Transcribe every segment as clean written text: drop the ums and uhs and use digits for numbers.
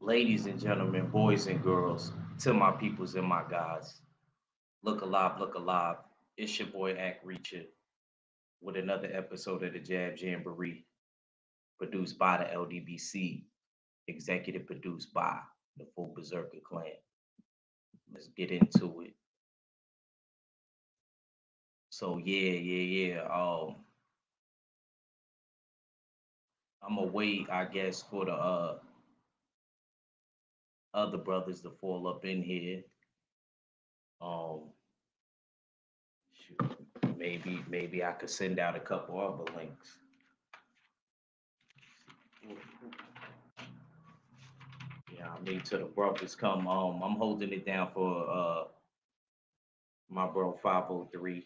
Ladies and gentlemen, boys and girls, to my peoples and my guys, look alive, look alive. It's your boy Act Reacher with another episode of the Jab Jamboree, produced by the LDBC, executive produced by the Full Berserker Clan. Let's get into it. So I'm gonna wait, I guess, for the other brothers to fall up in here. Um, shoot, maybe I could send out a couple other links. Yeah, I mean, to the brothers come. I'm holding it down for my bro 503.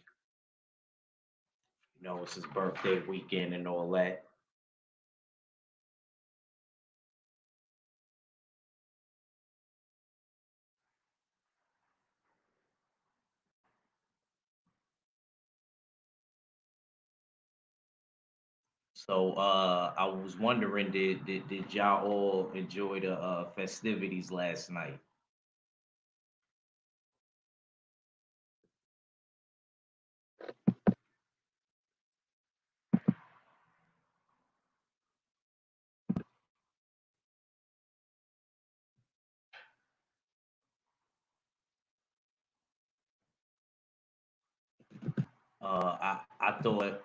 You know, it's his birthday weekend and all that. So I was wondering, did y'all all enjoy the festivities last night? I thought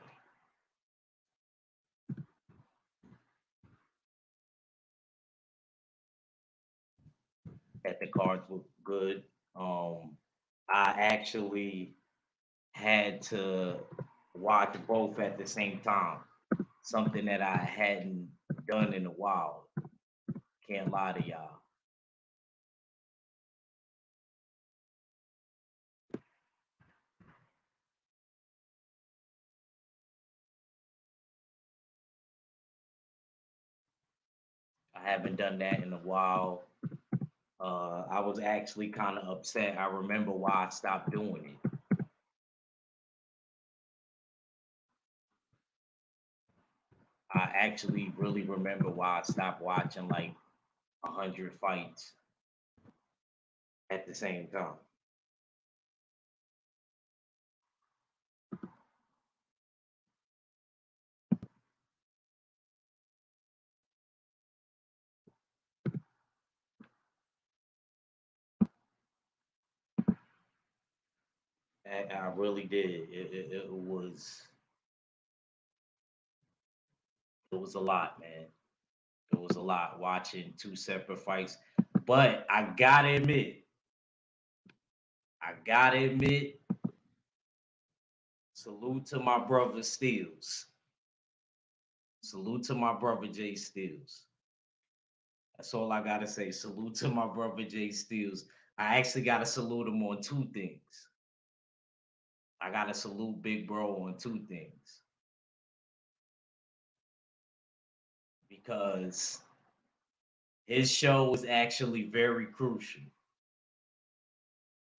that the cards were good. I actually had to watch both at the same time, something that I hadn't done in a while. Can't lie to y'all. I haven't done that in a while. I was actually kind of upset. I remember why I stopped doing it. I actually really remember why I stopped watching like 100 fights at the same time. And I really did. It was a lot, man. It was a lot watching two separate fights. But I gotta admit, salute to my brother Steels. Salute to my brother Jay Steels. That's all I gotta say. Salute to my brother Jay Steels. I actually gotta salute him on two things. I gotta salute Big Bro on two things because his show was actually very crucial.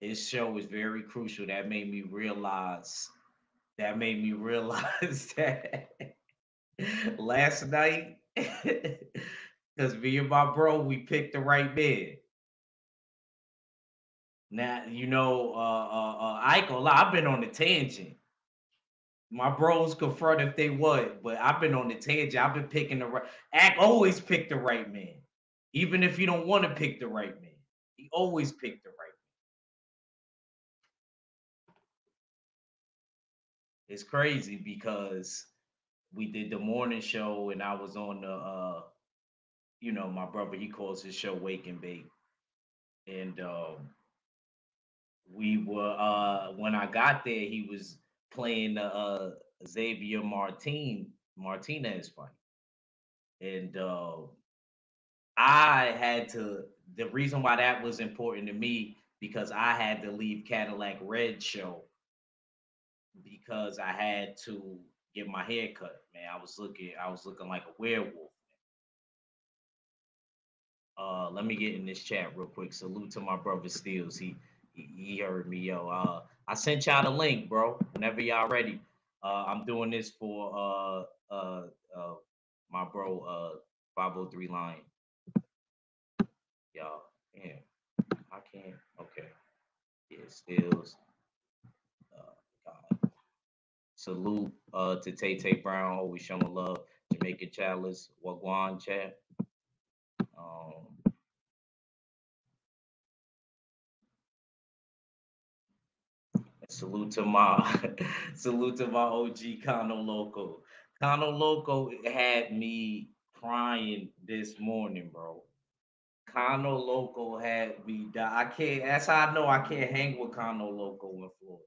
His show was very crucial. That made me realize. That made me realize that last night, because me and my bro, we picked the right man. Now, I ain't gonna lie, I've been on a tangent. My bros confront if they would, but I've been on the tangent. I've been picking the right. Act always pick the right man, even if you don't want to pick the right man. He always picked the right. It's crazy because we did the morning show and I was on the my brother, he calls his show Wake and Bake. And we were when I got there, he was playing the Xavier Martinez fight. And I had to the reason why that was important to me because I had to leave Cadillac Red show because I had to get my hair cut, man. I was looking like a werewolf. Let me get in this chat real quick. Salute to my brother Steels. He heard me, yo. I sent y'all the link, bro. Whenever y'all ready. I'm doing this for my bro 503 Lion. y'all. Damn, I can't. Okay. Yeah, Stills. God. Salute to Tay Tay Brown, always showing love. Jamaican Chalice, Wagwan Chat. Um, salute to my salute to my OG Kano Loco. Kano Loco had me crying this morning, bro. Kano Loco had me die. I can't. That's how I know I can't hang with Kano Loco in Florida.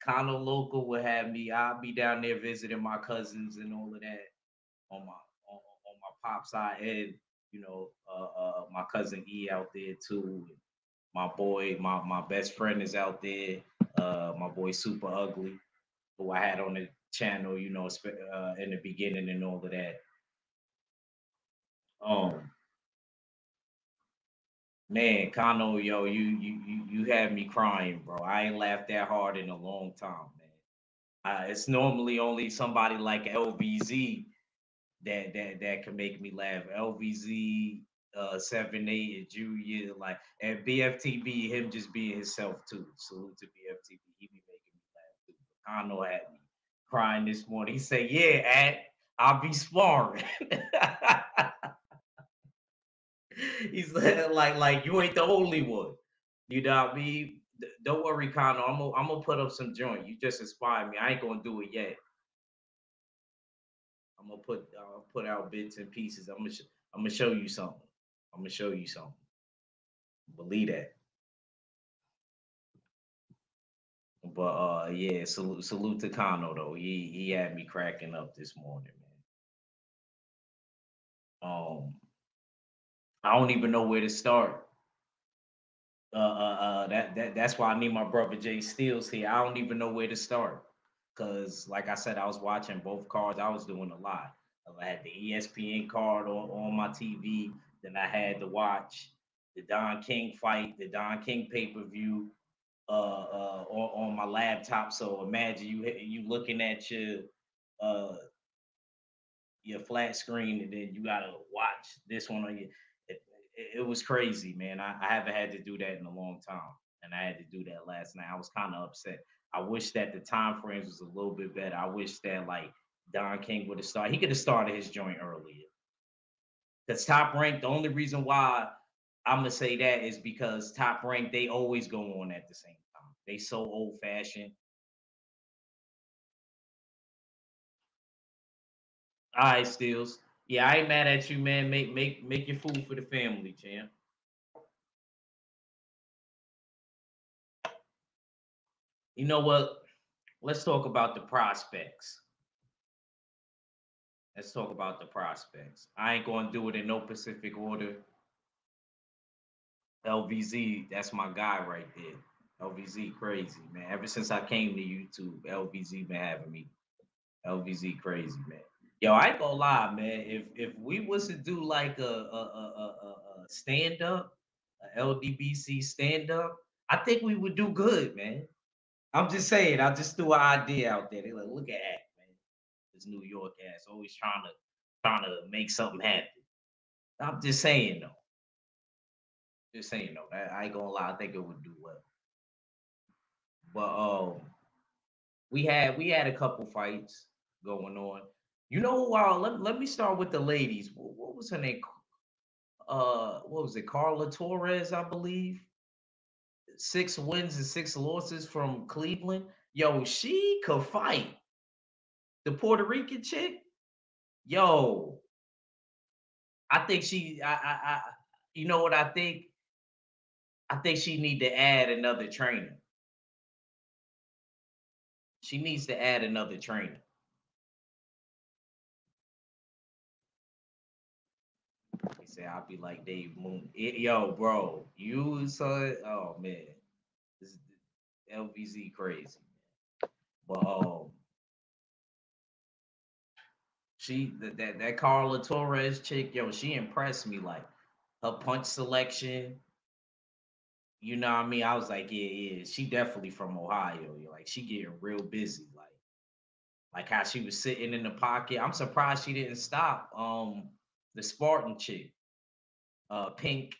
Kano Loco would have me. I'll be down there visiting my cousins and all of that on my pop side, and my cousin E out there too. My boy, my best friend is out there. My boy Super Ugly, who I had on the channel, in the beginning and all of that. Um, Man, Kano, yo, you had me crying, bro. I ain't laughed that hard in a long time, man. It's normally only somebody like LVZ that can make me laugh. LVZ, 7-8, and Junior, like, and BFTB, him just being himself too. Salute to BFTB, he be making me laugh too. Kano had me crying this morning. He said, "Yeah, I'll be sparring." He's like you ain't the only one. You know what I mean? Don't worry, Connor. I'm gonna put up some joint. You just inspired me. I ain't gonna do it yet. I'm gonna put out bits and pieces. I'm gonna show you something. I'm gonna show you something. Believe that. But yeah, salute to Kano though. He had me cracking up this morning, man. I don't even know where to start. That's why I need my brother Jay Steels here. I don't even know where to start because, like I said, I was watching both cards. I was doing a lot. I had the ESPN card on my TV. Then I had to watch the Don King fight, the Don King pay per view on my laptop. So imagine you looking at uh, your flat screen, and then you gotta watch this one on your. It was crazy, man. I haven't had to do that in a long time, and I had to do that last night. I was kind of upset. I wish that the time frames was a little bit better. I wish that like Don King would have started. He could have started his joint earlier. Because Top Rank, the only reason why I'm gonna say that is because Top Rank they always go on at the same time. They so old fashioned. All right, Steels. Yeah, I ain't mad at you, man. Make your food for the family, champ. You know what? Let's talk about the prospects. Let's talk about the prospects. I ain't gonna do it in no specific order. LVZ, that's my guy right there. LVZ crazy, man. Ever since I came to YouTube, LVZ been having me. LVZ crazy, man. Yo, I ain't gonna lie, man. If we was to do like a stand up, a LDBC stand up, I think we would do good, man. I'm just saying. I just threw an idea out there. They like, look at that, man. This New York ass always trying to make something happen. I'm just saying though. Just saying though. I ain't gonna lie. I think it would do well. But we had a couple fights going on. You know, let me start with the ladies. What was her name? What was it? Carla Torres, I believe. 6 wins and 6 losses from Cleveland. Yo, she could fight. The Puerto Rican chick. Yo, I think you know what I think? I think she need to add another trainer. She needs to add another trainer. He said, "I'll be like Dave Moon." Yo, bro, you saw it. Oh man, this is LVZ crazy. But that Carla Torres chick, yo, she impressed me. Like her punch selection. You know what I mean? I was like, yeah, yeah, she definitely from Ohio. Like she getting real busy. Like how she was sitting in the pocket. I'm surprised she didn't stop the Spartan chick. Pink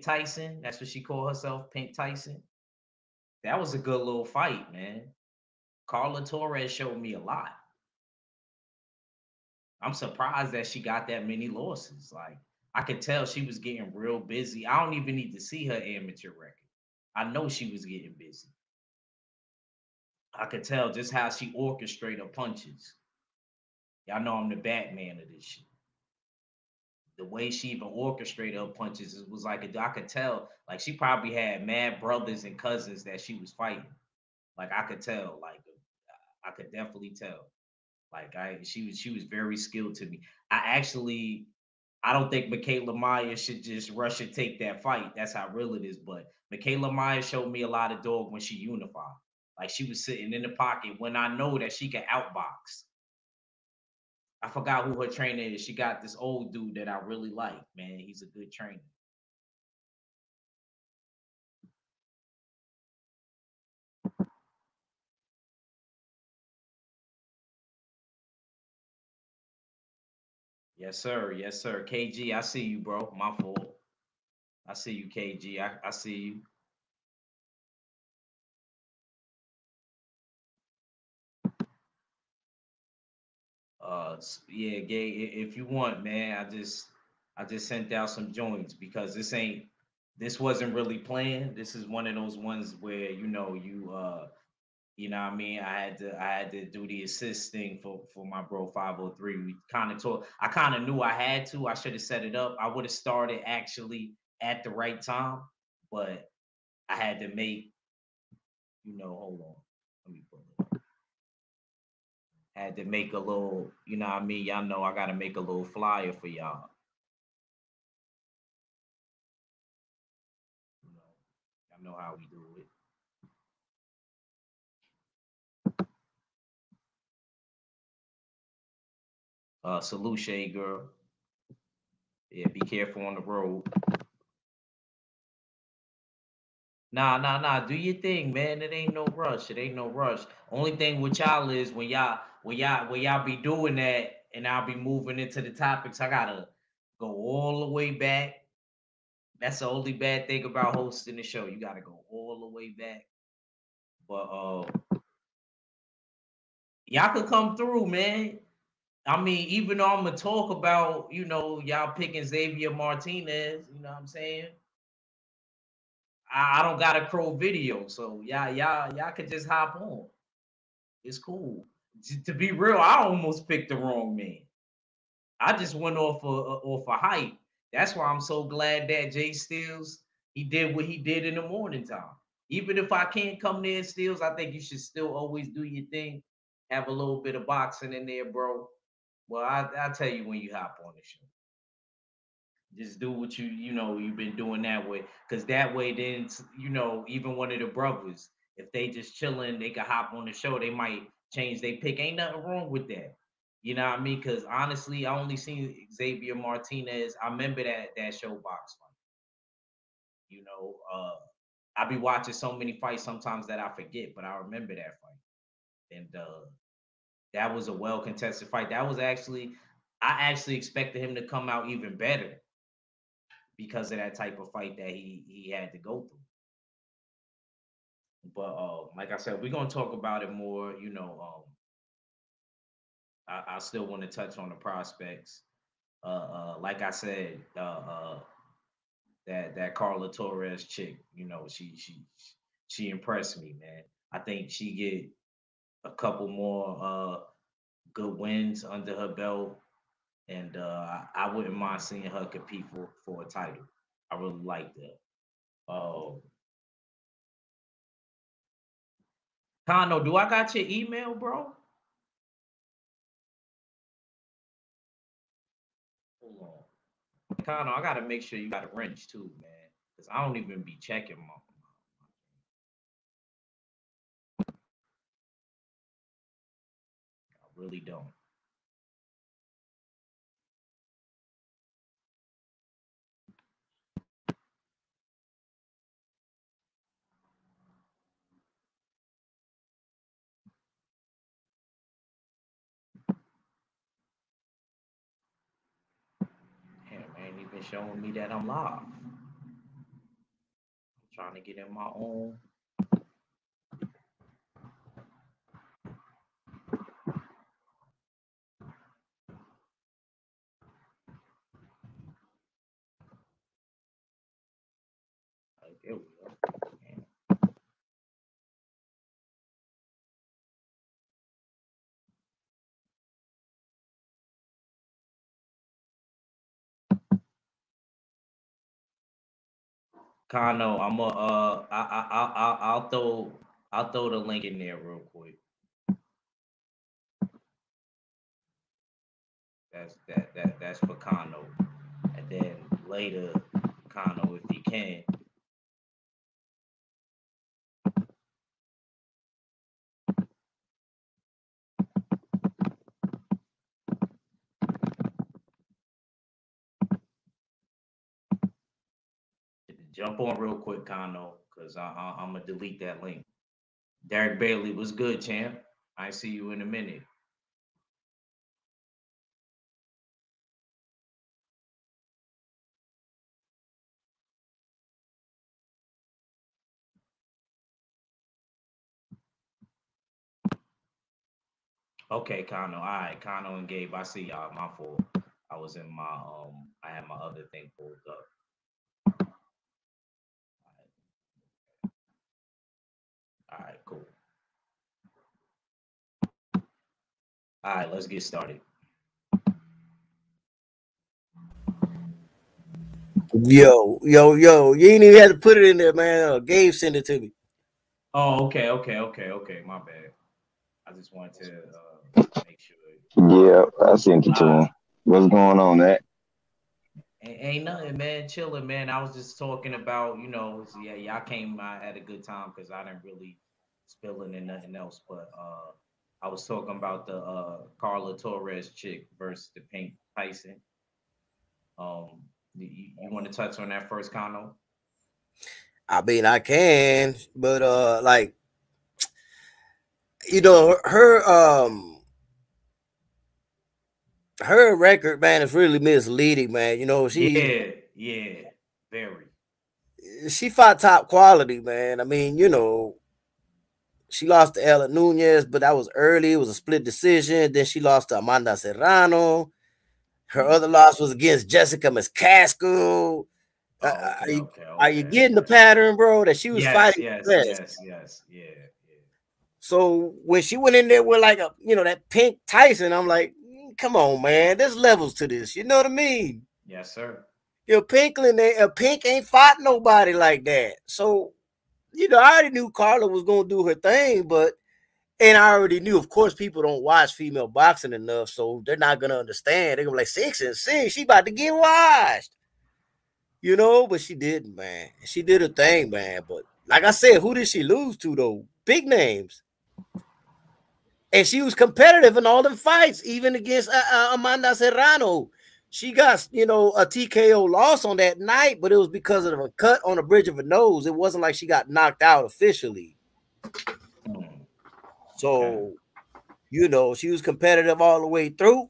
Tyson. That's what she called herself, Pink Tyson. That was a good little fight, man. Carla Torres showed me a lot. I'm surprised that she got that many losses. Like I could tell she was getting real busy. I don't even need to see her amateur record. I know she was getting busy. I could tell just how she orchestrated her punches. Y'all know I'm the Batman of this shit. The way she even orchestrated her punches it was like I could tell like she probably had mad brothers and cousins that she was fighting. Like I could tell, like I could definitely tell. Like she was very skilled to me. I don't think Michaela Myers should just rush and take that fight. That's how real it is. But Michaela Myers showed me a lot of dog when she unified. Like she was sitting in the pocket when I know that she can outbox. I forgot who her trainer is. She got this old dude that I really like, man. He's a good trainer. Yes, sir. Yes, sir. KG, I see you, bro. My fault. I see you, KG. I see you. Yeah, gay. If you want, man, I just sent out some joints because this wasn't really planned. This is one of those ones where you know what I mean. I had to do the assist thing for my bro 503. We kind of talked. I kind of knew I had to. I should have set it up. I would have started actually at the right time, but I had to make hold on. Let me pull it. Had to make a little, you know what I mean? Y'all know I gotta make a little flyer for y'all. You know, y'all know how we do it. Salute Shay girl. Yeah, be careful on the road. Nah. Do your thing, man. It ain't no rush. It ain't no rush. Only thing with y'all is when y'all be doing that and I'll be moving into the topics, I gotta go all the way back. That's the only bad thing about hosting the show. You gotta go all the way back. But y'all could come through, man. I mean, even though I'm gonna talk about, y'all picking Xavier Martinez, you know what I'm saying? I don't got a crow video, so y'all could just hop on. It's cool. To be real, I almost picked the wrong man. I just went off a hype. That's why I'm so glad that Jay Steels he did what he did in the morning time. Even if I can't come there, Steels, I think you should still always do your thing. Have a little bit of boxing in there, bro. Well, I'll tell you when you hop on the show. Just do what you've been doing that way. Cause that way then even one of the brothers, if they just chilling, they can hop on the show, they might change their pick. Ain't nothing wrong with that. You know what I mean? Cause honestly, I only seen Xavier Martinez. I remember that show box fight. You know, I be watching so many fights sometimes that I forget, but I remember that fight. And that was a well contested fight. I actually expected him to come out even better because of that type of fight that he had to go through. But like I said, we're gonna talk about it more. I still want to touch on the prospects. Like I said, that Carla Torres chick, she impressed me, man. I think she get a couple more good wins under her belt, and I wouldn't mind seeing her compete for a title. I really like that. Kano, do I got your email, bro? Hold on. Kano, I gotta make sure you got a wrench too, man. Because I don't even be checking I really don't. Damn, I ain't even showing me that I'm live. I'm trying to get in my own. There we go. Kano, I'm I'll throw the link in there real quick. That's for Kano, and then later, Kano, if he can. Jump on real quick, Kano, because I'm gonna delete that link. Derek Bailey was good, champ. I see you in a minute. Okay, Kano. All right, Kano and Gabe. I see y'all. My fault. I was in my I had my other thing pulled up. All right, cool. All right, let's get started. Yo, you ain't even had to put it in there, man. Gabe sent it to me. Oh, okay. My bad. I just wanted to make sure. Yeah, I sent it to him. What's going on, that? Ain't nothing, man. Chilling, man. I was just talking about, y'all came at a good time because I didn't really spill into nothing else. But I was talking about the Carla Torres chick versus the Pink Tyson. You want to touch on that first, Kano? I mean, I can, but her record, man, is really misleading, man. Yeah, very. She fought top quality, man. I mean, she lost to Ella Nunez, but that was early. It was a split decision. Then she lost to Amanda Serrano. Her other loss was against Jessica Mascasco. Are you getting the pattern, bro? That she was fighting. Yes. Yeah. So when she went in there with like that Pink Tyson, I'm like, come on, man. There's levels to this. You know what I mean? Yes, sir. Pink ain't fought nobody like that. So, I already knew Carla was gonna do her thing, and I already knew, of course, people don't watch female boxing enough, so they're not gonna understand. They're gonna be like 6-6, she about to get washed. But she didn't, man. She did her thing, man. But like I said, who did she lose to though? Big names. And she was competitive in all them fights, even against Amanda Serrano. She got, a TKO loss on that night, but it was because of a cut on the bridge of her nose. It wasn't like she got knocked out officially. So, she was competitive all the way through.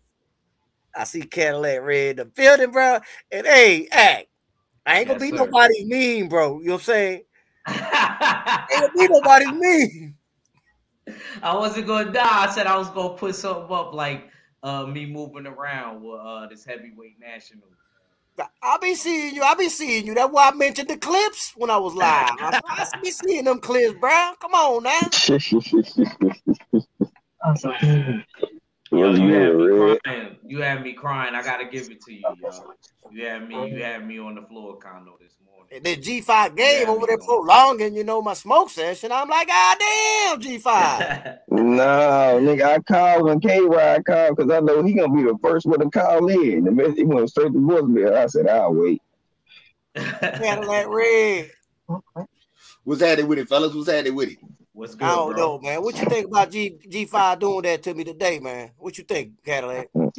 I see Cadillac Red in the building, bro. And hey, act. I ain't gonna be nobody's mean, bro. You know what I'm saying? Ain't gonna be nobody's mean. I wasn't gonna die. I said I was gonna put something up like me moving around with this heavyweight national. I'll be seeing you. That's why I mentioned the clips when I was live. I be seeing them clips, bro. Come on now. Yo, you had me crying. You had me crying. I gotta give it to you, yo. You had me on the floor, Kano, this morning. And then G5 game over there prolonging, my smoke session. I'm like, God damn, G5. No, nigga, I called when KY called because I know he gonna be the first one to call in. The message went straight to voicemail. I said, I'll wait. Cadillac Red. What's happening with it, fellas? What's happening with it? What's good, I don't know, man. What you think about G5 doing that to me today, man? What you think, Cadillac? Man,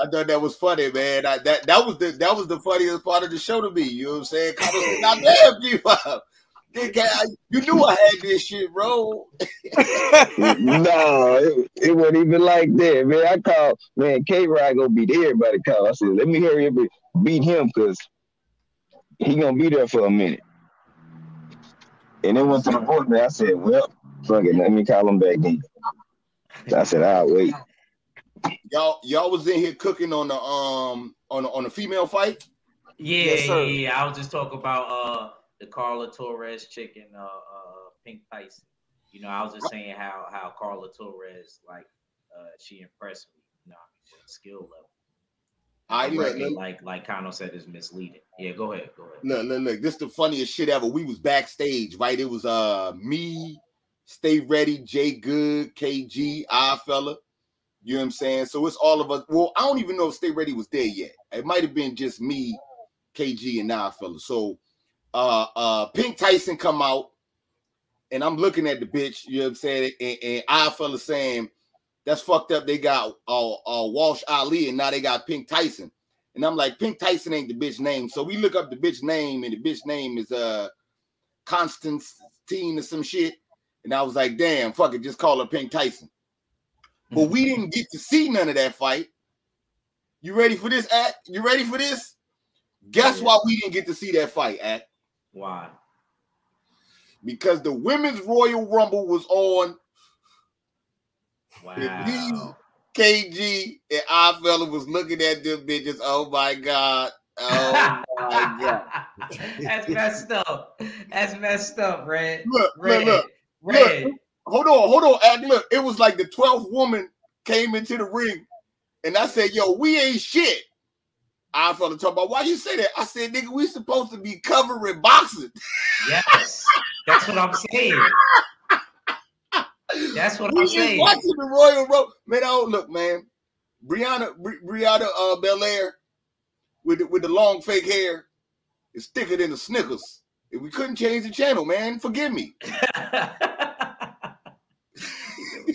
I thought that was funny, man. That was the funniest part of the show to me. You know what I'm saying? Not damn G5. You knew I had this shit, bro. No, it wasn't even like that, man. I called, man, K-Rod gonna beat everybody call. I said, let me hurry up and beat him because he gonna be there for a minute. And then went to the voicemail. I said, well, fuck it, let me call him back then. I said, I'll wait. Y'all was in here cooking on the female fight? Yeah, Yes, sir. yeah. I was just talking about the Carla Torres chick and Pink Tyson. You know, I was just saying how Carla Torres, like, she impressed me, you know, with the skill level. Like Kano said, is misleading. Yeah, go ahead. Look. This is the funniest shit ever. We was backstage, right? It was me, Stay Ready, Jay Good, KG, Fella. You know what I'm saying? So it's all of us. Well, I don't even know if Stay Ready was there yet. It might have been just me, KG, and Fella. So Pink Tyson come out, and I'm looking at the bitch, you know what I'm saying? And Fella saying, that's fucked up. They got Walsh Ali, and now they got Pink Tyson. And I'm like, Pink Tyson ain't the bitch name. So we look up the bitch name, and the bitch name is Constantine or some shit. And I was like, damn, fuck it, just call her Pink Tyson. But we didn't get to see none of that fight. You ready for this, Act? You ready for this? Guess why we didn't get to see that fight, Act? Why? Because the Women's Royal Rumble was on. Wow. Me, KG, and Fella was looking at them bitches. Oh my God. Oh my God. That's messed up. That's messed up, Red. Look. Red. Hold on, Act. Look, it was like the 12th woman came into the ring, and I said, yo, we ain't shit. Fella talking about, why you say that? I said, nigga, we supposed to be covering boxing. Yes, that's what I'm saying. That's what I'm saying. Watching the Royal Rumble, man. Oh, look, man. Brianna Belair with the long fake hair is thicker than the Snickers. If we couldn't change the channel, man, forgive me.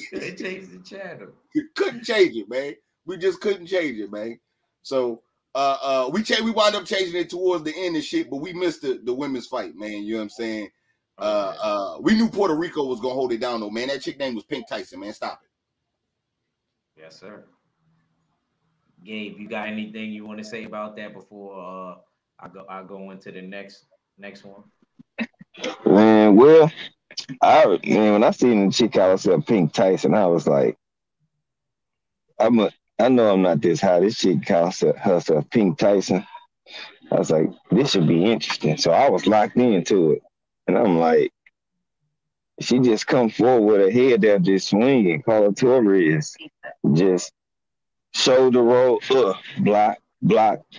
Couldn't change the channel. Couldn't change it, man. We just couldn't change it, man. So we wound up changing it towards the end and shit, but we missed the women's fight, man. You know what I'm saying? We knew Puerto Rico was gonna hold it down though, man. That chick name was Pink Tyson, man. Stop it. Yes, sir. Gabe, you got anything you want to say about that before I go into the next one? Man, well, when I seen the chick call herself Pink Tyson, I was like, I know I'm not this high. This chick calls herself Pink Tyson. I was like, this should be interesting. So I was locked into it. And I'm like, she just come forward with her head there just swinging. Carla Torres just shoulder roll, block,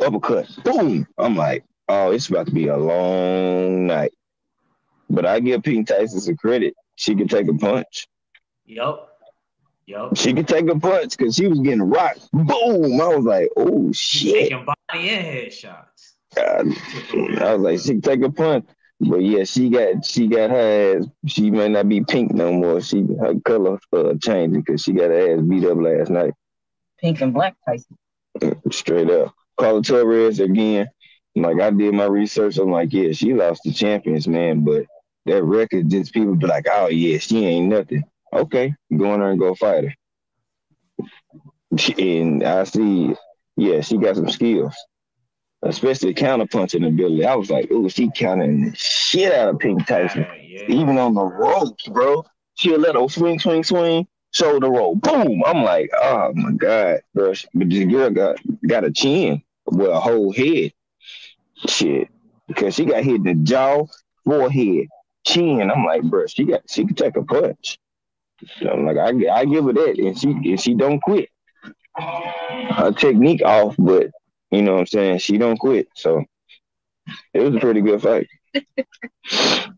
uppercut, boom. I'm like, oh, it's about to be a long night. But I give Pink Tyson some credit. She can take a punch. Yup. She could take a punch because she was getting rocked. Boom! I was like, oh shit. Taking body and head shots. I was like, she can take a punch. But yeah, she got her ass. She may not be pink no more. Her color changing because she got her ass beat up last night. Pink and black Tyson. Straight up. Carla Torres again. Like I did my research. I'm like, yeah, she lost the champions, man. But that record, just people be like, oh yeah, she ain't nothing. Okay, go in there and go fight her. And I see, yeah, she got some skills, especially counterpunching ability. I was like, oh, she counting the shit out of Pink Tyson. Yeah. Even on the ropes, bro. She'll let her swing, shoulder roll, boom. I'm like, oh my God, bro. But this girl got a chin, with a whole head. Shit. Because she got hit in the jaw, forehead, chin. I'm like, bro, she can take a punch. So I'm like, I give her that, and she don't quit. Her technique off, but you know what I'm saying, she don't quit. So it was a pretty good fight. Okay.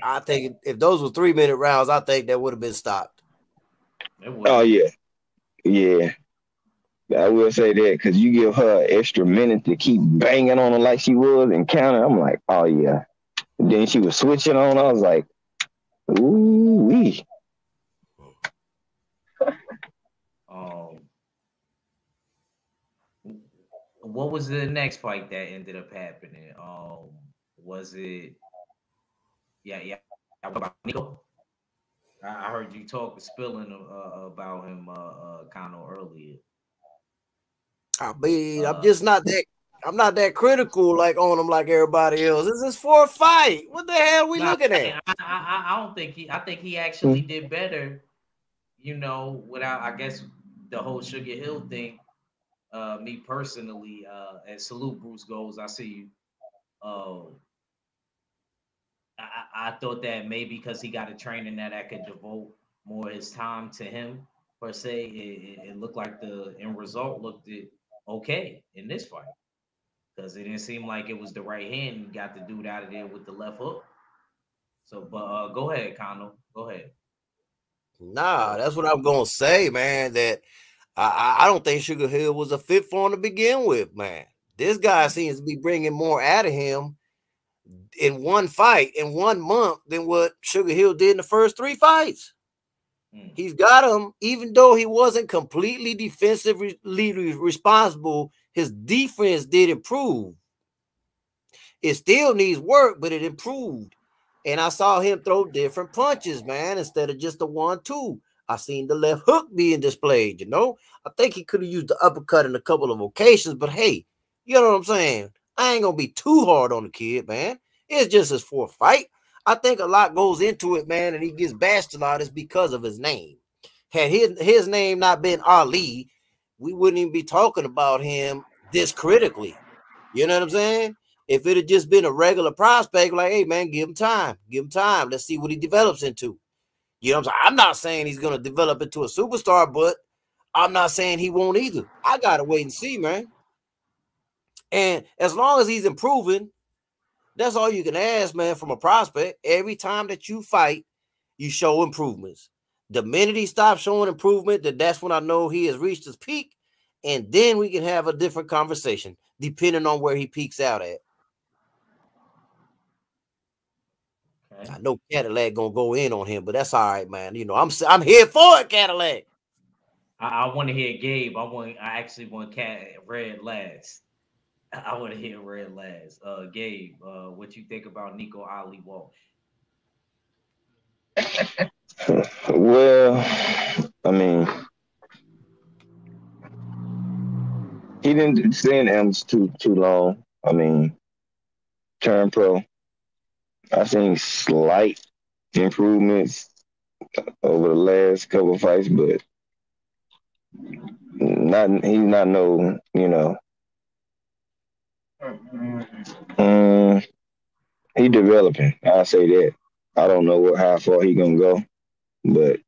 I think if those were 3-minute rounds, I think that would have been stopped. Oh yeah. I will say that because you give her an extra minute to keep banging on her like she was and counter. I'm like, oh yeah. And then she was switching on. I was like, ooh wee. What was the next fight that ended up happening? Was it? Yeah. About Nico. I heard you spilling about him kind of earlier. I mean, I'm just not that. I'm not that critical like on him like everybody else. This is for a fight. What the hell are we looking at? I don't think he. I think he actually did better. You know, without I guess the whole Sugar Hill thing. Me personally, and salute Bruce Goes. I see you. I thought that maybe because he got a trainer that I could devote more of his time to him per se, it looked like the end result looked okay in this fight because it didn't seem like it was the right hand. He got the dude out of there with the left hook. So, but go ahead, Kano. Go ahead. Nah, that's what I'm gonna say, man. That I don't think Sugar Hill was a fit for him to begin with, man. This guy seems to be bringing more out of him in one fight in 1 month than what Sugar Hill did in the first 3 fights. He's got him, even though he wasn't completely defensively responsible, his defense did improve. It still needs work, but it improved. And I saw him throw different punches, man, instead of just the 1-2. I seen the left hook being displayed, you know. I think he could have used the uppercut in a couple of occasions, but hey, you know what I'm saying? I ain't gonna be too hard on the kid, man. It's just his 4th fight. I think a lot goes into it, man, and he gets bashed a lot is because of his name. Had his name not been Ali, we wouldn't even be talking about him this critically. You know what I'm saying? If it had just been a regular prospect, like, hey, man, give him time. Give him time. Let's see what he develops into. You know what I'm saying? I'm not saying he's going to develop into a superstar, but I'm not saying he won't either. I got to wait and see, man. And as long as he's improving, that's all you can ask, man, from a prospect. Every time that you fight, you show improvements. The minute he stops showing improvement, that's when I know he has reached his peak, and then we can have a different conversation, depending on where he peaks out at. Okay. I know Cadillac gonna go in on him, but that's all right, man. You know, I'm here for it, Cadillac. I want to hear Gabe. I actually want Red last. I want to hear Red last. Gabe, what you think about Nico Ali Walsh? Well, I mean, he didn't stay in M's too long. I mean, turn pro. I think slight improvements over the last couple of fights, but he's not no, you know. He developing. I'll say that. I don't know how far he gonna go, but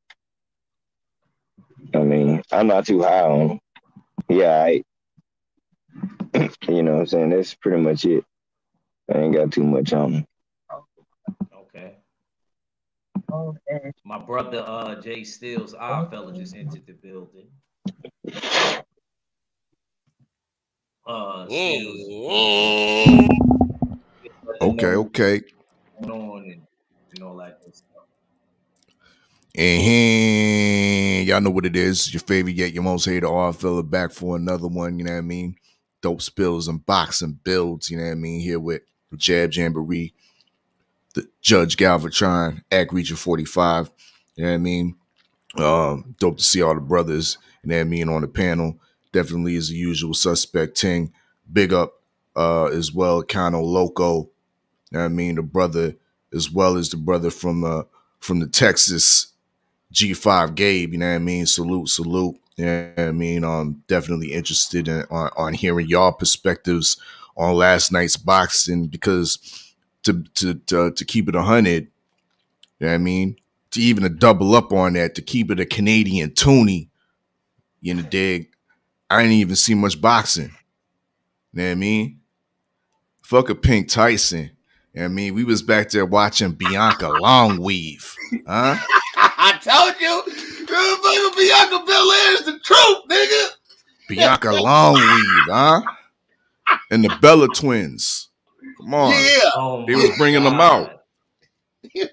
I mean, I'm not too high on him. Yeah, you know what I'm saying? That's pretty much it. I ain't got too much on him. Okay. My brother Jay Steele's fella just entered the building. Okay. And all that good stuff. And y'all know what it is. Your favorite yet your most hated fella back for another one, you know what I mean? Dope spills and boxing builds, you know what I mean? Here with Jab Jamboree, the Judge Galvatron, Act Region 45, you know what I mean? Dope to see all the brothers, you know what I mean, on the panel. Definitely is the usual suspect ting. Big up as well, Kano Loco, you know what I mean? The brother, as well as the brother from the Texas G5 Gabe, you know what I mean? Salute. You know what I mean? Definitely interested on hearing y'all perspectives on last night's boxing, because to keep it 100, you know what I mean? To even to double up on that, to keep it a Canadian toonie, you know, dig, I ain't even see much boxing. You know what I mean? Fuck a Pink Tyson. You know what I mean? We was back there watching Bianca Longweave. Huh? I told you, Bianca Belair is the truth, nigga. Bianca Longweave, huh? And the Bella twins. Come on. Yeah. They was bringing them out.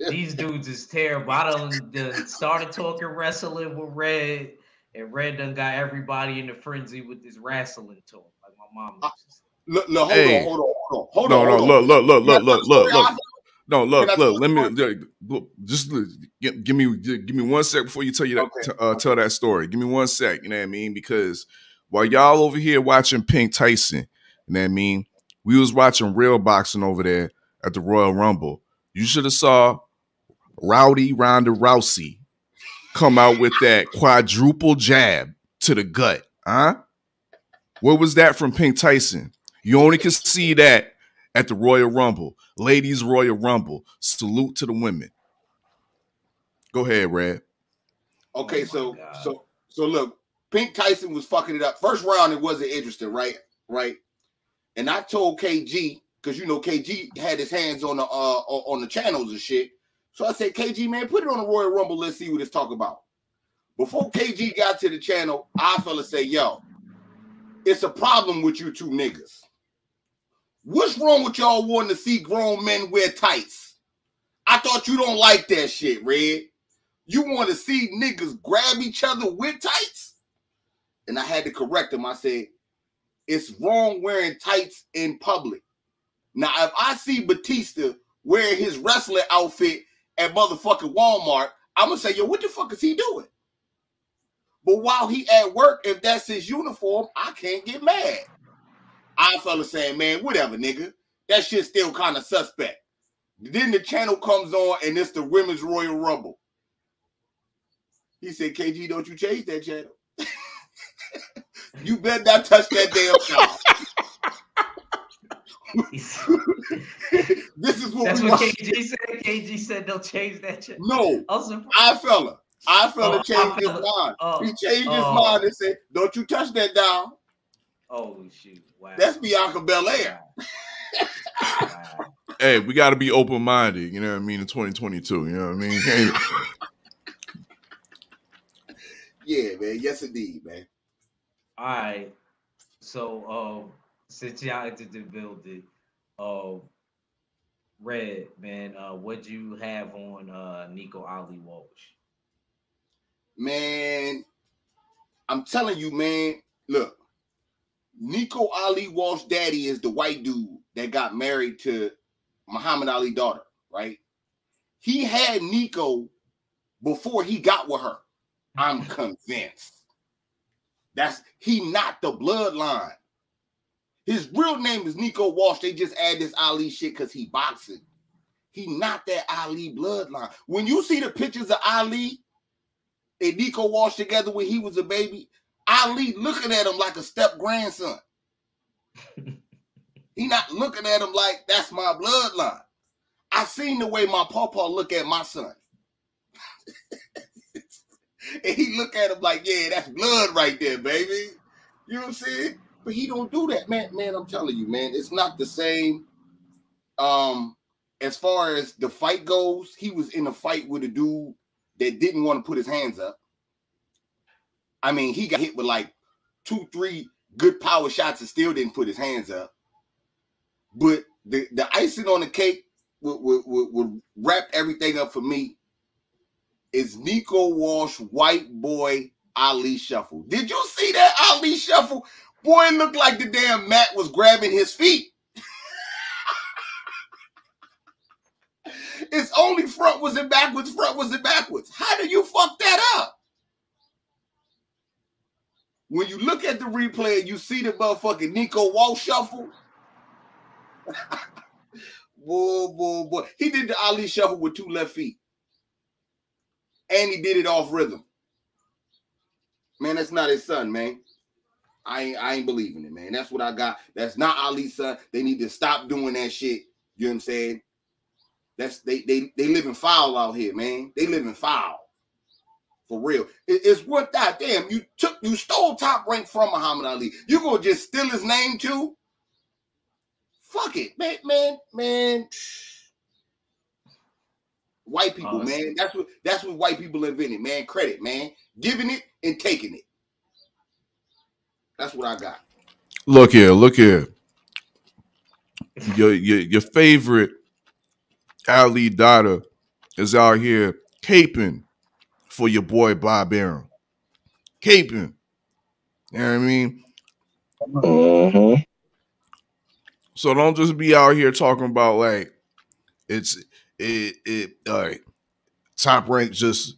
These dudes is terrible. I done started talking wrestling with Red, and Red done got everybody in the frenzy with this wrestling talk. Like my mom used to say. Look, hold on. No, look. No, look. Let me just give me 1 sec before you tell tell that story. Give me 1 sec. You know what I mean? Because while y'all over here watching Pink Tyson, You know what I mean? We was watching real boxing over there at the Royal Rumble. You should have saw Rowdy Ronda Rousey come out with that quadruple jab to the gut. Huh? What was that from Pink Tyson? You only can see that at the Royal Rumble. Ladies Royal Rumble. Salute to the women. Go ahead, Red. Okay, so look, Pink Tyson was fucking it up. First round, it wasn't interesting, right? And I told KG, because you know KG had his hands on the channels and shit. So I said, KG, man, put it on the Royal Rumble. Let's see what it's talk about. Before KG got to the channel, I fella say, yo, it's a problem with you two niggas. What's wrong with y'all wanting to see grown men wear tights? I thought you don't like that shit, Red. You want to see niggas grab each other with tights? And I had to correct him. I said, it's wrong wearing tights in public. Now, if I see Batista wearing his wrestler outfit at motherfucking Walmart, I'm going to say, yo, what the fuck is he doing? But while he at work, if that's his uniform, I can't get mad. I fella saying, man, whatever, nigga. That shit still kind of suspect. Then the channel comes on and it's the Women's Royal Rumble. He said, KG, don't you change that channel. You better not touch that damn channel. This is what That's we what want. KG said. KG said don't change that channel. No, I fella changed his mind. He changed his mind and said, don't you touch that down. Oh, shoot. Wow. That's Bianca Belair. Wow. Hey, we got to be open-minded, you know what I mean, in 2022, you know what I mean? Yeah, man. Yes, indeed, man. All right. So, since y'all entered the building, Red, man, what'd you have on Nico Ali Walsh? Man, I'm telling you, man, look, Nico Ali Walsh daddy is the white dude that got married to Muhammad Ali's daughter, right? He had Nico before he got with her. I'm convinced. He not the bloodline. His real name is Nico Walsh. They just add this Ali shit because he boxing. He not that Ali bloodline. When you see the pictures of Ali and Nico Walsh together when he was a baby, Ali looking at him like a step grandson. He not looking at him like that's my bloodline. I seen the way my papa look at my son. And he look at him like, yeah, that's blood right there, baby. You know what I'm saying? But he don't do that, man. Man, I'm telling you, man, it's not the same. As far as the fight goes, he was in a fight with a dude that didn't want to put his hands up. I mean, he got hit with like 2-3 good power shots and still didn't put his hands up. But the icing on the cake would wrap everything up for me is Nico Walsh white boy Ali shuffle. Did you see that Ali shuffle? Boy, it looked like the damn mat was grabbing his feet. It's only frontwards and backwards, frontwards and backwards. How do you fuck that up? When you look at the replay and you see the motherfucking Nico Walsh shuffle, boy. He did the Ali shuffle with 2 left feet. And he did it off rhythm. Man, that's not his son, man. I ain't believing it, man. That's what I got. That's not Ali's son. They need to stop doing that shit. You know what I'm saying? That's they living foul out here, man. They living foul. For real. It's what that damn you stole Top Rank from Muhammad Ali. You gonna just steal his name too? Fuck it, man. White people, man. That's what white people invented, man. Credit, man. Giving it and taking it. That's what I got. Look here. Your favorite Ali daughter is out here caping for your boy Bob Arum. Caping. You know what I mean? Mm-hmm. So don't just be out here talking about like Top Rank just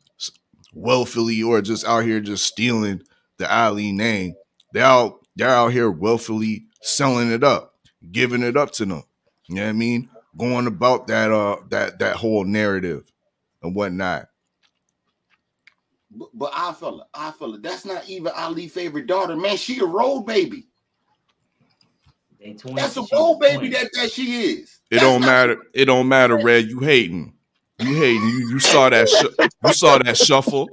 willfully or just out here just stealing the Ali name. They're out here willfully selling it up. giving it up to them. You know what I mean? Going about that whole narrative and whatnot. But I fella, that's not even Ali's favorite daughter, man. She a road baby. That's a road baby that she is. It don't matter. It don't matter, Red. You hating. You saw that. You saw that shuffle.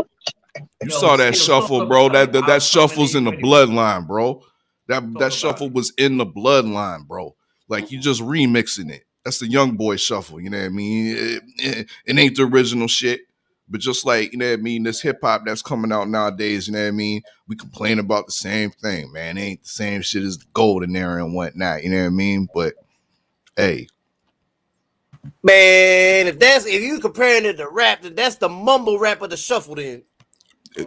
You saw that shuffle, bro. That shuffle's in the bloodline, bro. That shuffle was in the bloodline, bro. Like you just remixing it. That's the young boy shuffle. You know what I mean? It ain't the original shit. But just like, you know what I mean, this hip hop that's coming out nowadays, you know what I mean? We complain about the same thing, man. It ain't the same shit as the golden era and whatnot, you know what I mean? But hey. Man, if you comparing it to rap, then that's the mumble rap of the shuffle then.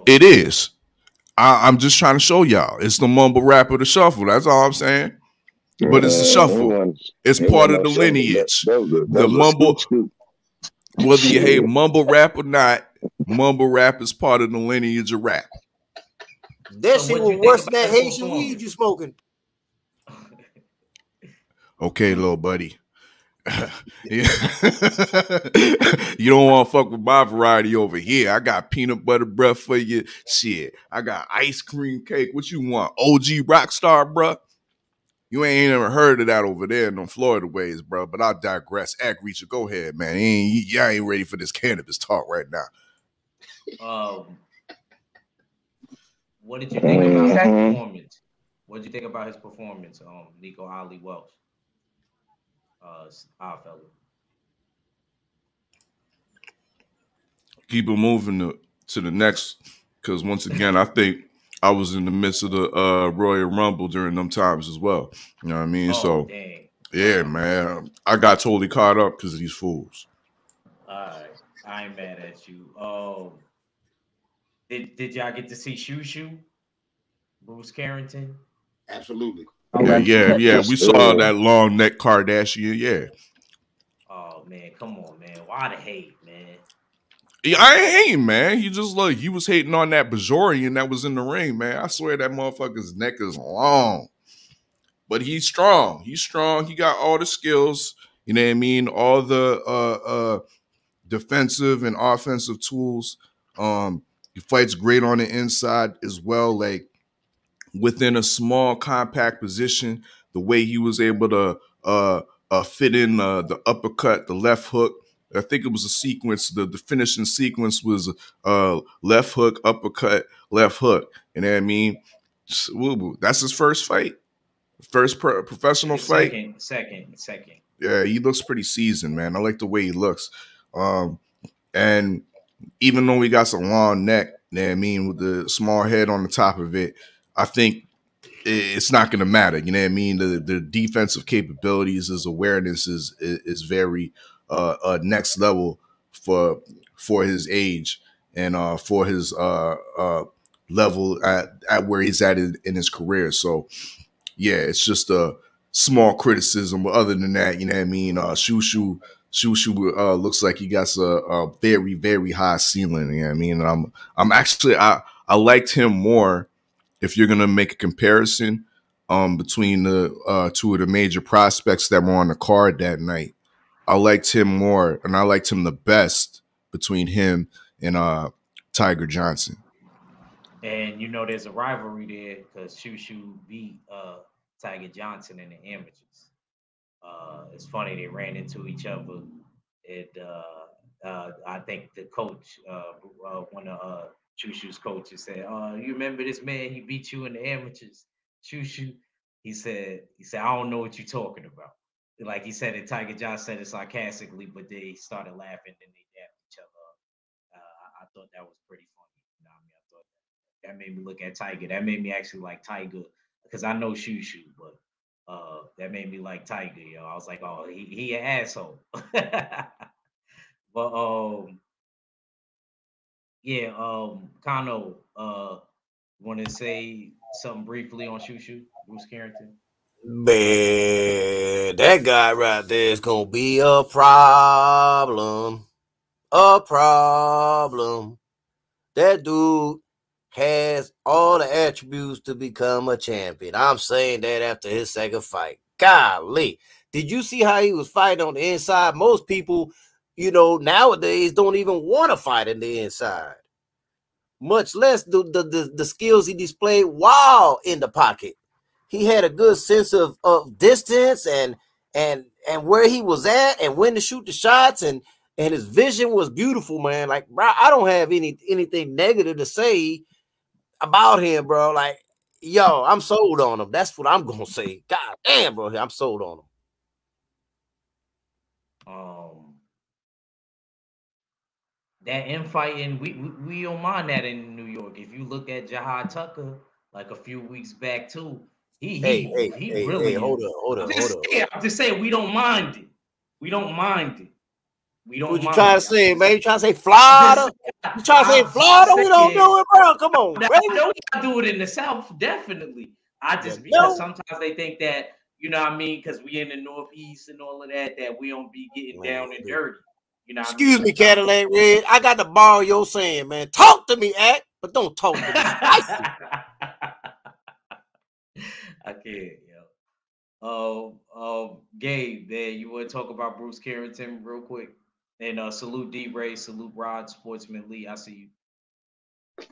It is. I'm just trying to show y'all. It's the mumble rap of the shuffle. That's all I'm saying. But it's the shuffle. It's part of the lineage. The mumble. Whether you hate mumble rap or not, mumble rap is part of the lineage of rap. That shit was worse than that Haitian weed you smoking. Okay, little buddy. You don't want to fuck with my variety over here. I got peanut butter breath for you. Shit. I got ice cream cake. What you want? OG Rockstar, bruh? You ain't ever heard of that over there in them Florida ways, bro. But I digress. Ag Reacher, go ahead, man. Y'all ain't ready for this cannabis talk right now. What did you think about his performance? What did you think about his performance, Nico Ali Welsh? Our fella. Keep it moving to the next, because once again, I think I was in the midst of the Royal Rumble during them times as well. You know what I mean? So, dang. Yeah, man. I got totally caught up because of these fools. All right. I ain't mad at you. Did y'all get to see Shushu? Bruce Carrington? Absolutely. Yeah. We saw that long neck Kardashian, yeah. Oh, man. Come on, man. Why the hate, man? Yeah, I ain't hating, man. He just like he was hating on that Bajorian that was in the ring, man. I swear that motherfucker's neck is long. But he's strong. He's strong. He got all the skills, you know what I mean? All the defensive and offensive tools. He fights great on the inside as well. Like within a small, compact position, the way he was able to fit in the uppercut, the left hook. I think it was a sequence. The finishing sequence was left hook, uppercut, left hook. You know what I mean? That's his first fight, first professional fight. Second. Yeah, he looks pretty seasoned, man. I like the way he looks. And even though he got some long neck, you know what I mean, with the small head on the top of it, I think it's not going to matter. You know what I mean? The defensive capabilities, his awareness is very next level for his age and for his level at where he's at in his career. So yeah, it's just a small criticism. But other than that, you know what I mean? Shushu looks like he got a very, very high ceiling. You know what I mean? And I'm actually I liked him more. If you're gonna make a comparison between the two of the major prospects that were on the card that night, I liked him more, and I liked him the best between him and Tiger Johnson. And you know, there's a rivalry there because Shushu beat Tiger Johnson in the amateurs. It's funny they ran into each other. I think the coach, one of Shushu's coaches, said, "You remember this man? He beat you in the amateurs, Shushu." He said, "I don't know what you're talking about." Like he said it, Tiger Johnson said it sarcastically, but they started laughing and they dapped each other up. I thought that was pretty funny. You know what I mean? I thought that made me look at Tiger. That made me actually like Tiger because I know Shushu, but that made me like Tiger. Yo, I was like, oh, he an asshole. But yeah, Kano, want to say something briefly on Shushu, Bruce Carrington? Man, that guy right there is gonna be a problem. A problem. That dude has all the attributes to become a champion. I'm saying that after his second fight. golly. Did you see how he was fighting on the inside? Most people, you know, nowadays don't even want to fight in the inside, much less the skills he displayed while in the pocket. He had a good sense of distance and where he was at and when to shoot the shots, and his vision was beautiful, man. Like, bro, I don't have anything negative to say about him, bro. Like, yo, I'm sold on him. That's what I'm gonna say. God damn, bro, I'm sold on him. That infighting, we don't mind that in New York. If you look at Jahad Tucker, like a few weeks back too, he really hold up. I'm just saying we don't mind it. We don't mind it. What you trying to say, man? You trying to say Florida? You trying to say Florida? We don't do it, bro. Come on, I know we do it in the South, definitely. Because sometimes they think that, you know what I mean, because we in the Northeast and all of that we don't be getting down and dirty. You know, excuse me, Cadillac Red. I got to borrow your saying, man. Talk to me, Act, but don't talk to me. I can't, yo. Gabe, man, you want to talk about Bruce Carrington real quick? And salute D-Ray, salute Rod, Sportsman Lee. I see you.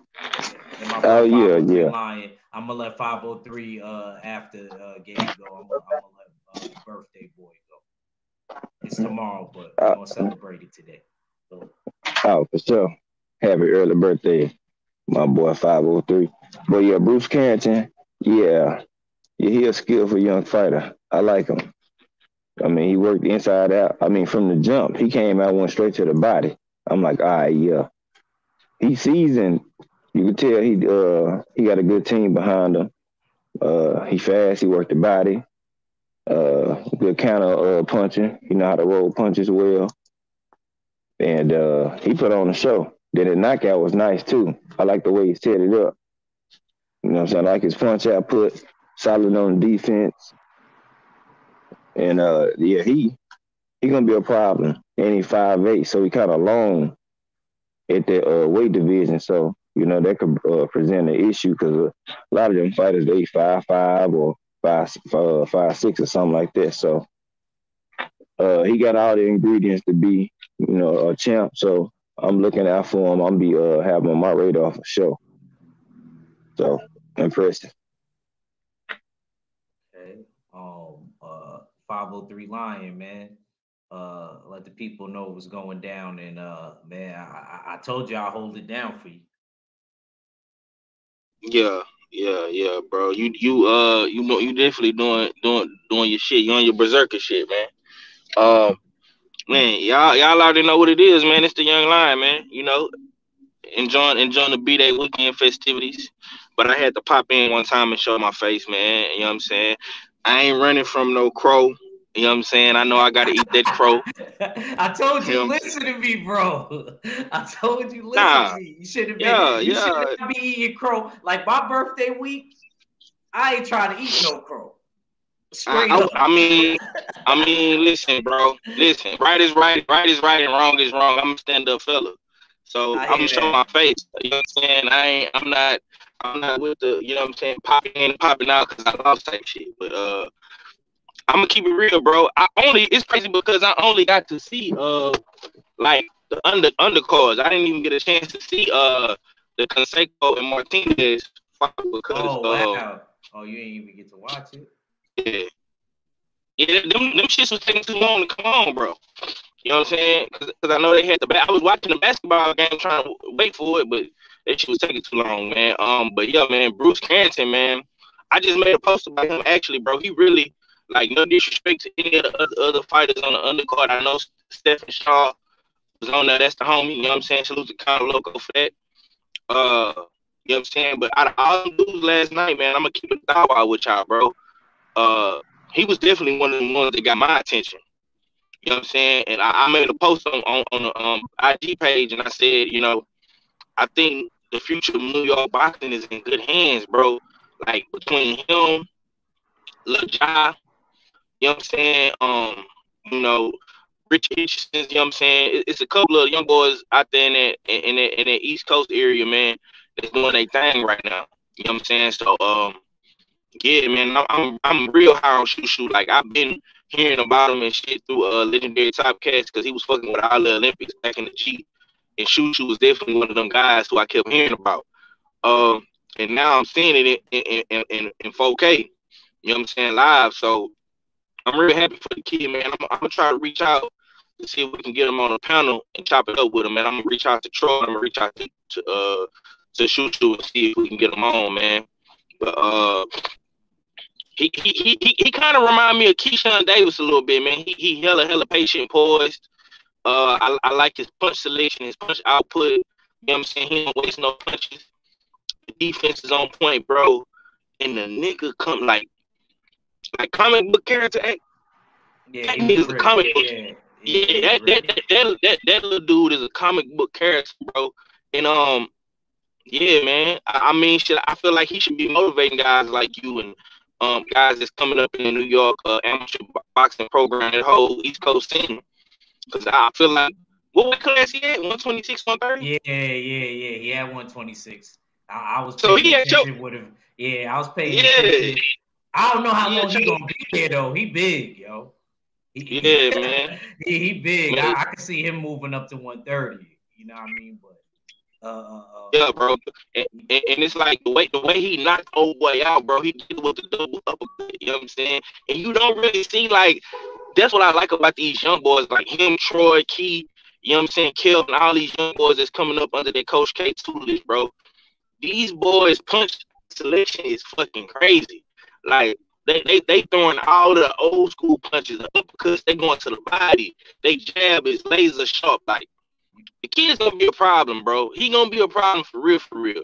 Oh yeah. Lion. I'm gonna let 503 after Gabe go. I'm gonna let Birthday Boy go. It's tomorrow, but we're gonna celebrate it today. So. Oh, for sure. Happy early birthday, my boy 503. But yeah, Bruce Carrington, yeah, he a skillful young fighter. I like him. I mean, he worked inside out. I mean, from the jump, he came out, went straight to the body. I'm like, all right, yeah. He seasoned. You can tell he got a good team behind him. He fast. He worked the body. Good counter punching. He know how to roll punches well. And he put on a show. Then the knockout was nice too. I like the way he set it up. You know what I'm saying? I like his punch output, solid on defense. And yeah, he gonna be a problem. And he 5'8", so he kind of long at the weight division. So, you know, that could present an issue because a lot of them fighters, they 5'5" or 5'6" or something like that. So he got all the ingredients to be, you know, a champ. So I'm looking out for him. I'm be having on my radar for sure. So impressive. Okay. 503 Lion, man. Let the people know what's going down. And man, I told you I'll hold it down for you. Yeah, bro. You know, you definitely doing your shit. You on your berserker shit, man. Man, y'all already know what it is, man. It's the Young Lion, man. You know, enjoying the B-Day weekend festivities. But I had to pop in one time and show my face, man. You know what I'm saying? I ain't running from no crow. You know what I'm saying? I know I gotta eat that crow. I told you, listen to me, bro. I told you, listen to me. You should have been. You should not be eating crow. Like my birthday week, I ain't trying to eat no crow. Straight up. I mean, listen, bro. Listen, right is right, and wrong is wrong. I'm a stand-up fella, so I'm gonna show my face. You know what I'm saying? I'm not with the, you know what I'm saying, popping in and popping out because I lost type shit. But I'm gonna keep it real, bro. It's crazy because I only got to see like the undercards. I didn't even get a chance to see the Conceição and Martinez fight because wow. You ain't even get to watch it. Yeah, them shits was taking too long to come on, bro. You know what I'm saying? Because I know they had I was watching the basketball game trying to wait for it, but that shit was taking too long, man. But yeah, man, Bruce Carrington, man. I just made a post about him actually, bro. He really, like, no disrespect to any of the other fighters on the undercard. I know Stephen Shaw was on there. That's the homie. You know what I'm saying? Salute to Conor Loco for that. You know what I'm saying? But out of all them dudes last night, man, I'm gonna keep it out with y'all, bro. He was definitely one of the ones that got my attention. You know what I'm saying? And I made a post on the IG page, and I said, you know, I think the future of New York boxing is in good hands, bro. Like, between him, Lil Ja, you know what I'm saying? You know, Rich Hitchison, you know what I'm saying? It's a couple of young boys out there in the East Coast area, man, that's doing their thing right now. You know what I'm saying? So, Yeah, man, I'm real high on Shushu. Like I've been hearing about him and shit through legendary Top Cats because he was fucking with all the Olympics back in the G. And Shushu was definitely one of them guys who I kept hearing about. And now I'm seeing it in 4K. You know what I'm saying, live. So I'm really happy for the kid, man. I'm gonna try to reach out to see if we can get him on a panel and chop it up with him, man. I'm gonna reach out to Troy. I'm gonna reach out to Shushu and see if we can get him on, man. But he kind of remind me of Keyshawn Davis a little bit, man. He hella patient, poised. I like his punch selection, his punch output. You know what I'm saying? He don't waste no punches. The defense is on point, bro. And the nigga come like comic book character act. Yeah, that nigga's a comic book. Yeah, that little dude is a comic book character, bro. And yeah, man. I mean, shit. I feel like he should be motivating guys like you and guys that's coming up in the New York amateur boxing program, that whole East Coast scene. Because I feel like, what weight class he at? 126, 130? Yeah. He had 126. I was so he had with him. Yeah, I was paying attention. I don't know how long he's gonna be here though. He big, yo. Yeah, man. He big. Man. I can see him moving up to 130. You know what I mean? But yeah, bro. And it's like the way he knocked old boy out, bro. He did it with the double uppercut. You know what I'm saying? And you don't really see, like, that's what I like about these young boys, like him, Troy, Key. You know what I'm saying? Kelvin, all these young boys that's coming up under their Coach K tutelage, bro. These boys' punch selection is fucking crazy. Like they throwing all the old school punches, the uppercuts. They going to the body. They jab is laser sharp. Like, the kid's gonna be a problem, bro. He gonna be a problem for real, for real. You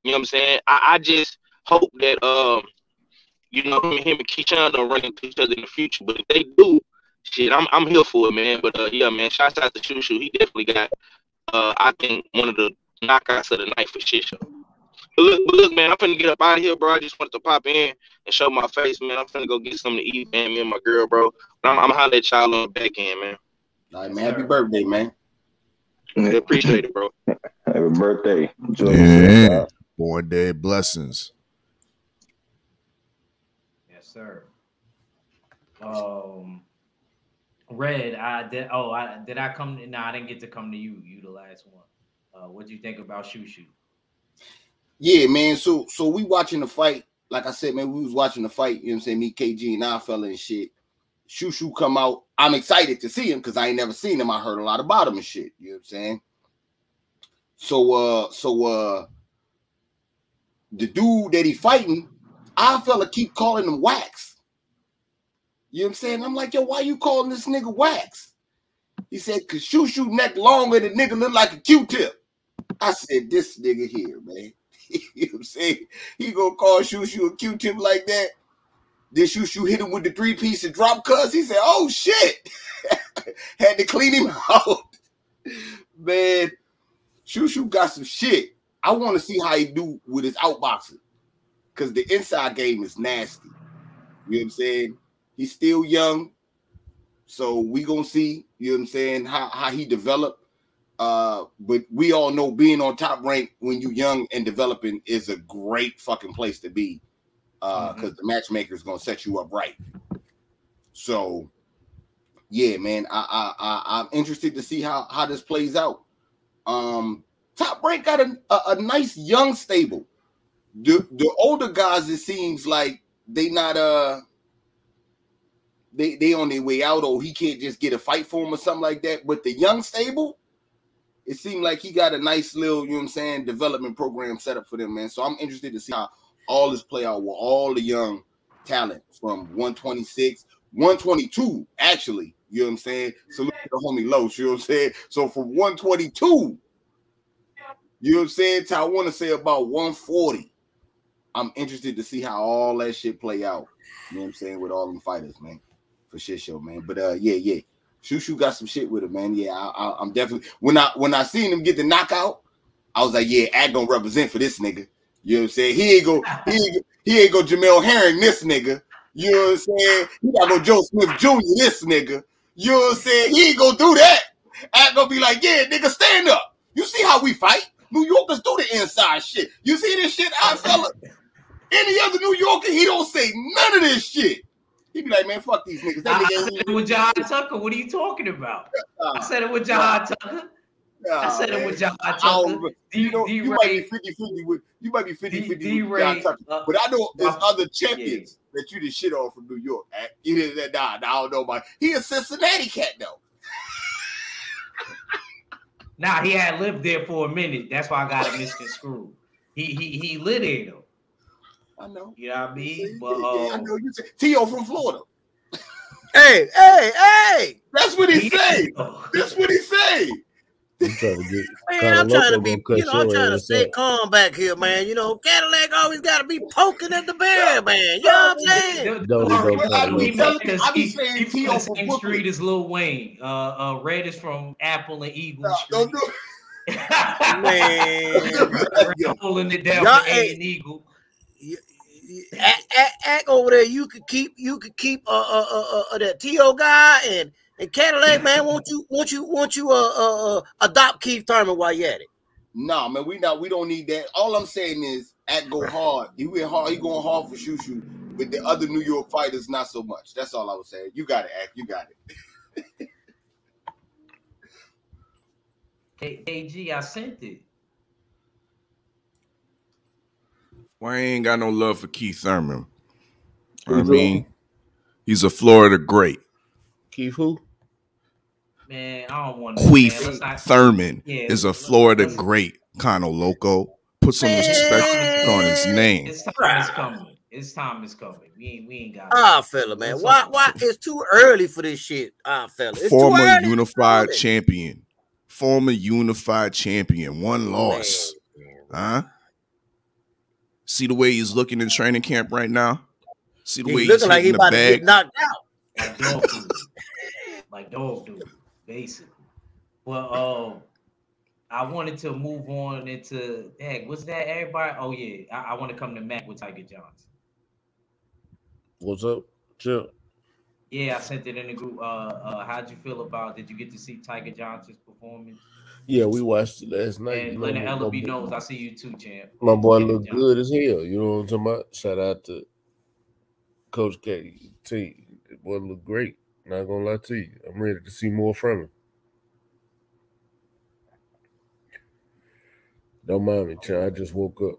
know what I'm saying? I just hope that you know, him and Keyshawn don't run into each other in the future. But if they do, shit, I'm here for it, man. But yeah, man, shouts out to Shushu. He definitely got I think one of the knockouts of the night for shit show. But look, man, I'm finna get up out of here, bro. I just wanted to pop in and show my face, man. I'm finna go get something to eat, man. Me and my girl, bro. But I'm holler at y'all on the back end, man. All right, man. Happy birthday, man. Yeah, appreciate it, bro. Happy birthday. Enjoy Yeah. Born day blessings. yes, sir. Red, did I come? No, I didn't get to come to you. You the last one. What do you think about Shushu? Yeah, man. So we watching the fight. Like I said, man, we was watching the fight. You know what I'm saying? Me, KG, and I fella and shit. Shushu come out. I'm excited to see him because I ain't never seen him. I heard a lot about him and shit. You know what I'm saying? So the dude that he fighting, I fella keep calling him Wax. You know what I'm saying? I'm like, yo, why you calling this nigga Wax? He said, cause Shushu neck longer than nigga look like a Q-tip. I said, this nigga here, man. You know what I'm saying? He gonna call Shushu a Q-tip like that. Then Shushu hit him with the 3-piece and drop cuss. He said, oh shit. Had to clean him out. Man, Shushu got some shit. I want to see how he do with his outboxing. Because the inside game is nasty. You know what I'm saying? He's still young. So we gonna see, you know what I'm saying, how he developed. But we all know being on Top Rank when you young and developing is a great fucking place to be. Because the matchmaker is gonna set you up right. So yeah, man, I'm interested to see how this plays out. Top Rank got a nice young stable. The older guys, it seems like they not they on their way out, or he can't just get a fight for him or something like that. But the young stable, it seemed like he got a nice little, you know what I'm saying, development program set up for them, man. So I'm interested to see how all this play out with all the young talent from 126, 122, actually, you know what I'm saying? So look at the homie Los, you know what I'm saying? So from 122, you know what I'm saying, to I want to say about 140. I'm interested to see how all that shit play out. You know what I'm saying, with all them fighters, man. For shit show, man. But yeah. Shushu got some shit with it, man. Yeah, I'm definitely when I seen him get the knockout, I was like, yeah, I gonna represent for this nigga. You know what I'm saying? He ain't go Jamel Herring this nigga. You know what I'm saying? He gotta go Joe Smith Jr. this nigga. You know what I'm saying? He ain't gonna do that. I gonna be like, yeah, nigga, stand up. You see how we fight? New Yorkers do the inside shit. You see this shit, I fella? Any other New Yorker, he don't say none of this shit. He be like, man, fuck these niggas. That nigga I said it with John Tucker. What are you talking about? I said it with John Tucker. I said it with John Tucker. You might be 50-50 with John Tucker. But I know there's other champions that you just shit on from New York. I don't know about. He a Cincinnati cat though. Nah, he had lived there for a minute. That's why I got him misconstrued. He lived there though. I know. You know what I mean? But I know you say T.O. from Florida. Hey. That's what he say. That's what he say. I'm trying to get. Man, I'm trying to be, I'm trying to stay calm back here, man. Cadillac always got to be poking at the bear, man. You know what I'm saying? He from the same street as Lil Wayne. Red is from Apple and Eagle Street. Don't do it. Man. Holding it down for A and Eagle. Act over there. You could keep that T.O. guy and Cadillac, man. Won't you adopt Keith Thurman while you at it? Nah, man, we don't need that. All I'm saying is Act go hard. He went hard. He going hard for Shushu. With the other New York fighters, not so much. That's all I was saying. You got it, Act. You got it. KG, I sent it. Well, I ain't got no love for Keith Thurman. I mean, he's a Florida great. Keith who? Man, I don't want to. Keith Thurman is a Florida great, kind of loco. Put some respect on his name. His time is coming. His time is coming. We ain't got it. Fella, man. Why? It's too early for this shit. Fella. It's Former unified champion. Former unified champion. One loss. Huh? See the way he's looking in training camp right now? See the way he's looking like he about bag? to get knocked out. Like dog food. Like dog food, basically. Well, I wanted to move on into what's that? Everybody? Oh yeah, I want to come to Mac with Tiger Johnson. What's up, Chill? Yeah, I sent it in the group. How'd you feel about? Did you get to see Tiger Johnson's performance? Yeah, we watched it last night. And Leonard Ellaby knows. I see you too, champ. My boy looked good as hell. You know what I'm talking about? Shout out to Coach K. T. That boy looked great. Not gonna lie to you. I'm ready to see more from him. Don't mind me, child. I just woke up.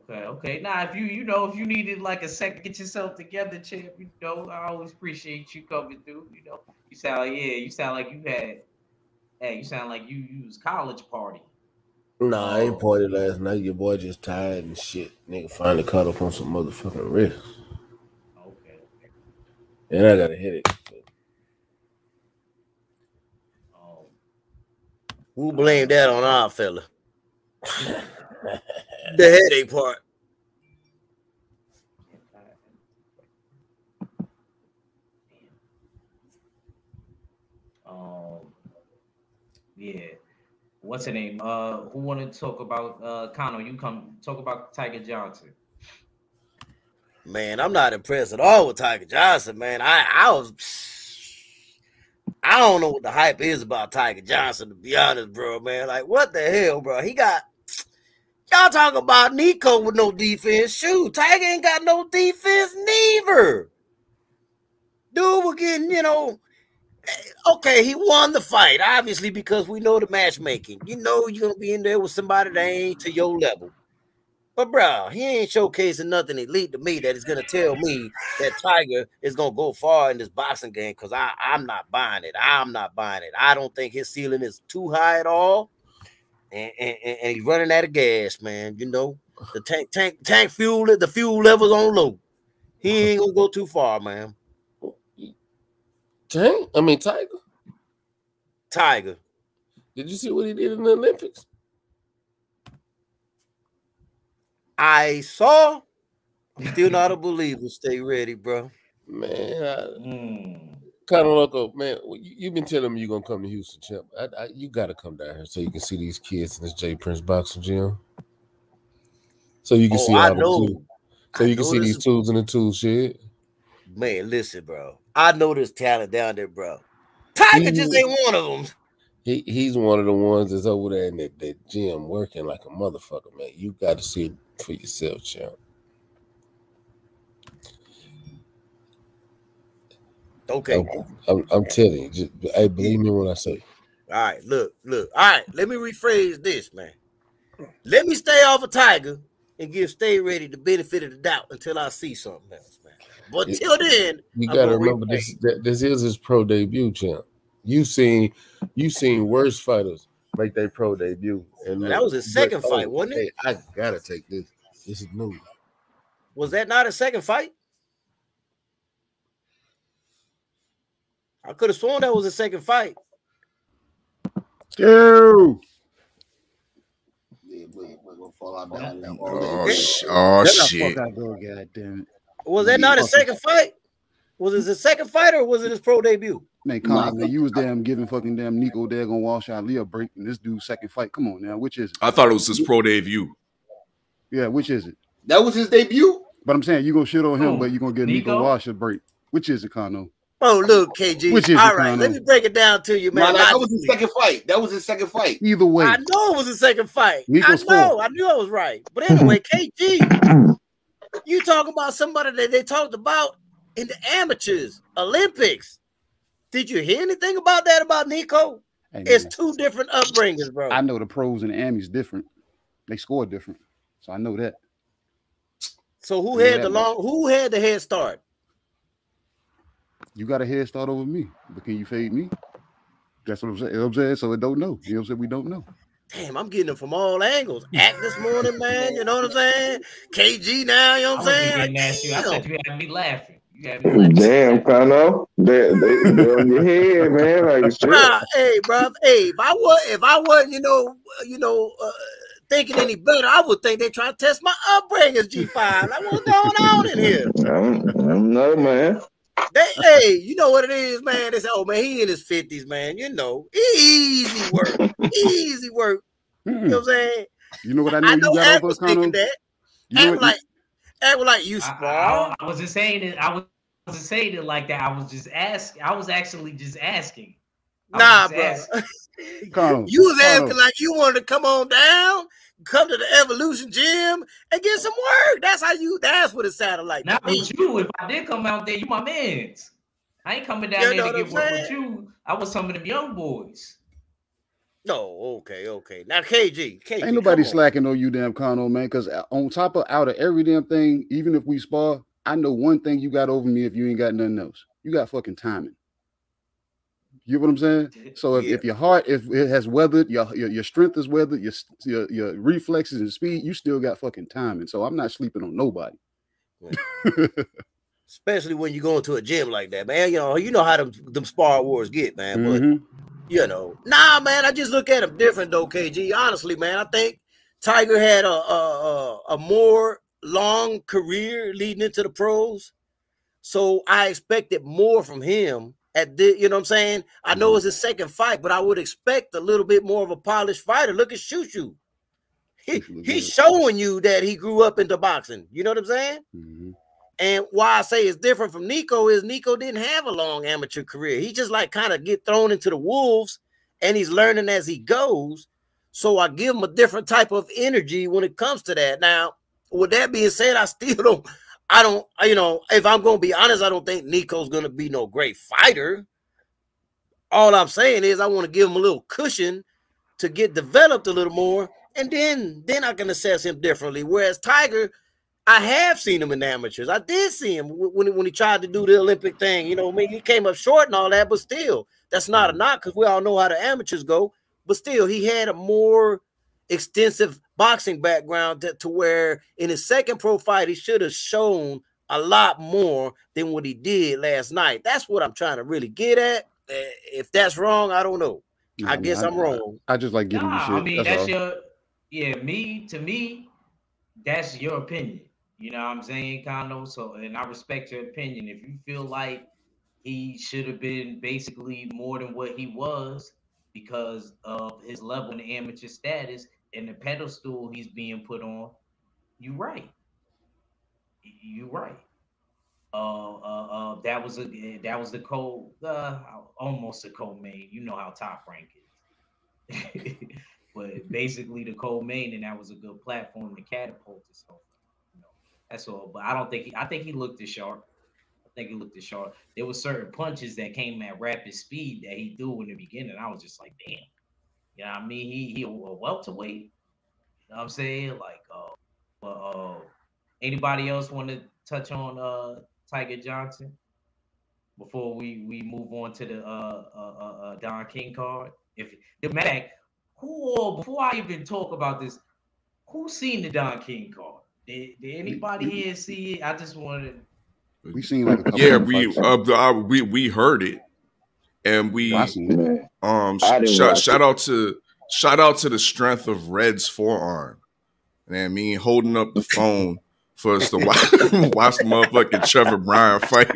Okay. Now, if you needed like a second, get yourself together, champ. I always appreciate you coming through. You sound like you had. Hey, you sound like you was college party. Nah, I ain't partied last night. Your boy just tired and shit. Nigga finally caught up on some motherfucking rest. Okay. And I got a headache. Who blamed that on our fella? The headache part. Yeah. What's her name? Who wanted to talk about Kano? You come talk about Tiger Johnson. Man, I'm not impressed at all with Tiger Johnson, man. I don't know what the hype is about Tiger Johnson, to be honest, bro, man. Like, what the hell, bro? Y'all talk about Nico with no defense. Shoot, Tiger ain't got no defense neither. Dude, we're getting, okay, he won the fight, obviously, because we know the matchmaking. You're going to be in there with somebody that ain't to your level. But, bro, he ain't showcasing nothing elite to me that is going to tell me that Tiger is going to go far in this boxing game, because I'm not buying it. I don't think his ceiling is too high at all. And he's running out of gas, man. The tank fuel, the fuel level's on low. He ain't going to go too far, man. Tiger. Did you see what he did in the Olympics? I saw. I'm still not a believer. Stay ready, bro. Man, kind of loco, man. You've been telling me you're gonna come to Houston, champ. You gotta come down here so you can see these kids in this J Prince boxing gym. So you can see all the tools. So you can see these tools in the tool shed. Man, listen, bro. I know there's talent down there, bro. Tiger just ain't one of them. He's one of the ones that's over there in that gym working like a motherfucker, man. You got to see it for yourself, champ. Okay. I'm telling you. Just, hey, believe me when I say. All right, look. All right, let me rephrase this, man. Let me stay off of Tiger and give Stay Ready the benefit of the doubt until I see something else, man. But till then, you got to remember this is his pro debut, champ. You seen worse fighters make their pro debut, and that was his second fight, wasn't it? Hey, I gotta take this. This is new. Was that not a second fight? I could have sworn that was a second fight. Ew. Oh shit! God damn it. Was that not a second fight? Was it his second fight or was it his pro debut? Man, come on, you was giving fucking Nico daggone Walsh Ali a break in this dude's second fight. Come on now, which is it? I thought it was his pro debut. Yeah, which is it? That was his debut. But I'm saying you gonna shit on him, but you gonna give Nico Walsh a break. Which is it, Kano? Oh, look, KG. Which is all right, let me break it down to you, man. No, that was his second fight. That was his second fight. Either way, I know it was his second fight. Nico's I knew I was right. But anyway, KG, you talking about somebody that they talked about in the amateurs, Olympics. Did you hear anything about that about Nico? Hey, it's two different upbringings, bro. I know the pros and the amis different. They score different, so I know that. So who had the head start? You got a head start over me, but can you fade me? That's what I'm saying. You know what I'm saying? So it don't know. You know what I'm saying? We don't know. Damn, I'm getting it from all angles. Act this morning, man. You know what I'm saying? KG now, you know what I'm saying? I said you had me laughing. Damn, Kano. They're on your head, man. Like shit. Hey, bro. Hey, if I wasn't, thinking any better, I would think they trying to test my upbringing as G5. Like, what's going on in here? I don't know, man. Hey, you know what it is, man? They say, oh man, he in his 50s, man. You know, easy work. Easy work. You know what I'm saying? You know what I know you got over thinking that. Act like you spar. I wasn't saying it. I wasn't saying it like that. I was just asking. I was actually just asking. Nah, bro. You was asking like you wanted to come on down, come to the Evolution Gym, and get some work. That's what it sounded like. Not with you. If I did come out there, you my mans. I ain't coming down there to get work with you. I was some of them young boys. No, okay. Now, KG, ain't nobody slacking on you, damn Kano, man. Because on top of out of every damn thing, even if we spar, I know one thing you got over me. If you ain't got nothing else, you got fucking timing. You know what I'm saying? So if your heart, if it has weathered, your strength is weathered, your reflexes and speed, you still got fucking timing. So I'm not sleeping on nobody. Especially when you go into a gym like that, man. You know how them spar wars get, man. But nah, man. I just look at them different though, KG. Honestly, man, I think Tiger had a more long career leading into the pros, so I expected more from him. You know what I'm saying? I know it's his second fight, but I would expect a little bit more of a polished fighter. Look at Shushu. He's showing you that he grew up into boxing. You know what I'm saying? Mm-hmm. And why I say it's different from Nico is Nico didn't have a long amateur career. He just like kind of get thrown into the wolves and he's learning as he goes. So I give him a different type of energy when it comes to that. Now, with that being said, if I'm going to be honest, I don't think Nico's going to be no great fighter. All I'm saying is I want to give him a little cushion to get developed a little more, and then I can assess him differently. Whereas Tiger, I have seen him in amateurs. I did see him when he tried to do the Olympic thing. He came up short and all that, but still, that's not a knock because we all know how the amateurs go. But still, he had a more extensive boxing background to where in his second pro fight, he should have shown a lot more than what he did last night. That's what I'm trying to really get at. If that's wrong, I don't know. I guess I'm wrong. I just like giving you shit. I mean, to me, that's your opinion. You know what I'm saying, Kano? So, and I respect your opinion. If you feel like he should have been basically more than what he was because of his level in amateur status and the pedestal he's being put on, you're right. You're right. That was the almost a co-main. You know how Top Rank is. But basically the co-main, and that was a good platform to catapult himself. That's all. But I think he looked the sharp. think he looked at Shaw. There were certain punches that came at rapid speed that he threw in the beginning. I was just like, damn. You know what I mean? He a welterweight. You know what I'm saying? Like, anybody else want to touch on Tiger Johnson before we move on to the Don King card? If the Mac, before I even talk about this, who seen the Don King card? Did anybody here see it? I just wanted. We seen like a couple. Yeah, we heard it, and we I seen it. shout out to the strength of Red's forearm. And I mean, holding up the phone for us to watch motherfucking Trevor Bryan fight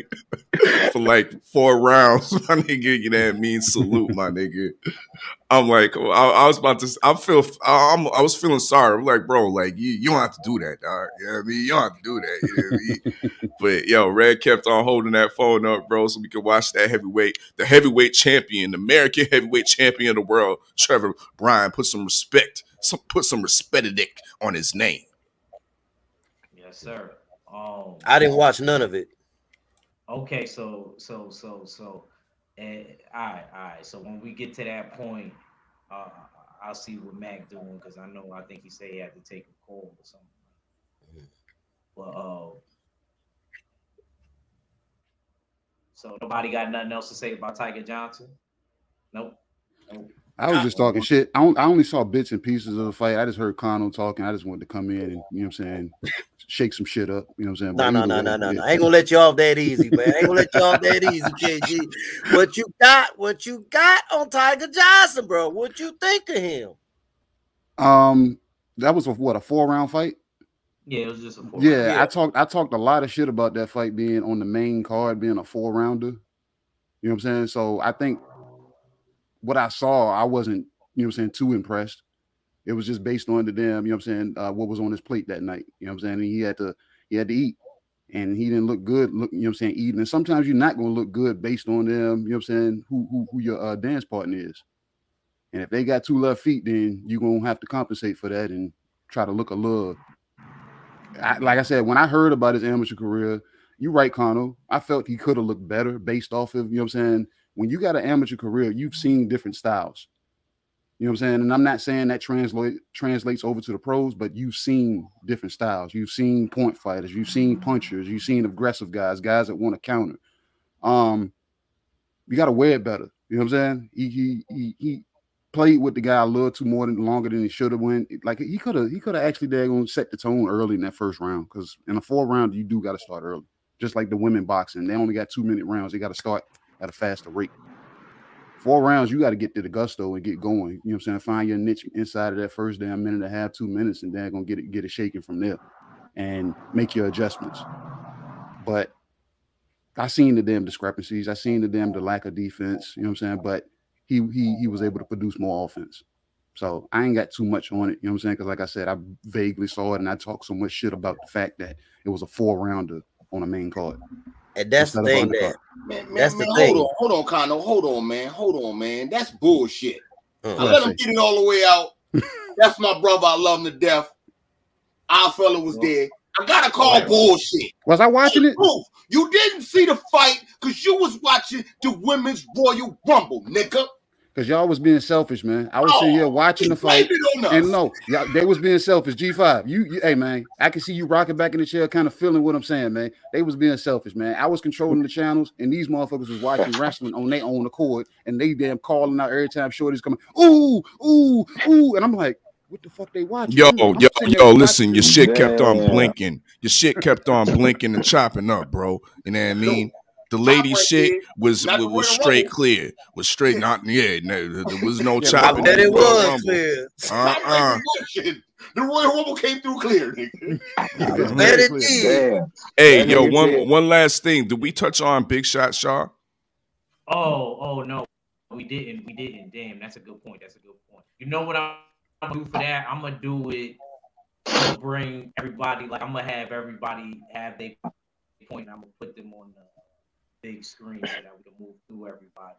for like 4 rounds, my nigga. You know what I mean? Salute, my nigga. I'm like, I was feeling sorry. I'm like, bro, like you don't have to do that, dog. You know what I mean? You don't have to do that. You know what I mean? But yo, Red kept on holding that phone up, bro, so we could watch that the heavyweight champion, the American heavyweight champion of the world, Trevor Bryan, put some respect on his name. Yes, sir. I didn't watch none of it. Okay, so all right. So when we get to that point, I'll see what Mac doing, because I think he said he had to take a call or something. But so nobody got nothing else to say about Tiger Johnson? Nope. I was just talking shit. I only saw bits and pieces of the fight. I just heard Kano talking. I just wanted to come in and, you know what I'm saying, shake some shit up. You know what I'm saying? No. I ain't gonna let you off that easy, man. I ain't gonna let you off that easy, KG. What you got on Tiger Johnson, bro? What you think of him? That was a 4-round fight? Yeah, it was just a 4-round. Yeah, I talked a lot of shit about that fight being on the main card, being a 4-rounder. You know what I'm saying? So I think what I saw, I wasn't, you know what I'm saying, too impressed. It was just based on the damn, you know what I'm saying, what was on his plate that night. You know what I'm saying? And he had to eat. And he didn't look good, you know what I'm saying, eating. And sometimes you're not going to look good based on them, you know what I'm saying, who your dance partner is. And if they got 2 left feet, then you're going to have to compensate for that and try to look a little. Like I said, when I heard about his amateur career, you're right, Kano. I felt he could have looked better based off of, you know what I'm saying, when you got an amateur career, you've seen different styles. You know what I'm saying? And I'm not saying that translates over to the pros, but you've seen different styles. You've seen point fighters. You've seen punchers. You've seen aggressive guys that want to counter. You got to wear it better. You know what I'm saying? He played with the guy a little too longer than he should have went. Like he could have actually daggone set the tone early in that first round, because in a 4-round, you do got to start early. Just like the women boxing. They only got 2-minute rounds. They got to start at a faster rate. 4 rounds, you got to get to the gusto and get going. You know what I'm saying? Find your niche inside of that first damn minute and a half, 2 minutes, and then gonna get it shaking from there and make your adjustments. But I seen the damn discrepancies. I seen the lack of defense. You know what I'm saying? But he was able to produce more offense. So I ain't got too much on it. You know what I'm saying? Because like I said, I vaguely saw it, and I talked so much shit about the fact that it was a 4-rounder on the main card. And that's the thing, that's the thing. Hold on, Kano. Hold on, man. That's bullshit. I let him get it all the way out. That's my brother. I love him to death. Our fella was there. I gotta call bullshit. Was I watching it? You didn't see the fight because you was watching the Women's Royal Rumble, nigga. Because y'all was being selfish, man. I was sitting here watching the fight. And no, they was being selfish. G5, you, hey, man, I can see you rocking back in the chair, kind of feeling what I'm saying, man. They was being selfish, man. I was controlling the channels, and these motherfuckers was watching wrestling on their own accord, and they damn calling out every time Shorty's coming, ooh. And I'm like, what the fuck they watching? Yo, listen, your shit kept on blinking. Your shit kept on blinking and chopping up, bro. You know what I mean? The lady shit was straight clear. Was straight, there was no chopping. That it was clear. The Royal Rumble came through clear, nigga. Hey, yo, one last thing. Did we touch on Big Shot Shaw? Oh no. We didn't. Damn, that's a good point. You know what I'm gonna do for that? I'm gonna do it. I'm gonna bring everybody, like I'm gonna have everybody have their point. I'm gonna put them on the big screen so that we can move through everybody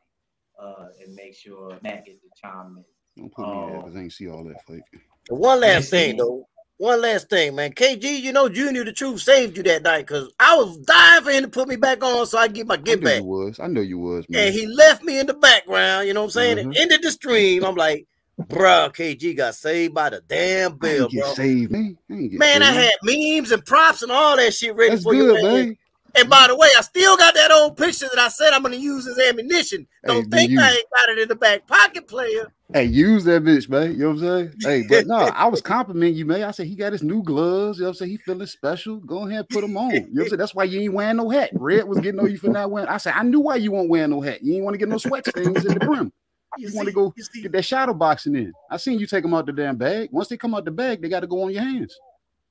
and make sure Matt gets the chime in. Don't put me in there because I ain't see all that fake. One last thing though, One last thing, man. KG, you know, Junior the Truth saved you that night because I was dying for him to put me back on so I get my get back. I know you was, man. And he left me in the background, you know what I'm saying? It ended the stream. I'm like, bro, KG got saved by the damn bell, bro. Saved, man. I had memes and props and all that shit ready for good, you, man. And by the way, I still got that old picture that I said I'm gonna use as ammunition. Don't think I ain't got it in the back pocket, player. Hey, use that bitch, man. You know what I'm saying? Hey, but no, I was complimenting you, man. I said he got his new gloves. You know what I'm saying? He feeling special. Go ahead and put them on. You know what I'm saying? That's why you ain't wearing no hat. Red was getting on you for not wearing. I said, I knew why you won't wear no hat. You ain't want to get no sweat stains in the brim. You want to go get that shadow boxing in. I seen you take them out the damn bag. Once they come out the bag, they got to go on your hands.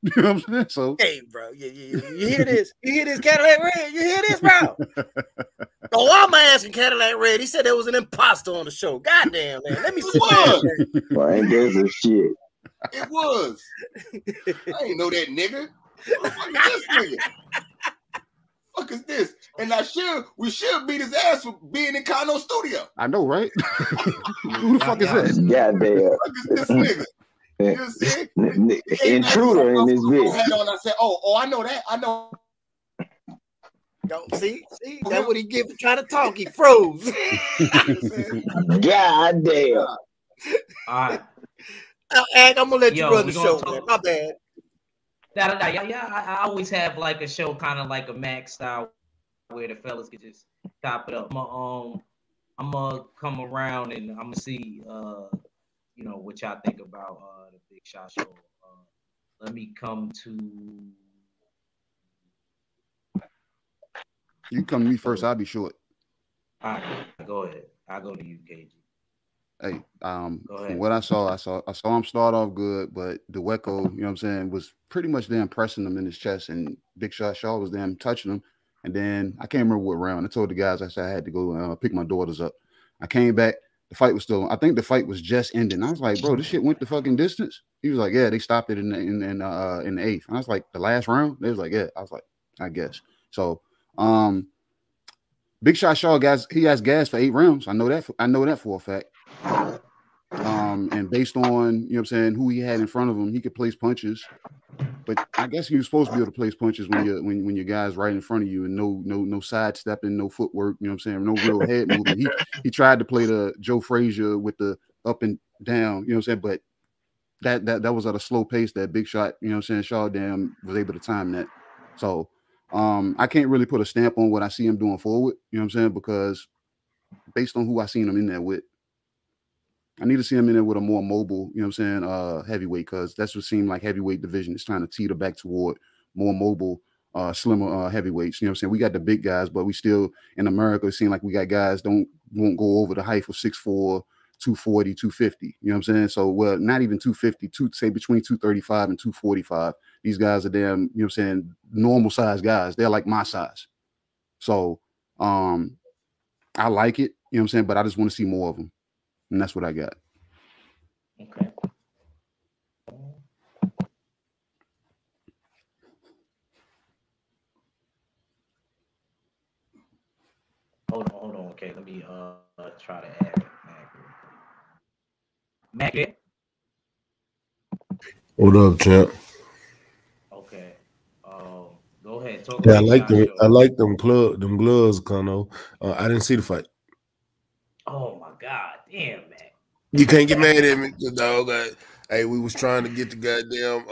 You know what I'm saying? So, hey, bro, you hear this? You hear this, Cadillac Red? You hear this, bro? Oh, I'm asking Cadillac Red. He said there was an imposter on the show. Goddamn, man. Let me see. Well, ain't there some shit? It was. I ain't know that nigga. What the fuck is this nigga? Fuck is this? And we should beat his ass for being in Kano studio. I know, right? Who the fuck is this? Goddamn. What the fuck is this nigga? You see? Intruder in this bitch. I said, oh, I know that. I know. Don't see? That's what he get for trying to talk. He froze. God damn. All right. I'm gonna let you run the show, man. My bad. Yeah. I always have like a show, kind of like a Mac style, where the fellas can just top it up. I'm gonna come around and I'm gonna see, you know, what y'all think about the Big Shot show. Let me come to. You come to me first. I'll be short. All right, go ahead. I'll go to you, KG. Hey, from what I saw him start off good, but the Wecco, you know what I'm saying, was pretty much damn pressing him in his chest, and Big Shot Shaw was damn touching him. And then I can't remember what round. I told the guys, I said I had to go pick my daughters up. I came back. The fight was still. I think the fight was just ending. I was like, bro, this shit went the fucking distance. He was like, yeah, they stopped it in the eighth. And I was like, the last round. They was like, yeah. I was like, I guess. So, Big Shot Shaw, guys, he has gas for 8 rounds. I know that for a fact. And based on, you know what I'm saying, who he had in front of him, he could place punches. But I guess he was supposed to be able to place punches when your guy's right in front of you, and no sidestepping, no footwork, you know what I'm saying, no real head movement. He tried to play the Joe Frazier with the up and down, you know what I'm saying, but that was at a slow pace that Big Shot, you know what I'm saying, Shaw damn was able to time that. So I can't really put a stamp on what I see him doing forward, you know what I'm saying, because based on who I seen him in there with, I need to see him in there with a more mobile, you know what I'm saying, heavyweight, because that's what seemed like heavyweight division is trying to teeter back toward more mobile, slimmer heavyweights. You know what I'm saying? We got the big guys, but we still, in America, it seems like we got guys won't go over the height of 6'4", 240, 250. You know what I'm saying? So, well, not even 250, say between 235 and 245. These guys are damn, you know what I'm saying, normal size guys. They're like my size. So, I like it, you know what I'm saying, but I just want to see more of them. And that's what I got. Okay. Hold on. Okay, let me try to add Mac. What up, champ? Okay. Go ahead. Talk. Yeah, I like them gloves, Kano. I didn't see the fight. Oh my God, damn, man. You can't get mad at me, dog. Hey, we was trying to get the goddamn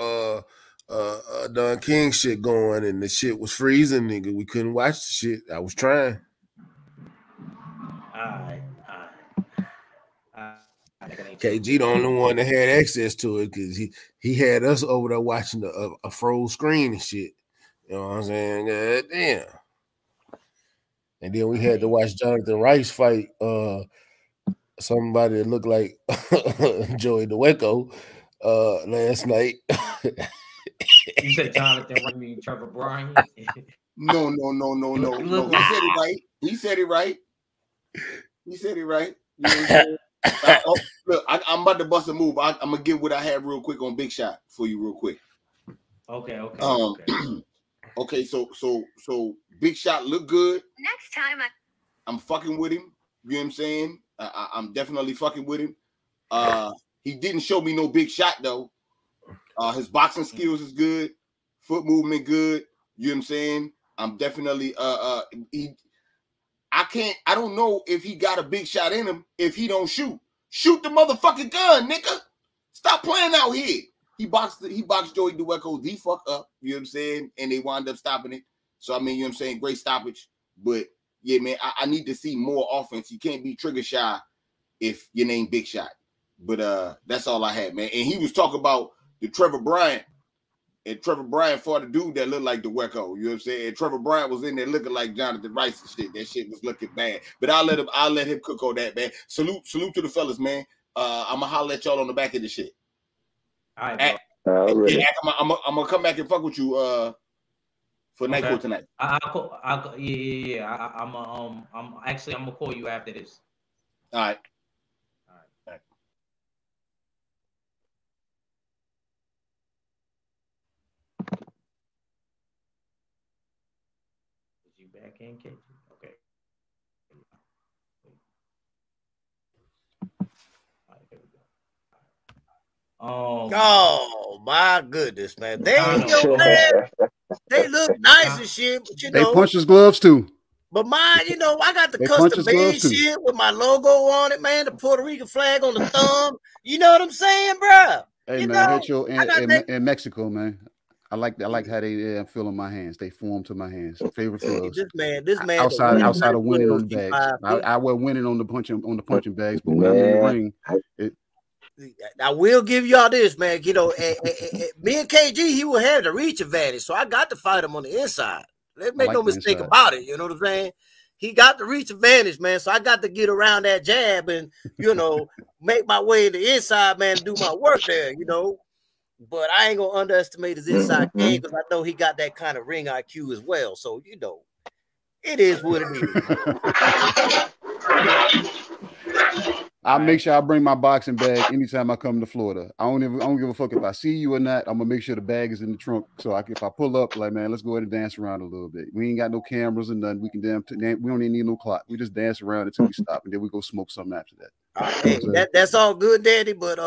Don King shit going, and the shit was freezing, nigga. We couldn't watch the shit. I was trying. KG the only one that had access to it because he had us over there watching a froze screen and shit. You know what I'm saying? God damn. And then we had to watch Jonathan Rice fight somebody that looked like Joey DeWeco last night. You said Jonathan Rice, mean Trevor Bryan? No. He said it right. You know look, I'm about to bust a move. I'm gonna give what I had real quick on Big Shot for you, real quick. Okay. Okay. So Big Shot look good. Next time I'm fucking with him. You know what I'm saying? I'm definitely fucking with him. He didn't show me no big shot though. His boxing skills is good, foot movement good. You know what I'm saying? I'm definitely I don't know if he got a big shot in him if he don't shoot. Shoot the motherfucking gun, nigga. Stop playing out here. He boxed Joey Dweko the fuck up, you know what I'm saying? And they wound up stopping it. So I mean, you know what I'm saying? Great stoppage. But yeah, man, I need to see more offense. You can't be trigger shy if your name Big Shot. But that's all I had, man. And he was talking about the Trevor Bryant. And Trevor Bryant fought a dude that looked like Dweko. You know what I'm saying? And Trevor Bryant was in there looking like Jonathan Rice and shit. That shit was looking bad. But I'll let him cook on that, man. Salute to the fellas, man. I'ma holler at y'all on the back of the shit. All right, bro. I'm gonna come back and fuck with you for night court tonight. I'm gonna call you after this. All right. You back in, KG? Okay. All right, there we go. Oh my goodness, man! They look nice and shit, but they punch his gloves too. But mine, I got the custom made shit with my logo on it, man. The Puerto Rican flag on the thumb. You know what I'm saying, bro? Hey, man, in Mexico, man. I like how they feel in my hands. They form to my hands. Favorite gloves. This man. Outside of winning on the bags, I was winning on the punching bags, but when I'm in the ring, I will give y'all this, man. Me and KG, he will have the reach advantage, so I got to fight him on the inside. Let's make no mistake about it. You know what I'm saying? He got the reach advantage, man. So I got to get around that jab and make my way to the inside, man, and do my work there. But I ain't gonna underestimate his inside game because I know he got that kind of ring IQ as well. So it is what it is. I make sure I bring my boxing bag anytime I come to Florida. I don't give a fuck if I see you or not. I'm gonna make sure the bag is in the trunk. So if I pull up, like, man, let's go ahead and dance around a little bit. We ain't got no cameras and nothing. We can we don't even need no clock. We just dance around until we stop, and then we go smoke something after that. Hey, that's all good, Daddy. But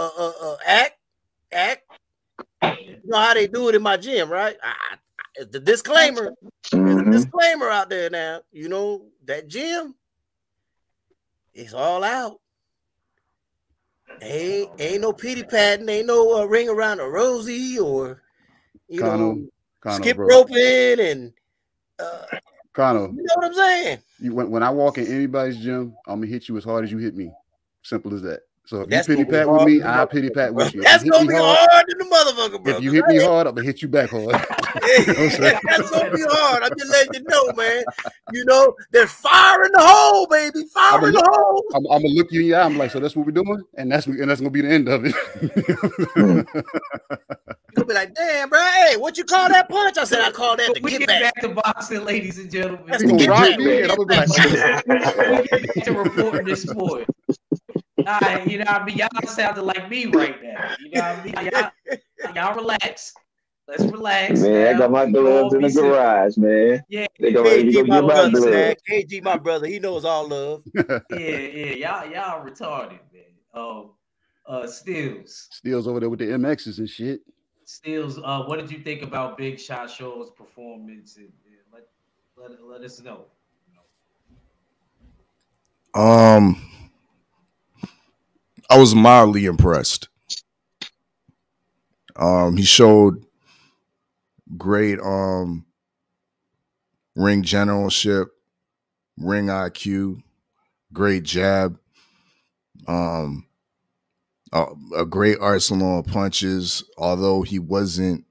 act. You know how they do it in my gym, right? The disclaimer. There's a disclaimer out there now. That gym is all out. Ain't no pity patting, ain't no ring around a rosy or skip roping and Kano. You know what I'm saying? When I walk in anybody's gym, I'm gonna hit you as hard as you hit me. Simple as that. So if you pity pat with me, I'll pity pat with you. That's gonna be hard to the motherfucker, bro. If you hit me hard, I'm gonna hit you back hard. That's gonna be hard. I'm just letting you know, man. There's fire in the hole, baby. Fire in the hole. I'm gonna look you in your eye. I'm like, so that's what we're doing, and that's gonna be the end of it. You're gonna be like, damn, bro. Hey, what you call that punch? I said, I call that the get back. To boxing, ladies and gentlemen. That's the get back. We get back to reporting this sport. Y'all sounded like me right now. Y'all relax. Let's relax. Man, I got my gloves in the garage, man. Yeah, they go ready to go get my gloves. KG, my brother, he knows all love. Yeah. Y'all retarded, man. Steele's over there with the MXs and shit. Steele's, what did you think about Big Shot Show's performance? And let us know. I was mildly impressed. He showed great ring generalship, ring IQ, great jab, a great arsenal of punches. Although he wasn't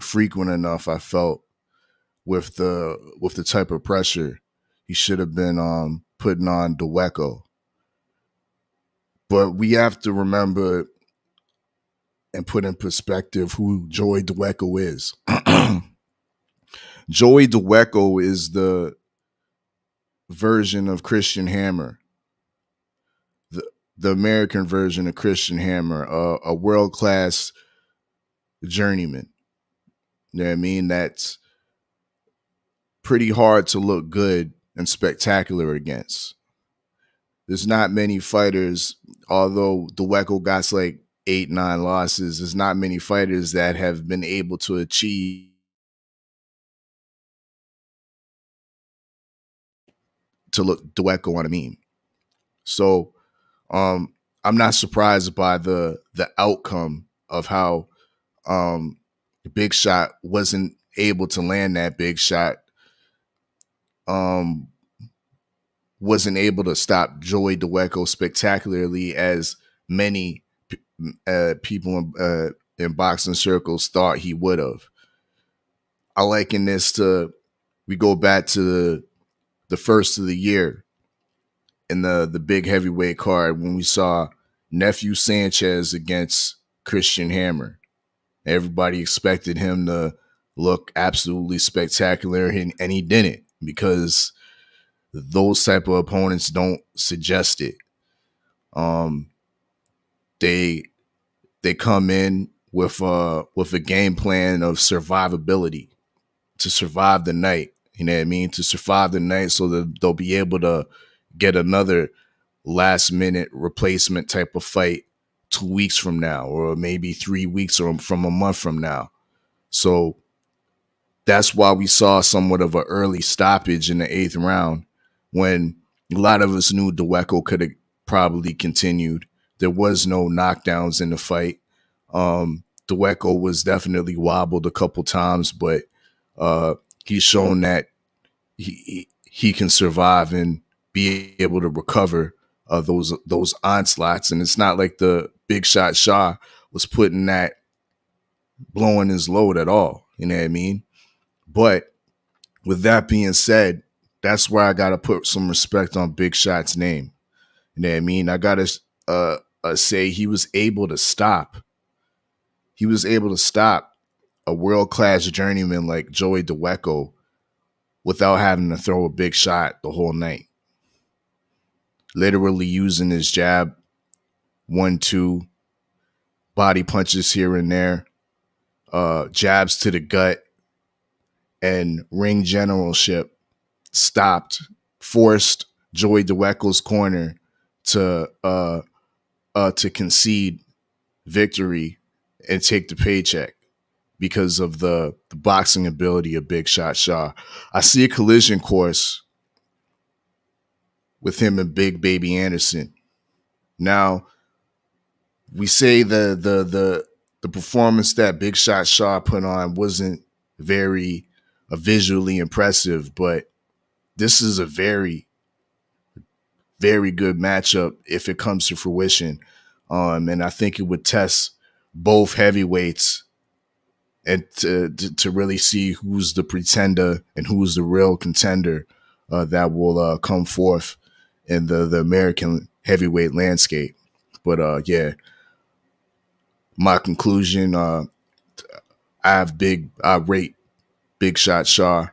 frequent enough, I felt with the type of pressure he should have been putting on Dweko. But we have to remember and put in perspective who Joey Dweko is. Joey Dweko is the version of Christian Hammer, the American version of Christian Hammer, a world-class journeyman. You know what I mean? That's pretty hard to look good and spectacular against. There's not many fighters, although Dweko got like 8, 9 losses. There's not many fighters that have been able to achieve to look Dweko on a meme. So I'm not surprised by the outcome of how Big Shot wasn't able to land that big shot. Wasn't able to stop Joey Dweko spectacularly as many people in boxing circles thought he would have. I liken this to, we go back to the first of the year in the big heavyweight card when we saw Nephew Sanchez against Christian Hammer. Everybody expected him to look absolutely spectacular, and he didn't, because those type of opponents don't suggest it. They come in with a game plan of survivability, to survive the night. You know what I mean? To survive the night so that they'll be able to get another last minute replacement type of fight 2 weeks from now, or maybe 3 weeks or from a month from now. So that's why we saw somewhat of an early stoppage in the 8th round, when a lot of us knew Dweko could have probably continued. There was no knockdowns in the fight. Dweko was definitely wobbled a couple times, but he's shown that he can survive and be able to recover those onslaughts. And it's not like the Big Shot Shaw was putting that, blowing his load at all. You know what I mean? But with that being said, that's where I got to put some respect on Big Shot's name. You know what I mean? I got to say he was able to stop. He was able to stop a world-class journeyman like Joey Dweko without having to throw a big shot the whole night. Literally using his jab, 1-2, body punches here and there, jabs to the gut, and ring generalship stopped, forced Joey Dweko's corner to concede victory and take the paycheck because of the boxing ability of Big Shot Shaw. I see a collision course with him and Big Baby Anderson. Now, we say the performance that Big Shot Shaw put on wasn't very visually impressive, but this is a very, very good matchup if it comes to fruition. And I think it would test both heavyweights and to really see who's the pretender and who's the real contender that will come forth in the American heavyweight landscape. But yeah, my conclusion, I rate Big Shot Shaw,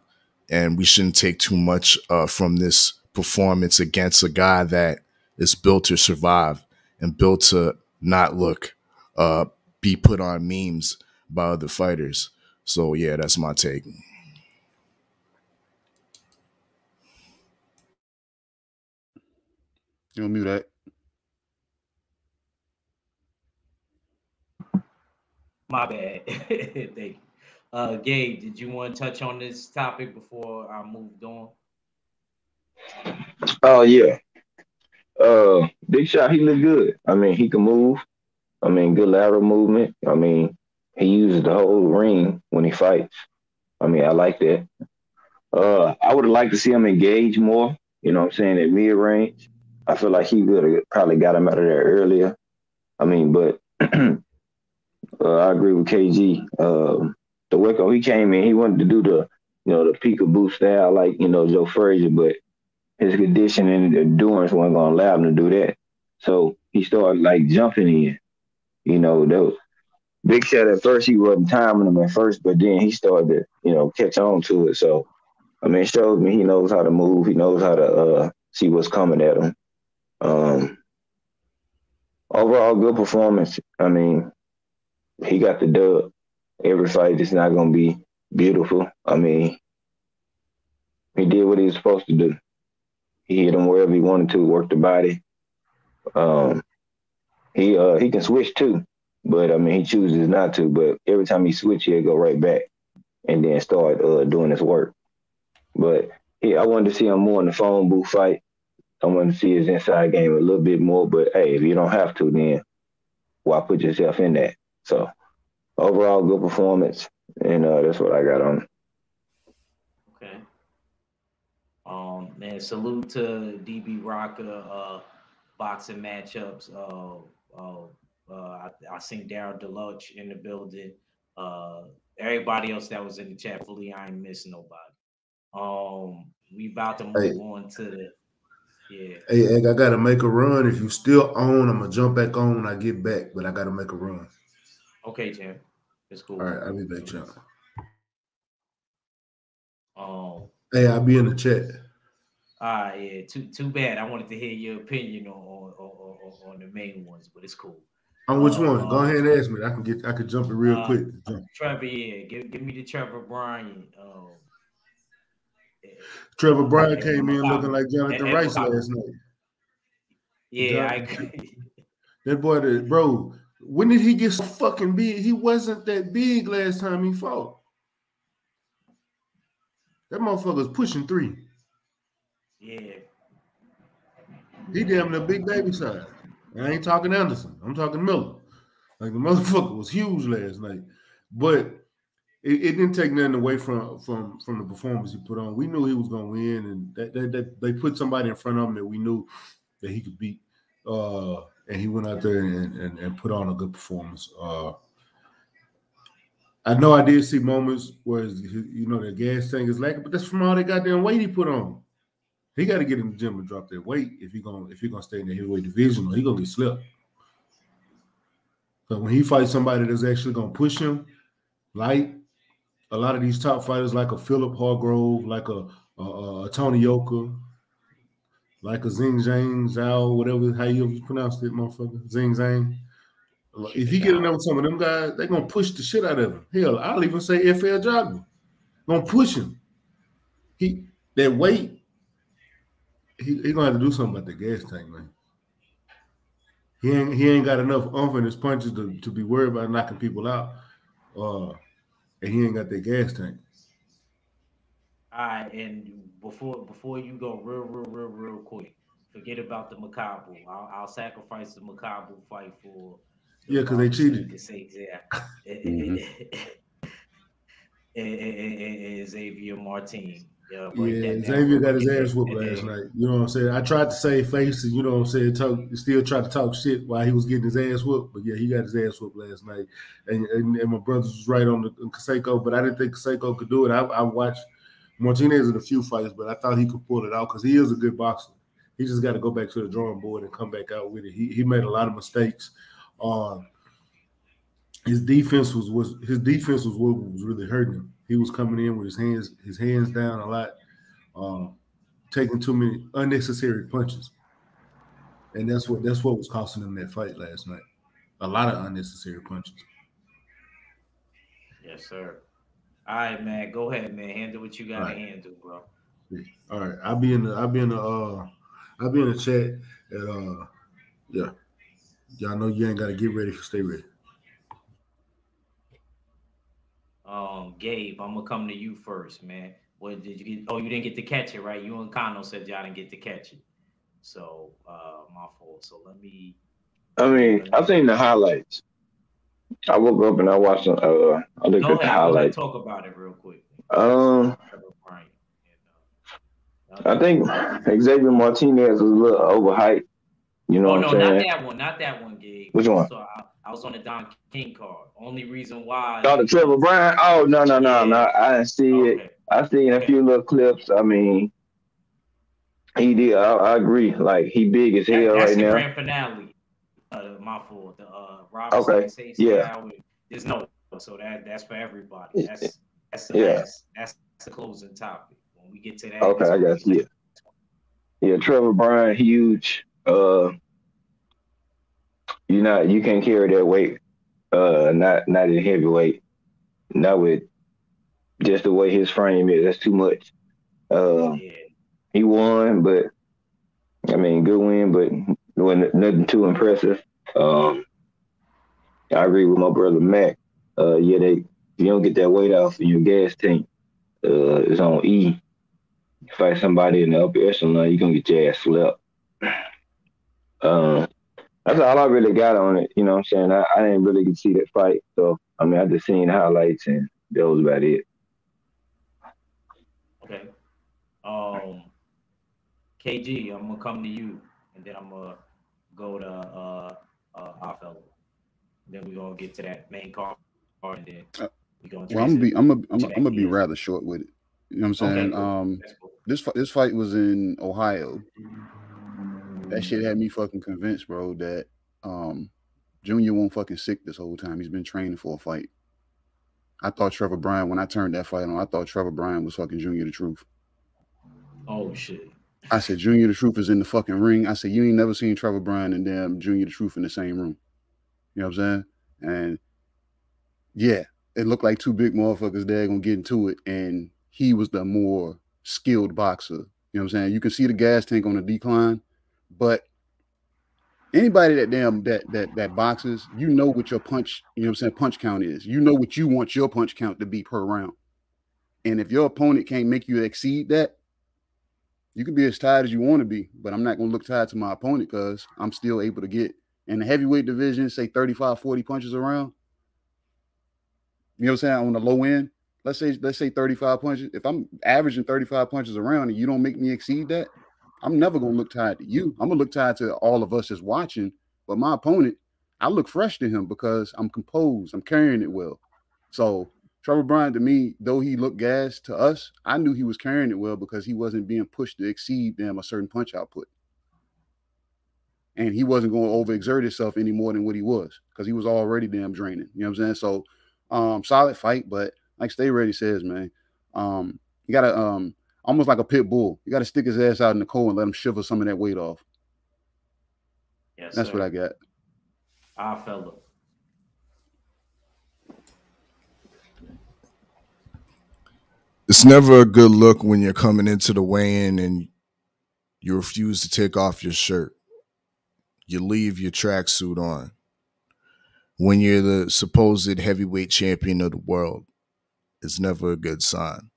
and we shouldn't take too much from this performance against a guy that is built to survive and built to not be put on memes by other fighters. So yeah, that's my take. You don't mute that. My bad. Thank you. Gabe, did you want to touch on this topic before I moved on? Oh yeah. Big Shot, he look good. I mean, he can move. I mean, good lateral movement. I mean, he uses the whole ring when he fights. I mean, I like that. I would have liked to see him engage more, you know what I'm saying, at mid range. I feel like he would have probably got him out of there earlier. I mean, but I agree with KG. Dweko, he came in, he wanted to do the peekaboo style like, Joe Frazier, but his conditioning and endurance wasn't going to allow him to do that. So he started like jumping in. That was Big Shot at first, he wasn't timing him at first, but then he started to, catch on to it. So, I mean, it shows me he knows how to move. He knows how to see what's coming at him. Overall, good performance. I mean, he got the dub. Every fight is not going to be beautiful. I mean, he did what he was supposed to do. He hit him wherever he wanted to, work the body. He can switch too. But I mean, he chooses not to. But every time he switch, he'll go right back and then start doing his work. But yeah, I wanted to see him more in the phone booth fight. I wanted to see his inside game a little bit more. But hey, if you don't have to, then why put yourself in that? So overall, good performance, and that's what I got on. Okay. Man, salute to DB Rocker. Boxing matchups. I seen Daryl Deluxe in the building. Everybody else that was in the chat, fully, I ain't missing nobody. We about to move on to the Hey, Egg, I gotta make a run. If you still on, I'm gonna jump back on when I get back, but I gotta make a run. Okay, Jim. It's cool. All right, I'll be back, Jim. Hey, I'll be in the chat. Yeah. Too bad. I wanted to hear your opinion on the main ones, but it's cool. On which one? Go ahead and ask me. I could jump it real quick. Trevor, yeah. Give me the Trevor Bryan. Trevor Bryan came in looking like Jonathan Rice last night. Yeah, I agree. That boy, bro, when did he get so fucking big? He wasn't that big last time he fought. That motherfucker's pushing 3. Yeah. He damn near big baby size. I ain't talking Anderson. I'm talking Miller. Like the motherfucker was huge last night. But it didn't take nothing away from the performance he put on. We knew he was gonna win, and that they put somebody in front of him that we knew that he could beat. And he went out there and put on a good performance. I know I did see moments where the gas tank is lacking, but that's from all that goddamn weight he put on. He got to get in the gym and drop that weight if he gonna stay in the heavyweight division, or he gonna get slept. So when he fights somebody that's actually gonna push him, like a lot of these top fighters, like a Philip Hargrove, like a Tony Yoka, like a Zing Zhang, whatever how you pronounce it, motherfucker, Zing Zhang. If he get in there with some of them guys, they're gonna push the shit out of him. Hell, I'll even say FL Jogger. Gonna push him. That weight, he gonna have to do something about the gas tank, man. He ain't got enough oomph in his punches to be worried about knocking people out. And he ain't got that gas tank. All right, and before you go real quick, forget about the MAKABU. I'll sacrifice the MAKABU fight for. Yeah, because they cheated. Xavier Martinez. Yeah, Xavier got his ass whooped last night. You know what I'm saying? I tried to save face, and you know what I'm saying, still tried to talk shit while he was getting his ass whooped. But yeah, he got his ass whooped last night. And my brothers was right on Conceição, but I didn't think Conceição could do it. I watched Martinez in a few fights, but I thought he could pull it out because he is a good boxer. He just got to go back to the drawing board and come back out with it. He made a lot of mistakes. His defense was what was really hurting him. He was coming in with his hands down a lot, taking too many unnecessary punches, and that's what was costing him that fight last night. A lot of unnecessary punches. Yes, sir. All right, man. Go ahead, man. Handle what you got to handle, bro. All right, I'll be in the chat. Yeah, y'all know you ain't got to get ready. Stay ready. Gabe, I'm gonna come to you first, man. What did you get? Oh, you didn't get to catch it, right? You and Kano said y'all didn't get to catch it, so my fault. So let me. I've seen the highlights. I woke up and I watched them. I looked at the highlights. Talk about it real quick. I think Xavier Martinez was a little overhyped. You know what I'm saying? Not that one, Gabe. Which one? So I was on the Don King card. Only reason why. Oh, the Trevor Bryan. Oh no! I didn't see it. I seen a few little clips. I mean, he did. I agree. Like he big as hell right now. That's the grand finale. My fault. The Robson there's no. So that's for everybody. That's the closing topic. When we get to that. Okay, I got you. Yeah, Trevor Bryan, huge. You can't carry that weight. Not in heavyweight. Not with just the way his frame is. That's too much. He won, but I mean, good win, but nothing too impressive. I agree with my brother Mac. Yeah, if you don't get that weight off of your gas tank, it's on E. You fight somebody in the upper echelon, you're gonna get your ass slapped. Um, that's all I really got on it. You know what I'm saying? I didn't really get to see that fight. So, I mean, I just seen the highlights and that was about it. Okay. KG, I'm gonna come to you, and then I'm gonna go to our fellow. Then we're gonna get to that main card, and then we're gonna. Well, I'm gonna be rather short with it. You know what I'm saying? Okay, cool. This fight was in Ohio. That shit had me fucking convinced, bro, that Junior won't fucking sick this whole time. He's been training for a fight. I thought Trevor Bryan, when I turned that fight on, I thought Trevor Bryan was fucking Junior the Truth. Oh shit. I said, Junior the Truth is in the fucking ring. I said, you ain't never seen Trevor Bryan and damn Junior the Truth in the same room. You know what I'm saying? And yeah, it looked like two big motherfuckers there gonna get into it, and he was the more skilled boxer. You know what I'm saying? You can see the gas tank on the decline, but anybody that boxes, you know what your punch, you know what I'm saying, punch count is. You know what you want your punch count to be per round. And if your opponent can't make you exceed that, you can be as tired as you want to be, but I'm not going to look tired to my opponent because I'm still able to get in the heavyweight division, say 35, 40 punches around. You know what I'm saying? On the low end, let's say 35 punches. If I'm averaging 35 punches around and you don't make me exceed that, I'm never going to look tired to you. I'm going to look tired to all of us as watching, but my opponent, I look fresh to him because I'm composed. I'm carrying it well. So Trevor Bryan, to me, though he looked gassed to us, I knew he was carrying it well because he wasn't being pushed to exceed a certain punch output. And he wasn't going to overexert himself any more than what he was because he was already damn draining. You know what I'm saying? So solid fight, but like Stay Ready says, man, you got to almost like a pit bull. You got to stick his ass out in the cold and let him shiver some of that weight off. Yes, that's sir. what I got. Our fellow. It's never a good look when you're coming into the weigh-in and you refuse to take off your shirt. You leave your tracksuit on. When you're the supposed heavyweight champion of the world, it's never a good sign.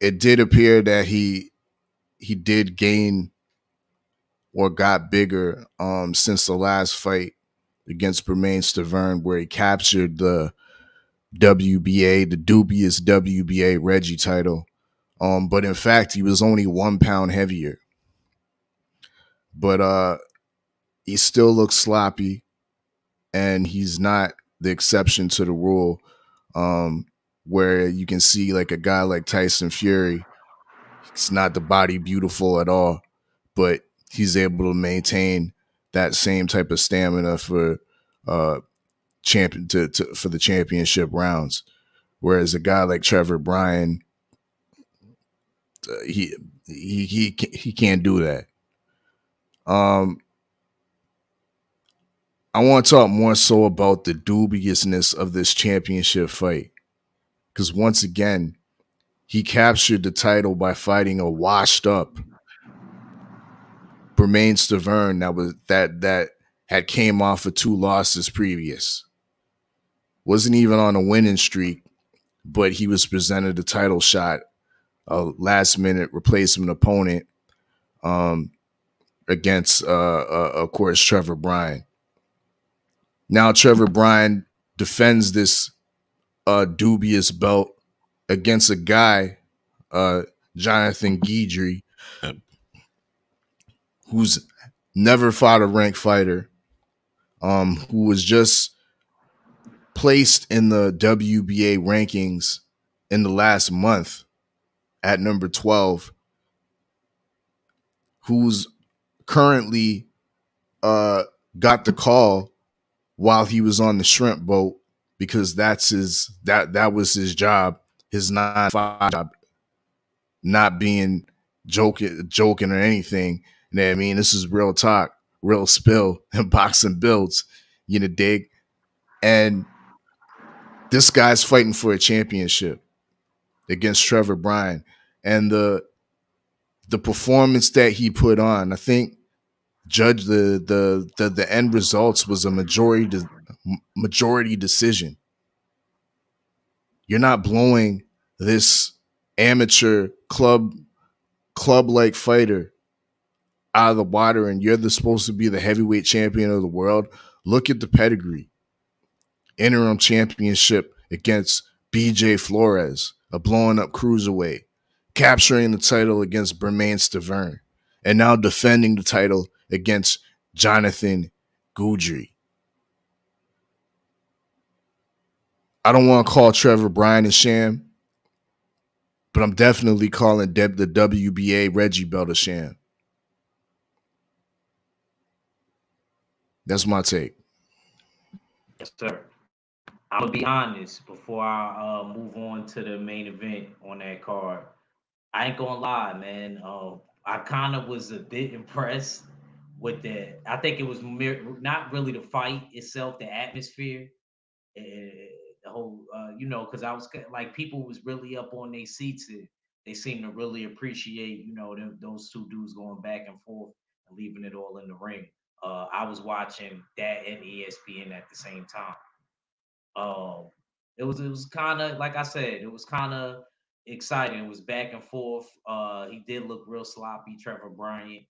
It did appear that he did gain or got bigger since the last fight against Bermain Stavern, where he captured the WBA, the dubious WBA Reggie title. But in fact, he was only 1 pound heavier. But he still looks sloppy, and he's not the exception to the rule, where you can see like a guy like Tyson Fury. He's not the body beautiful at all, but he's able to maintain that same type of stamina for for the championship rounds. Whereas a guy like Trevor Bryan, he can't do that. I want to talk more so about the dubiousness of this championship fight, because once again, he captured the title by fighting a washed up Bermain Stavern that had came off of 2 losses previous. Wasn't even on a winning streak, but he was presented a title shot, a last-minute replacement opponent against, of course, Trevor Bryan. Now Trevor Bryan defends this dubious belt against a guy, Jonathan Guidry, who's never fought a ranked fighter, who was just placed in the WBA rankings in the last month at number 12, who's currently got the call while he was on the shrimp boat, because that was his job, his 9-to-5 job, not being joking or anything. You know what I mean? This is real talk, real spill, and boxing builds, you know, dig. And this guy's fighting for a championship against Trevor Bryan. And the performance that he put on, I think judge the end results was a majority decision. You're not blowing this amateur club-like fighter out of the water, and you're supposed to be the heavyweight champion of the world. Look at the pedigree. Interim championship against BJ Flores, a blowing up cruiserweight, capturing the title against Bermain Stavern, and now defending the title against Jonathan Goudry. I don't want to call Trevor Bryan a sham, but I'm definitely calling the WBA Reggie Belt a sham. That's my take. Yes, sir. I'm gonna be honest before I move on to the main event on that card. I ain't gonna lie, man. I kind of was a bit impressed with that. I think it was not really the fight itself, the atmosphere, the whole, because I was like, people was really up on their seats. And they seemed to really appreciate, those two dudes going back and forth and leaving it all in the ring. I was watching that and ESPN at the same time. It was kind of, like I said, it was kind of exciting. It was back and forth. He did look real sloppy, Trevor Bryant.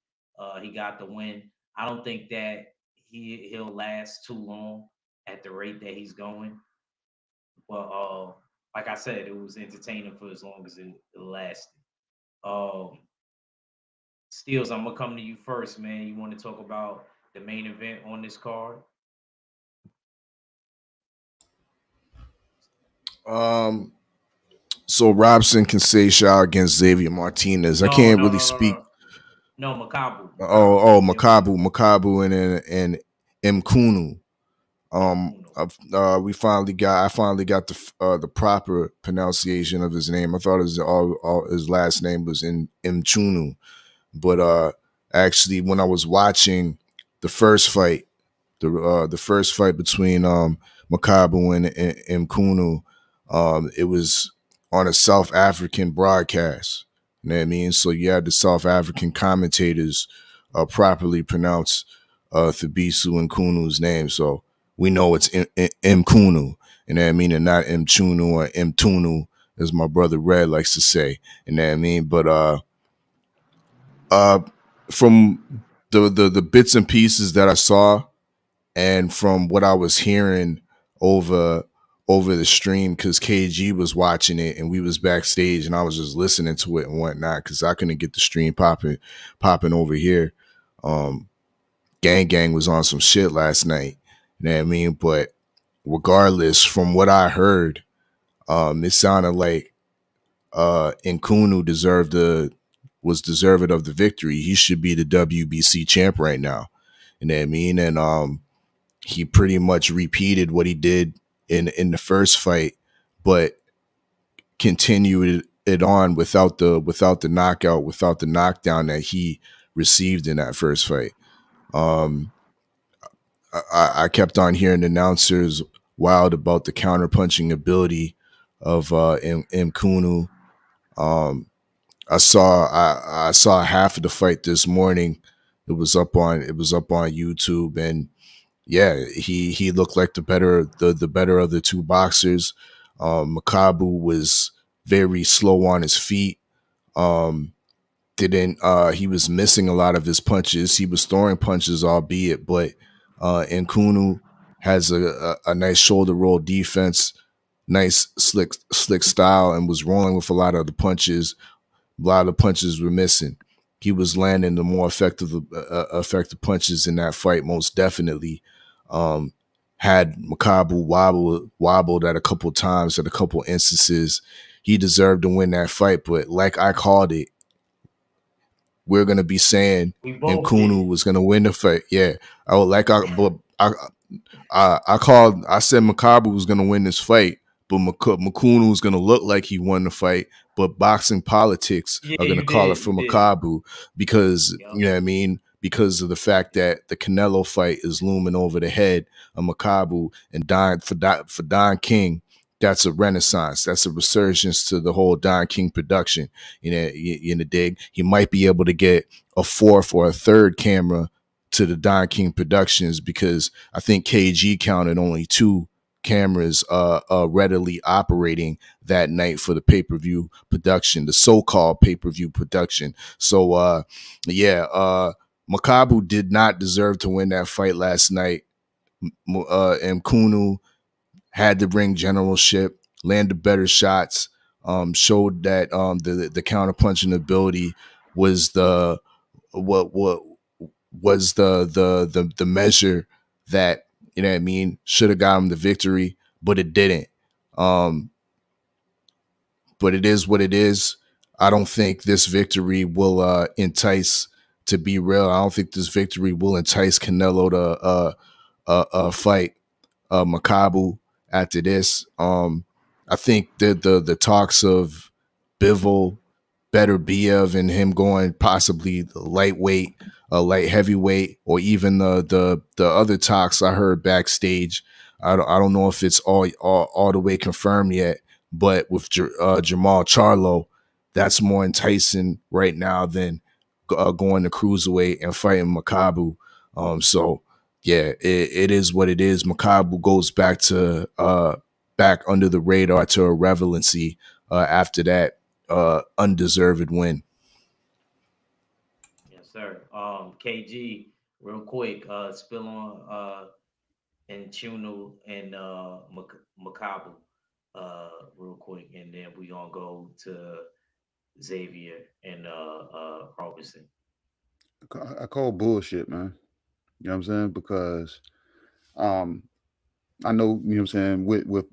He got the win. I don't think that he'll last too long at the rate that he's going. But like I said, it was entertaining for as long as it lasted. Steels, I'm gonna come to you first, man. You want to talk about the main event on this card? So Robson can say Conceição against Xavier Martinez. I can't really speak. No, MAKABU. MAKABU and Mchunu. I finally got the proper pronunciation of his name. I thought his last name was Mchunu, but actually when I was watching the first fight, the first fight between MAKABU and Mchunu, it was on a South African broadcast. You know what I mean? So you had the South African commentators properly pronounce Thabiso and Mchunu's name. So we know it's Mchunu. You know what I mean? And not Mchunu or Mtunu, as my brother Red likes to say. You know what I mean? But from the bits and pieces that I saw and from what I was hearing over the stream, because KG was watching it and we was backstage and I was just listening to it and whatnot because I couldn't get the stream popping over here. Gang was on some shit last night. You know what I mean? But regardless, from what I heard, it sounded like Mchunu was deserving of the victory. He should be the WBC champ right now. You know what I mean? And he pretty much repeated what he did in the first fight, but continued it on without the knockout, without the knockdown that he received in that first fight. I kept on hearing announcers wild about the counterpunching ability of Mchunu. I saw half of the fight this morning. It was up on YouTube, and yeah, he looked like the better of the two boxers. MAKABU was very slow on his feet. He was missing a lot of his punches. He was throwing punches, albeit, but Mchunu has a nice shoulder roll defense, nice slick style, and was rolling with a lot of the punches. A lot of the punches were missing. He was landing the more effective punches in that fight, most definitely. Had MAKABU wobbled at a couple times, at a couple instances, he deserved to win that fight. But like I called it, we're gonna be saying Mchunu was gonna win the fight. Yeah, I said MAKABU was gonna win this fight, but Mchunu was gonna look like he won the fight. But boxing politics are gonna call it for MAKABU because you know what I mean. Because of the fact that the Canelo fight is looming over the head of MAKABU, and for Don King, that's a renaissance. That's a resurgence to the whole Don King production. You know, in the dig, he might be able to get a fourth or a third camera to the Don King Productions, because I think KG counted only 2 cameras readily operating that night for the pay-per-view production, the so-called pay-per-view production. So MAKABU did not deserve to win that fight last night. Mchunu had the ring generalship, landed better shots, showed that the counterpunching ability was the measure that, you know what I mean, should have got him the victory, but it didn't. But it is what it is. I don't think this victory will entice, to be real, I don't think this victory will entice Canelo to fight MAKABU after this. I think that the talks of Bivol, Better Biev, and him going possibly the lightweight, light heavyweight, or even the other talks I heard backstage. I don't know if it's all the way confirmed yet, but with Jamal Charlo, that's more enticing right now than going to cruiserweight and fighting MAKABU. So yeah, it is what it is. MAKABU goes back to back under the radar to irrelevancy after that undeserved win. Yes, sir. KG, real quick, spill on Mchunu and MAKABU real quick, and then we gonna go to Xavier and Robson. I call bullshit, man. You know what I'm saying? Because I know, you know what I'm saying, with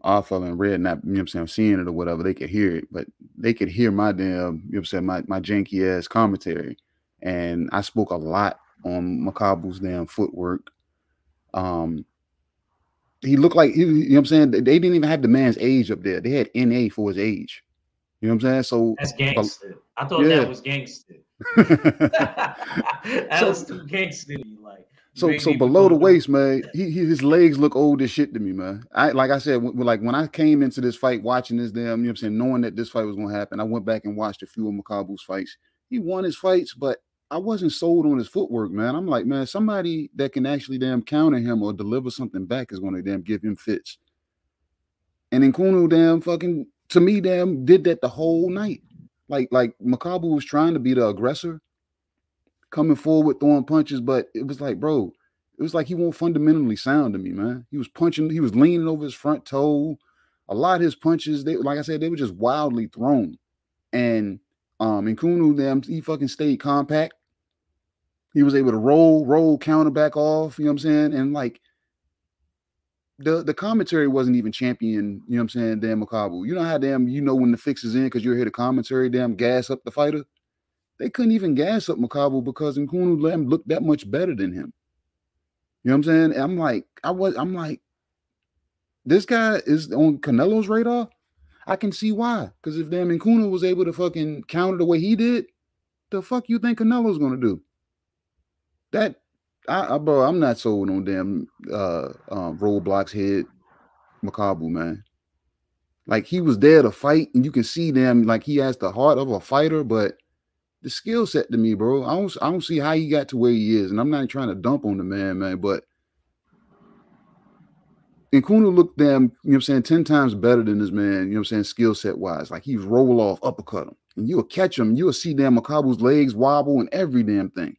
Alpha and Red, not, you know what I'm saying, seeing it or whatever, they could hear it, but they could hear my damn, you know what I'm saying, my janky ass commentary. And I spoke a lot on MAKABU's damn footwork. He looked like, you know what I'm saying, they didn't even have the man's age up there. They had NA for his age. You know what I'm saying? So that's gangster. I thought that was gangster. That was too gangster. Like, so below the waist, man, his legs look old as shit to me, man. Like I said, when I came into this fight watching this damn, you know what I'm saying, knowing that this fight was gonna happen, I went back and watched a few of MAKABU's fights. He won his fights, but I wasn't sold on his footwork, man. I'm like, man, somebody that can actually damn counter him or deliver something back is gonna damn give him fits. And Mchunu damn fucking, to me, damn, did that the whole night. Like MAKABU was trying to be the aggressor, coming forward, throwing punches, but it was like, bro, it was like he won't fundamentally sound to me, man. He was punching, he was leaning over his front toe. A lot of his punches, they, like I said, they were just wildly thrown. And Mchunu, damn, he fucking stayed compact. He was able to roll, counter back off, you know what I'm saying? And like, the commentary wasn't even champion, you know what I'm saying, damn MAKABU. You know how damn, you know when the fix is in because you hear the commentary, damn gas up the fighter? They couldn't even gas up MAKABU because Mchunu looked that much better than him. You know what I'm saying? And I'm like, this guy is on Canelo's radar? I can see why. Because if damn Mchunu was able to fucking counter the way he did, the fuck you think Canelo's gonna do? Bro, I'm not sold on damn Roadblock's head MAKABU, man. Like, he was there to fight, and you can see them like he has the heart of a fighter, but the skill set to me, bro, I don't see how he got to where he is. And I'm not trying to dump on the man, but Mchunu looked damn, you know what I'm saying, 10 times better than this man, you know what I'm saying, skill set wise. Like, he's roll off, uppercut him, and you'll catch him, you'll see damn MAKABU's legs wobble and every damn thing.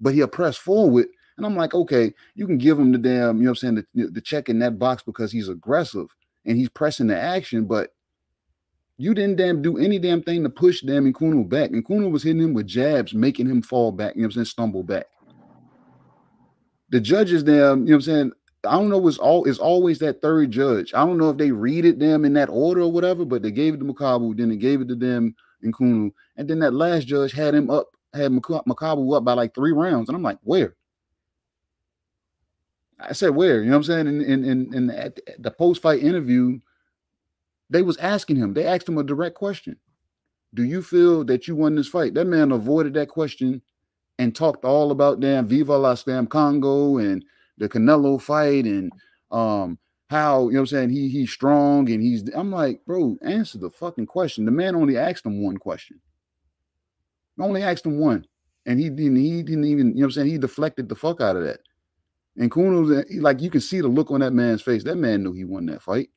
But he'll press forward, and I'm like, okay, you can give him the damn, you know what I'm saying, the check in that box because he's aggressive and he's pressing the action, but you didn't damn do any damn thing to push damn Mchunu back. Mchunu was hitting him with jabs, making him fall back, you know what I'm saying, stumble back. The judges damn, you know what I'm saying, I don't know, it's always that third judge. I don't know if they read it damn in that order or whatever, but they gave it to MAKABU, then they gave it to them Mchunu, and then that last judge had MAKABU up by like 3 rounds, and I'm like, where? I said, where? You know what I'm saying? In the post-fight interview, they was asking him. They asked him a direct question. Do you feel that you won this fight? That man avoided that question and talked all about damn Viva Las damn Congo and the Canelo fight and how, you know what I'm saying, he's strong and I'm like, bro, answer the fucking question. The man only asked him one question. Only asked him one. And he didn't even, you know what I'm saying? He deflected the fuck out of that. And Kuno, like, you can see the look on that man's face. That man knew he won that fight.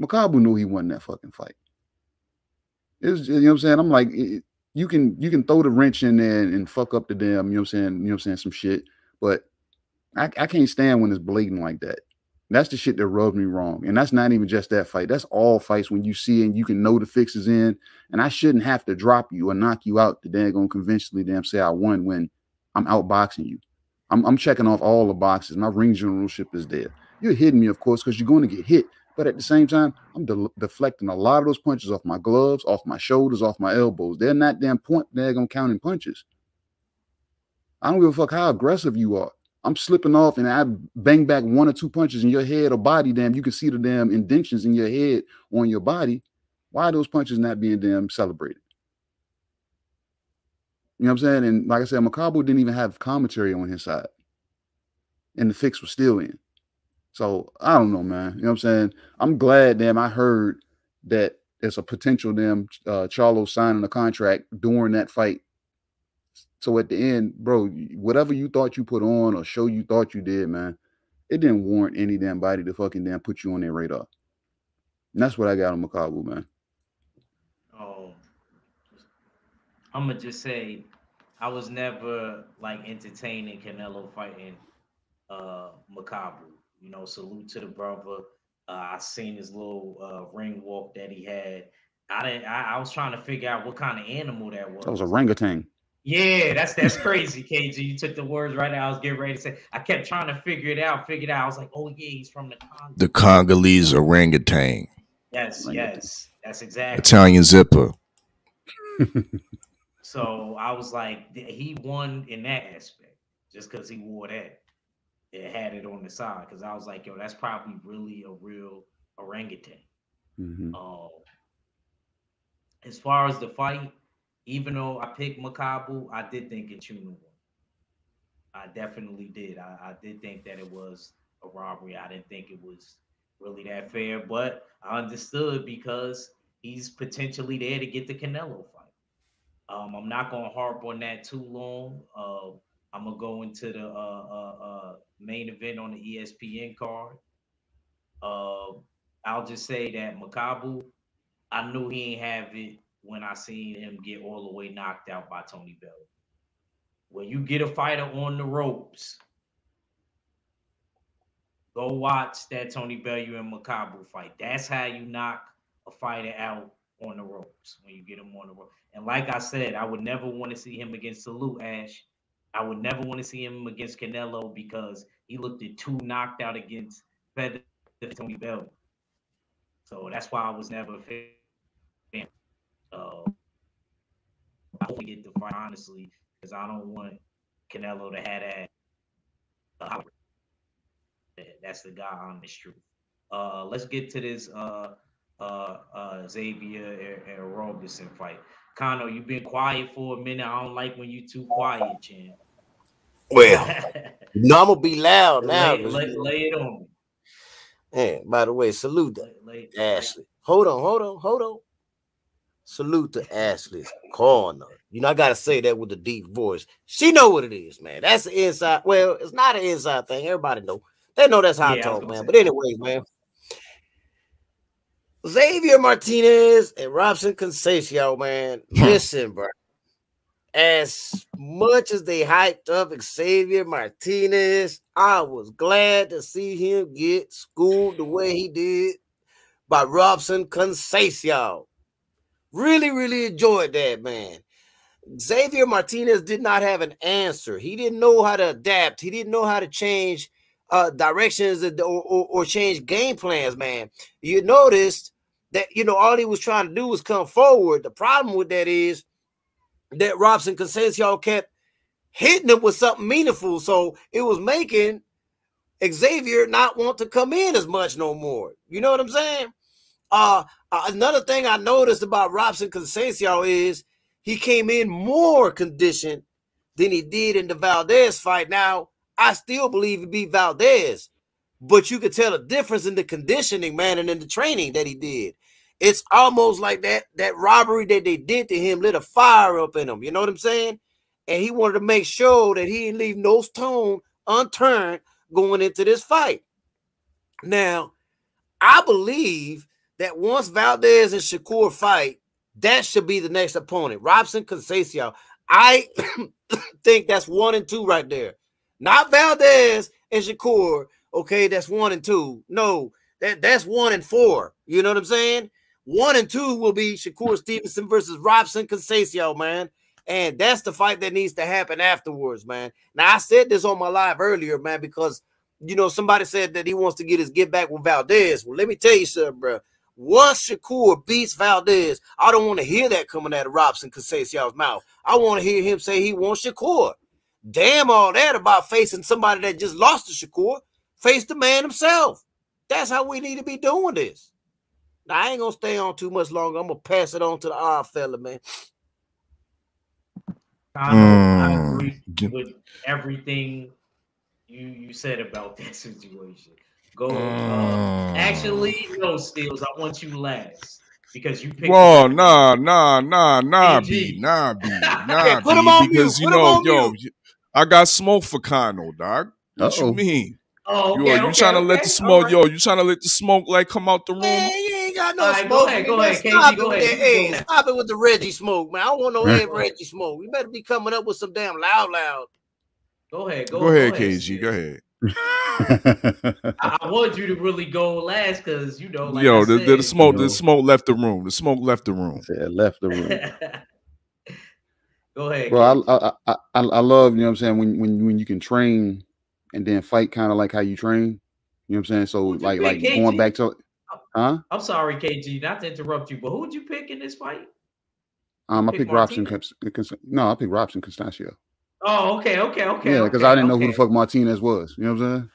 MAKABU knew he won that fucking fight. It was, you know what I'm saying? I'm like, you can throw the wrench in there and fuck up the damn, you know what I'm saying, some shit. But I can't stand when it's blatant like that. That's the shit that rubs me wrong. And that's not even just that fight. That's all fights when you see and you can know the fix is in. And I shouldn't have to drop you or knock you out to then go conventionally damn say I won when I'm outboxing you. I'm checking off all the boxes. My ring generalship is there. You're hitting me, of course, because you're going to get hit. But at the same time, I'm deflecting a lot of those punches off my gloves, off my shoulders, off my elbows. They're not damn they're going to count in punches. I don't give a fuck how aggressive you are. I'm slipping off and I bang back 1 or 2 punches in your head or body, damn, you can see the damn indentions in your head on your body. Why are those punches not being damn celebrated? You know what I'm saying? And like I said, MAKABU didn't even have commentary on his side. And the fix was still in. So I don't know, man. You know what I'm saying? I'm glad, damn, I heard that there's a potential damn Charlo signing a contract during that fight. So at the end, bro, whatever you thought you put on or show you thought you did, man, it didn't warrant any damn body to fucking damn put you on their radar. And that's what I got on MAKABU, man. Oh, I'm gonna just say, I was never like entertaining Canelo fighting MAKABU. You know, salute to the brother. I seen his little ring walk that he had. I was trying to figure out what kind of animal that was. That was a orangutan. Yeah, that's crazy, KG. You took the words right out. I was getting ready to say. I kept trying to figure it out. I was like, oh yeah, he's from the Congo. The Congolese orangutan. Yes, yes, that's exactly. Italian zipper. So I was like, he won in that aspect just because he wore that. It had it on the side because I was like, yo, that's probably really a real orangutan. Mm-hmm. As far as the fight, even though I picked MAKABU, I did think Mchunu won. I definitely did. I did think that it was a robbery. I didn't think it was really that fair, but I understood because he's potentially there to get the Canelo fight. I'm not going to harp on that too long. I'm going to go into the main event on the ESPN card. I'll just say that MAKABU, I knew he ain't have it when I seen him get all the way knocked out by Tony Bellew. When you get a fighter on the ropes, go watch that Tony Bellew and MAKABU fight. That's how you knock a fighter out on the ropes, when you get him on the ropes. And like I said, I would never want to see him against Salute, Ash. I would never want to see him against Canelo because he looked at too knocked out against Tony Bellew. So that's why I was never a fan. I hope we get the fight, honestly, because I don't want Canelo to have that. That's the guy on the truth. Let's get to this Xavier and Robson fight. Kano, you've been quiet for a minute. I don't like when you too quiet, champ. Well, no, I'm gonna be loud now. Lay it on me. Hey, by the way, salute to Ashley. Hold on. Salute to Ashley's corner. You know, I gotta say that with a deep voice. She know what it is, man. That's the inside. Well, it's not an inside thing. Everybody know. They know that's how I talk, man. But anyway, man. Xavier Martinez and Robson Conceição, man. Listen, bro. As much as they hyped up Xavier Martinez, I was glad to see him get schooled the way he did by Robson Conceição. Really, really enjoyed that, man. Xavier Martinez did not have an answer. He didn't know how to adapt. He didn't know how to change directions or change game plans, man. You noticed that, you know, all he was trying to do was come forward. The problem with that is that Robson Conceição kept hitting him with something meaningful. So it was making Xavier not want to come in as much no more. You know what I'm saying? Another thing I noticed about Robson Conceição is he came in more conditioned than he did in the Valdez fight. Now, I still believe he beat Valdez, but you could tell a difference in the conditioning, man, and in the training that he did. It's almost like that robbery that they did to him lit a fire up in him. You know what I'm saying? and he wanted to make sure that he didn't leave no stone unturned going into this fight. Now, I believe that once Valdez and Shakur fight, that should be the next opponent. Robson, Conceição. I think that's 1 and 2 right there. Not Valdez and Shakur. Okay, that's 1 and 2. No, that's 1 and 4. You know what I'm saying? 1 and 2 will be Shakur Stevenson versus Robson, Conceição, man. And that's the fight that needs to happen afterwards, man. Now, I said this on my live earlier, man, because, you know, somebody said that he wants to get his get back with Valdez. Well, let me tell you something, bro. Once Shakur beats Valdez, I don't want to hear that coming out of Robson Conceição's mouth. I want to hear him say he wants Shakur. Damn all that about facing somebody that just lost to Shakur. Face the man himself. That's how we need to be doing this. Now, I ain't going to stay on too much longer. I'm going to pass it on to the odd fella, man. I agree with everything you said about that situation. Go. Actually, no, Steels. I want you last because you picked. Whoa, nah, B, put him on because mute. yo, I got smoke for Kano, dog. What you mean? Oh, okay, you trying to let the smoke, right. you trying to let the smoke like come out the room? Man, you ain't got no smoke. Go ahead, KG, go ahead. Hey, stop it with the Reggie smoke, man. I don't want no head Reggie smoke. You better be coming up with some damn loud. Go ahead, KG. Go ahead. I want you to really go last because you know, like the smoke left the room. The smoke left the room. It left the room. Go ahead. Bro, I love, you know what I'm saying, when you can train and then fight kind of like how you train. You know what I'm saying? So like going back to I'm sorry, KG, not to interrupt you, but who would you pick in this fight? I picked Robson. No, I picked Robson Conceição. Oh, okay. Yeah, because I didn't know who the fuck Martinez was. You know what I'm saying?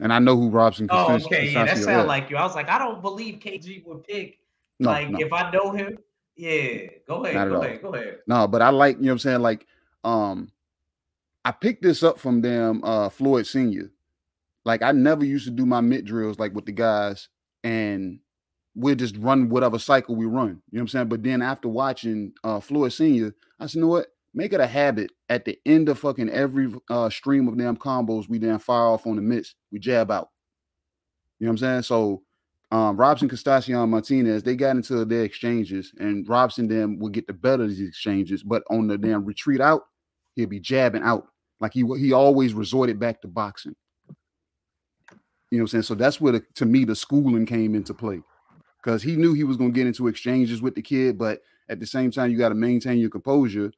And I know who Robson Conceição. Oh, okay. Yeah, that sounded like you. I was like, I don't believe KG would pick. No. If I know him, yeah. Go ahead. No, but I like, you know what I'm saying? Like, I picked this up from Floyd Sr. Like, I never used to do my mid drills like with the guys, and we'll just run whatever cycle we run. You know what I'm saying? But then after watching Floyd Sr., I said, you know what? Make it a habit at the end of fucking every stream of damn combos we damn fire off on the mitts. We jab out. You know what I'm saying? So Robson, Conceição, Martinez, they got into their exchanges, and Robson then would get the better of these exchanges. But on the damn retreat out, he'll be jabbing out. Like he always resorted back to boxing. You know what I'm saying? So that's where, to me, the schooling came into play. Because he knew he was going to get into exchanges with the kid, but at the same time, you got to maintain your composure.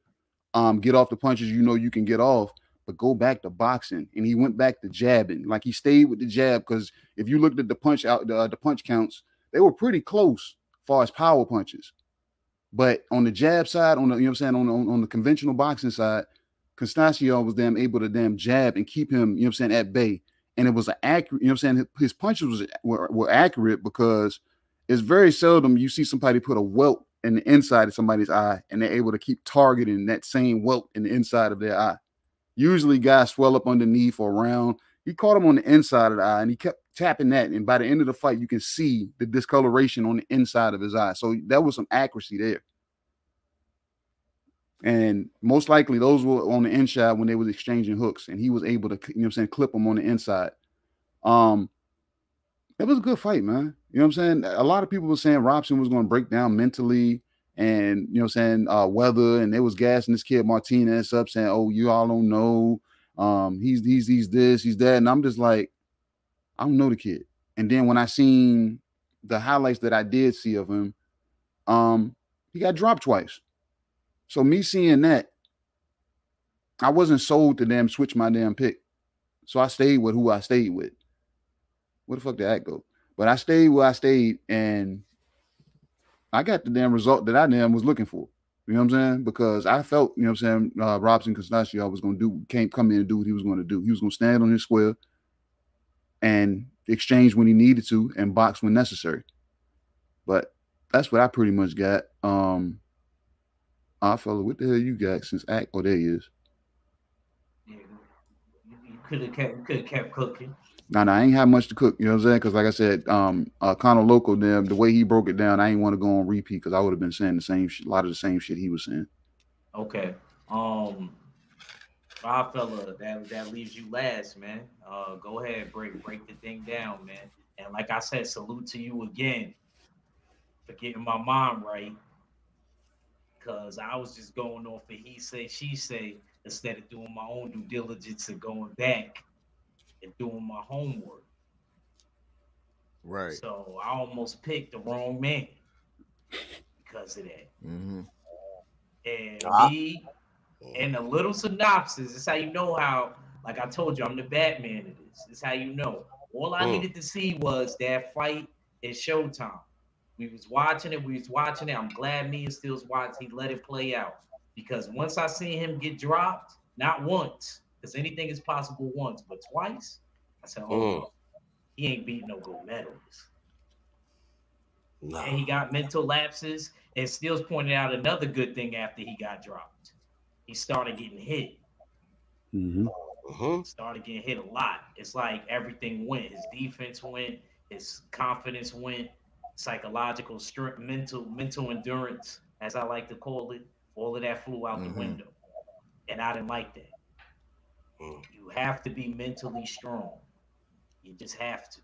Get off the punches you know you can get off, but go back to boxing. And he went back to jabbing. Like, he stayed with the jab, because if you looked at the punch counts, they were pretty close as far as power punches. But on the jab side, on the, you know what I'm saying, on the conventional boxing side, Conceição was able to jab and keep him, you know what I'm saying, at bay. And it was an accurate, you know what I'm saying, his punches were accurate, because it's very seldom you see somebody put a welt in the inside of somebody's eye and they're able to keep targeting that same welt in the inside of their eye. Usually guys swell up underneath or around. He caught him on the inside of the eye, and he kept tapping that. And by the end of the fight, you can see the discoloration on the inside of his eye. So that was some accuracy there. And most likely those were on the inside when they was exchanging hooks, and he was able to, you know what I'm saying, clip them on the inside. It was a good fight, man. You know what I'm saying? A lot of people were saying Robson was going to break down mentally, and, you know what I'm saying, weather, and they was gassing this kid Martinez up, saying, oh, you all don't know. He's this, he's that. And I'm just like, I don't know the kid. And then when I seen the highlights that I did see of him, he got dropped twice. So me seeing that, I wasn't sold to switch my damn pick. So I stayed with who I stayed with. Where the fuck did that go? But I stayed where I stayed, and I got the damn result that I was looking for. You know what I'm saying? Because I felt, you know what I'm saying, Robson Conceição was going to come in and do what he was going to do. He was going to stand on his square and exchange when he needed to and box when necessary. But that's what I pretty much got. Fella, what the hell you got since act? Oh, there he is. Yeah, you could have kept cooking. No, I ain't have much to cook. You know what I'm saying? Because like I said, Conor Loco, the way he broke it down, I ain't want to go on repeat, because I would have been saying a lot of the same shit he was saying. Okay. Rob fella, that leaves you last, man. Go ahead, break the thing down, man. And like I said, salute to you again for getting my mom right. Cause I was just going off of he say, she say, instead of doing my own due diligence and going back and doing my homework. Right. So I almost picked the wrong man because of that. Mm-hmm. And me, and a little synopsis, this how you know how, like I told you, I'm the Batman of this. This how you know. All I needed to see was that fight at Showtime. We was watching it. I'm glad me and Stills watched. He let it play out. Because once I seen him get dropped, not once, because anything is possible once, but twice, I said, oh, he ain't beating no gold medalist. Nah. And he got mental lapses. And Stills pointed out another good thing after he got dropped. He started getting hit. Started getting hit a lot. It's like everything went. His defense went. His confidence went. Psychological strength, mental endurance, as I like to call it. All of that flew out the window. And I didn't like that. You have to be mentally strong. You just have to.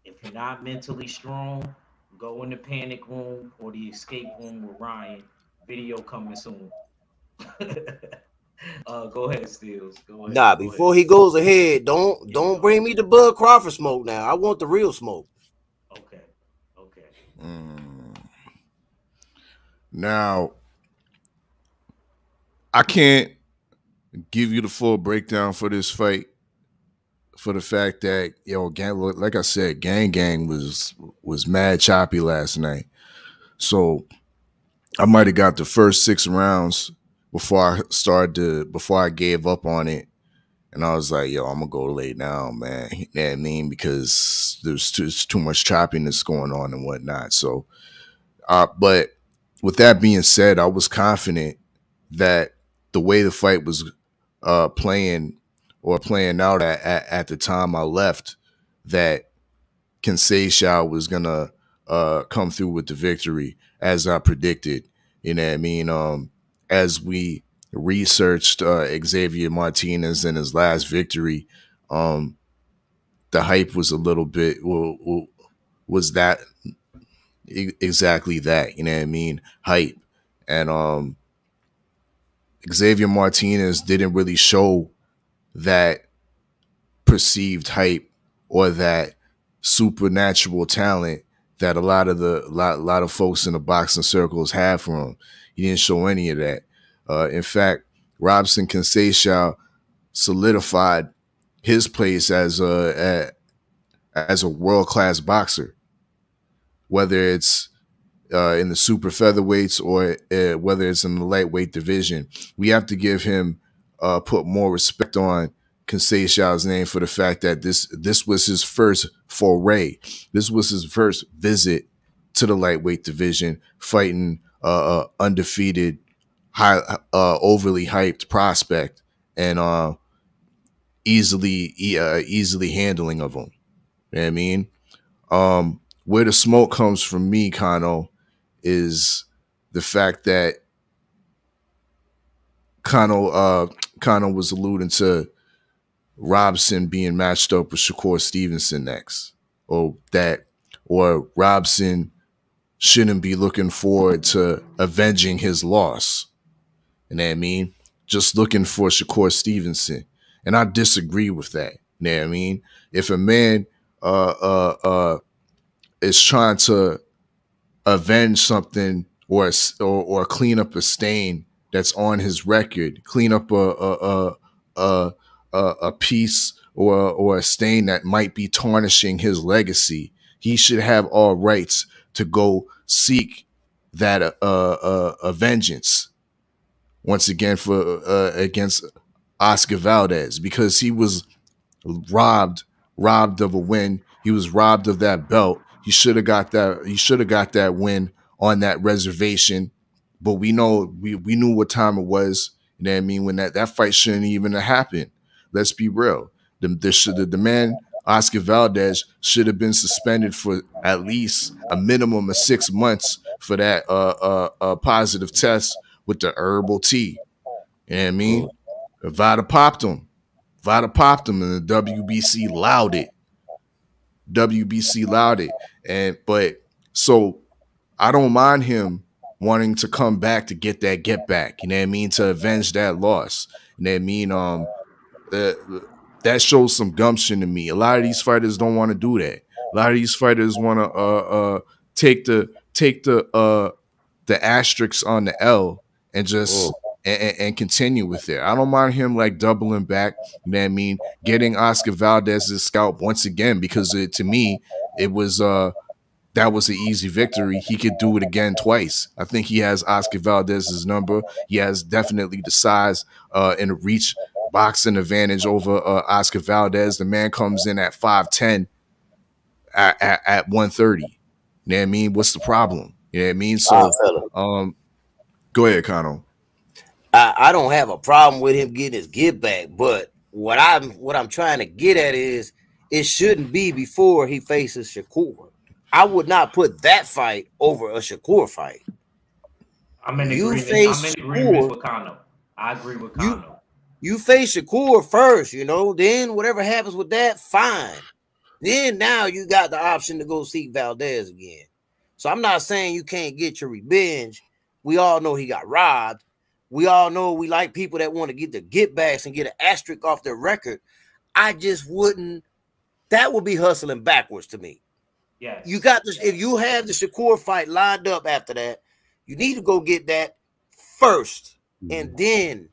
If you're not mentally strong, go in the panic room or the escape room with Ryan. Video coming soon. Go ahead, Steels. Go ahead. Nah, before he goes ahead, don't bring me the Bud Crawford smoke now. I want the real smoke. Okay. Now, I can't give you the full breakdown for this fight for the fact that, like I said, Gang was mad choppy last night. So I might have got the first 6 rounds before I gave up on it. And I was like, yo, I'm going to go lay down, man. You know what I mean? Because there's too much choppiness going on and whatnot. So, but with that being said, I was confident that the way the fight was playing out at the time I left, that Conceição was going to come through with the victory as I predicted. You know what I mean? As we researched Xavier Martinez in his last victory, the hype was a little bit was that exactly that, you know what I mean? Hype. And Xavier Martinez didn't really show that perceived hype or that supernatural talent that a lot of folks in the boxing circles have for him. He didn't show any of that. In fact, Robson Conceição solidified his place as a world-class boxer, whether it's in the super featherweights or whether it's in the lightweight division. We have to give him put more respect on Conceição's name for the fact that this was his first foray. This was his first visit to the lightweight division, fighting undefeated, overly hyped prospect, and easily handling of him. You know what I mean? Where the smoke comes from me, Kano, is the fact that Kano was alluding to Robson being matched up with Shakur Stevenson next, or Robson shouldn't be looking forward to avenging his loss. You know what I mean? Just looking for Shakur Stevenson. And I disagree with that. You know what I mean? If a man is trying to avenge something or clean up a stain that's on his record, clean up a piece or a stain that might be tarnishing his legacy, he should have all rights to go seek that vengeance once again against Oscar Valdez, because he was robbed of a win. He was robbed of that belt. He should have got that. He should have got that win on that reservation. But we knew what time it was. You know what I mean? When that fight shouldn't even have happened. Let's be real. The man Oscar Valdez should have been suspended for at least a minimum of 6 months for that positive test with the herbal tea. You know what I mean? Vada popped him. And the WBC allowed it. But so I don't mind him wanting to come back to get that get back. You know what I mean? To avenge that loss. You know what I mean? That shows some gumption to me. A lot of these fighters don't want to do that. A lot of these fighters want to take the asterisks on the L and just and continue with it. I don't mind him like doubling back. You know what I mean? Getting Oscar Valdez's scalp once again, because to me it was that was an easy victory. He could do it again twice. I think he has Oscar Valdez's number. He has definitely the size and the reach boxing advantage over Oscar Valdez. The man comes in at 5'10", at 130. You know what I mean? What's the problem? You know what I mean? So, go ahead, Kano. I don't have a problem with him getting his get back, but what I'm trying to get at is it shouldn't be before he faces Shakur. I would not put that fight over a Shakur fight. I'm in agreement with Kano. I agree with Kano. You face Shakur first, you know, then whatever happens with that, fine. Then now you got the option to go seek Valdez again. So I'm not saying you can't get your revenge. We all know he got robbed. We all know we like people that want to get the get backs and get an asterisk off their record. I just wouldn't. That would be hustling backwards to me. Yeah. You got this. If you have the Shakur fight lined up after that, you need to go get that first, and then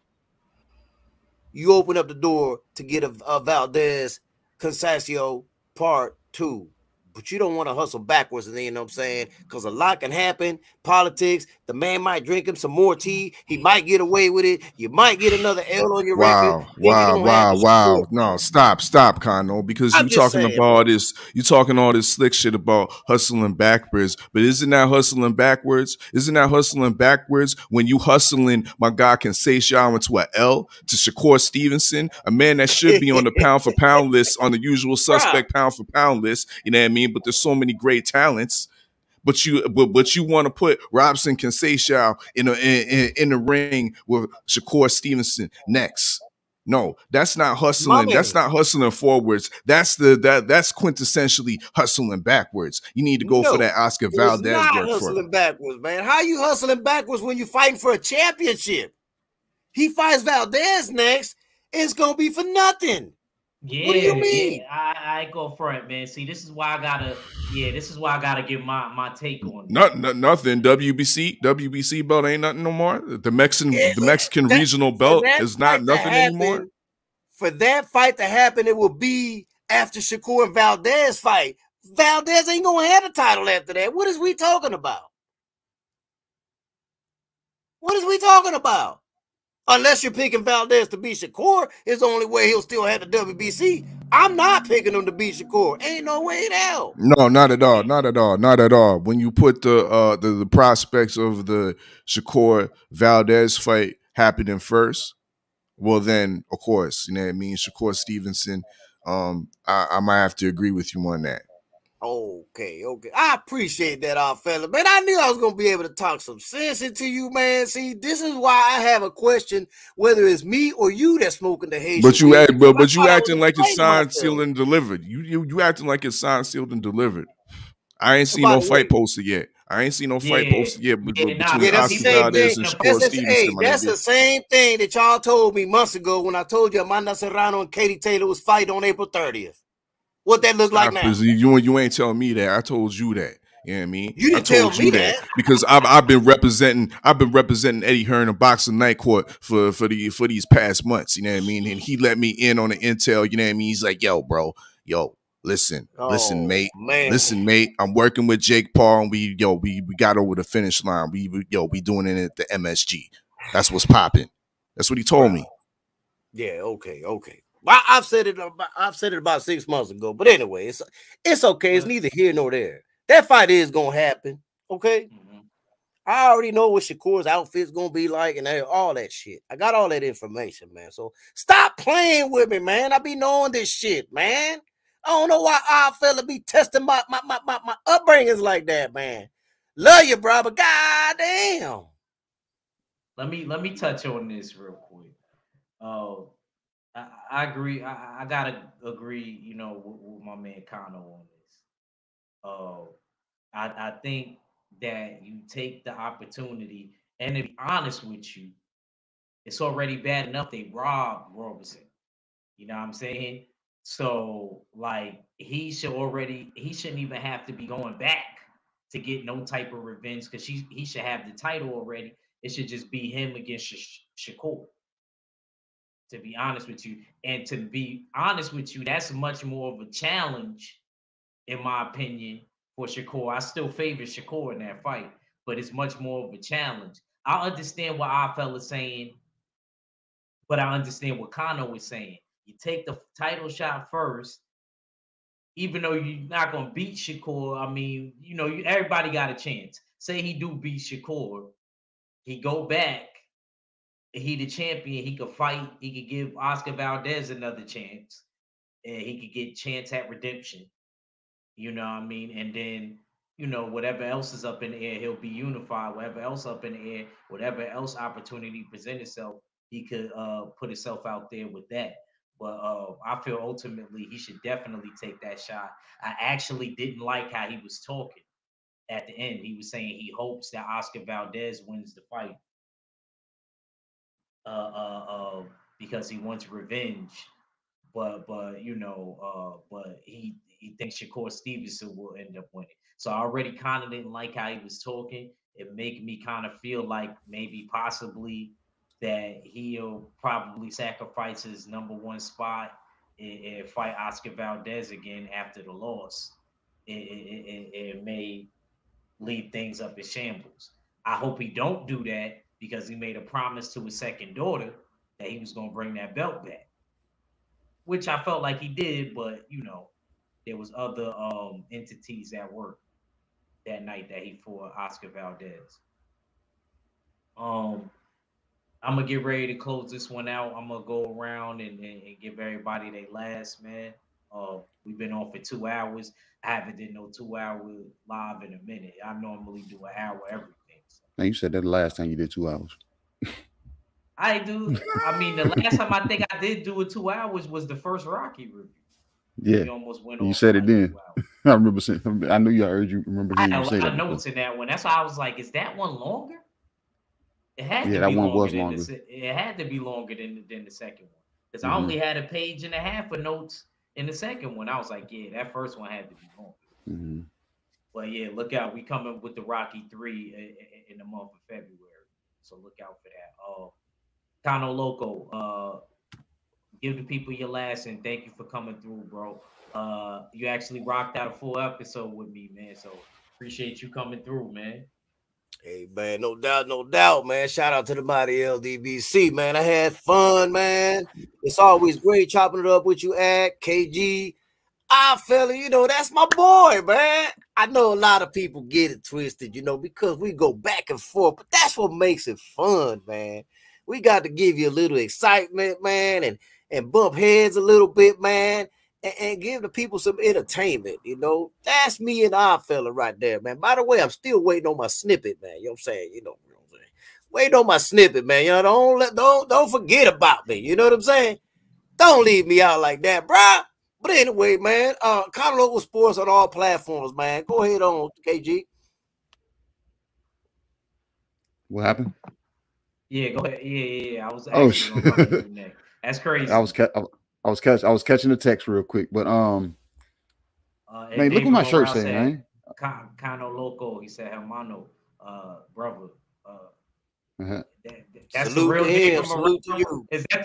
you open up the door to get a Valdez Conceição part 2. But you don't want to hustle backwards, and then, you know what I'm saying? Because a lot can happen. Politics. The man might drink him some more tea. He might get away with it. You might get another L on your record. Wow. No, stop, Kano. Because you're talking all this slick shit about hustling backwards. But isn't that hustling backwards? When you hustling my guy Conceição into an L to Shakur Stevenson, a man that should be on the pound for pound list, on the usual suspect pound for pound list. You know what I mean? But there's so many great talents. But you want to put Robson Conceição in the ring with Shakur Stevenson next. No, that's not hustling. That's not hustling forwards. That's quintessentially hustling backwards. You need to go for that Oscar Valdez work hustling backwards, man. How you hustling backwards when you're fighting for a championship? He fights Valdez next, it's gonna be for nothing. Yeah, what do you mean? Yeah, I go front, man. See, this is why I gotta give my take on it. Nothing. WBC belt ain't nothing no more. The Mexican regional belt is not nothing anymore. For that fight to happen, it will be after Shakur and Valdez fight. Valdez ain't gonna have the title after that. What is we talking about? Unless you're picking Valdez to beat Shakur, it's the only way he'll still have the WBC. I'm not picking him to beat Shakur. Ain't no way in hell. No, not at all. When you put the prospects of the Shakur Valdez fight happening first, well then, of course, you know what I mean, Shakur Stevenson, I might have to agree with you on that. Okay. I appreciate that, fella. Man, I knew I was going to be able to talk some sense into you, man. See, this is why I have a question, whether it's me or you that's smoking the Haitian. But you acting like it's signed, sealed, and delivered. You acting like it's signed, sealed, and delivered. I ain't seen no fight posted yet. Between Oscar Valdez and Shakur Stevenson. That's the same thing that y'all told me months ago when I told you Amanda Serrano and Katie Taylor was fighting on April 30th. What that look like now? You ain't telling me that. I told you that. You know what I mean? You didn't tell me that because I've been representing Eddie Hearn in Boxing Night Court for these past months. You know what I mean? And he let me in on the intel. You know what I mean? He's like, yo, bro, listen, mate. Man. Listen, mate. I'm working with Jake Paul, and we got over the finish line. We doing it at the MSG. That's what's popping. That's what he told me. Yeah. Okay. I've said it about 6 months ago, but anyway, it's okay. It's neither here nor there. That fight is gonna happen, okay? I already know what Shakur's outfit's gonna be like and all that shit. I got all that information, man. So stop playing with me, man. I be knowing this shit, man. I don't know why our fella be testing my upbringings like that, man. Love you, bro, but goddamn. let me touch on this real quick. I agree. I gotta agree, with my man Kano on this. I think that you take the opportunity, and to be honest with you, it's already bad enough they robbed Robson. You know what I'm saying? So like he shouldn't even have to be going back to get no type of revenge because he should have the title already. It should just be him against Shakur. To be honest with you, and to be honest with you, that's much more of a challenge, in my opinion, for Shakur. I still favor Shakur in that fight, but it's much more of a challenge. I understand what our fella's saying, but I understand what Kano was saying. You take the title shot first, even though you're not gonna beat Shakur. I mean, everybody got a chance. Say he do beat Shakur, he go back. He the champion. He could fight. He could give Oscar Valdez another chance, and he could get chance at redemption. You know what I mean? And then, whatever else is up in the air, he'll be unified. Whatever else up in the air, whatever else opportunity present itself, he could put himself out there with that. But I feel ultimately he should definitely take that shot. I actually didn't like how he was talking at the end. He was saying he hopes that Oscar Valdez wins the fight because he wants revenge. But he thinks Shakur Stevenson will end up winning. So I already kind of didn't like how he was talking. It made me kind of feel like maybe possibly that he'll probably sacrifice his number one spot and fight Oscar Valdez again after the loss. It may leave things up in shambles. I hope he don't do that because he made a promise to his second daughter that he was going to bring that belt back, which I felt like he did, but there was other entities at work that night that he fought Oscar Valdez. I'm gonna get ready to close this one out. I'm gonna go around and give everybody their last, man. We've been on for 2 hours. I haven't did no 2 hour live in a minute. I normally do an hour everything. So. Now you said that the last time you did 2 hours. I do. I mean, the last time I think I did do it 2 hours was the first Rocky review. Yeah, you almost went. You said it then. I remember saying. I knew you heard you. Remember I hearing had you say a lot that of notes before. in that one. That's why I was like, "Is that one longer?" It had to Yeah, that be one longer was than longer. it had to be longer than the second one because I Mhm. only had a page and a half of notes in the second one. I was like, "Yeah, that first one had to be longer." Mhm. But yeah, look out. We coming with the Rocky 3 in the month of February, so look out for that. Kano Loco, give the people your last and thank you for coming through, bro. You actually rocked out a full episode with me, man. So appreciate you coming through, man. Hey, man, no doubt, man. Shout out to the mighty LDBC, man. I had fun, man. It's always great chopping it up with you, at KG. Fella, that's my boy, man. I know a lot of people get it twisted, because we go back and forth, but that's what makes it fun, man. We got to give you a little excitement, man, and bump heads a little bit, man, and give the people some entertainment, That's me and our fella right there, man. By the way, I'm still waiting on my snippet, man. You know what I'm saying? You know what I'm saying? Waiting on my snippet, man. Don't forget about me. You know what I'm saying? Don't leave me out like that, bruh. But anyway, man, Kano Local Sports on all platforms, man. Go ahead on, KG. What happened? Yeah, go ahead. Yeah. I was actually gonna come to you next. That's crazy. I was catching the text real quick, but man, look what my shirt say, man. Kano Loco, he said, hermano, brother. That's Salute the real to David him. Morale. Salute to you. Is that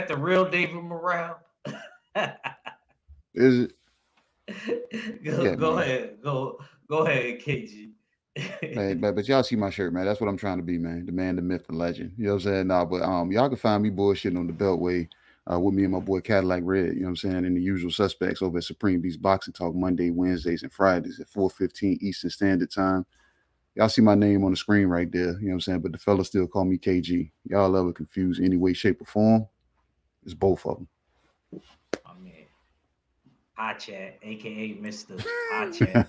the real David Morale? Is it? Go man. ahead. Go ahead, KG. Man, but y'all see my shirt, man. That's what I'm trying to be, man. The man, the myth, the legend. You know what I'm saying? Nah, but y'all can find me bullshitting on the Beltway with me and my boy Cadillac Red, you know what I'm saying, and the usual suspects over at Supreme Beast Boxing Talk Monday, Wednesdays, and Fridays at 4:15 Eastern Standard Time. Y'all see my name on the screen right there, you know what I'm saying? But the fellas still call me KG. Y'all ever confused any way, shape, or form? It's both of them. Oh, man. Hot Chat, aka Mr. Hot Chat.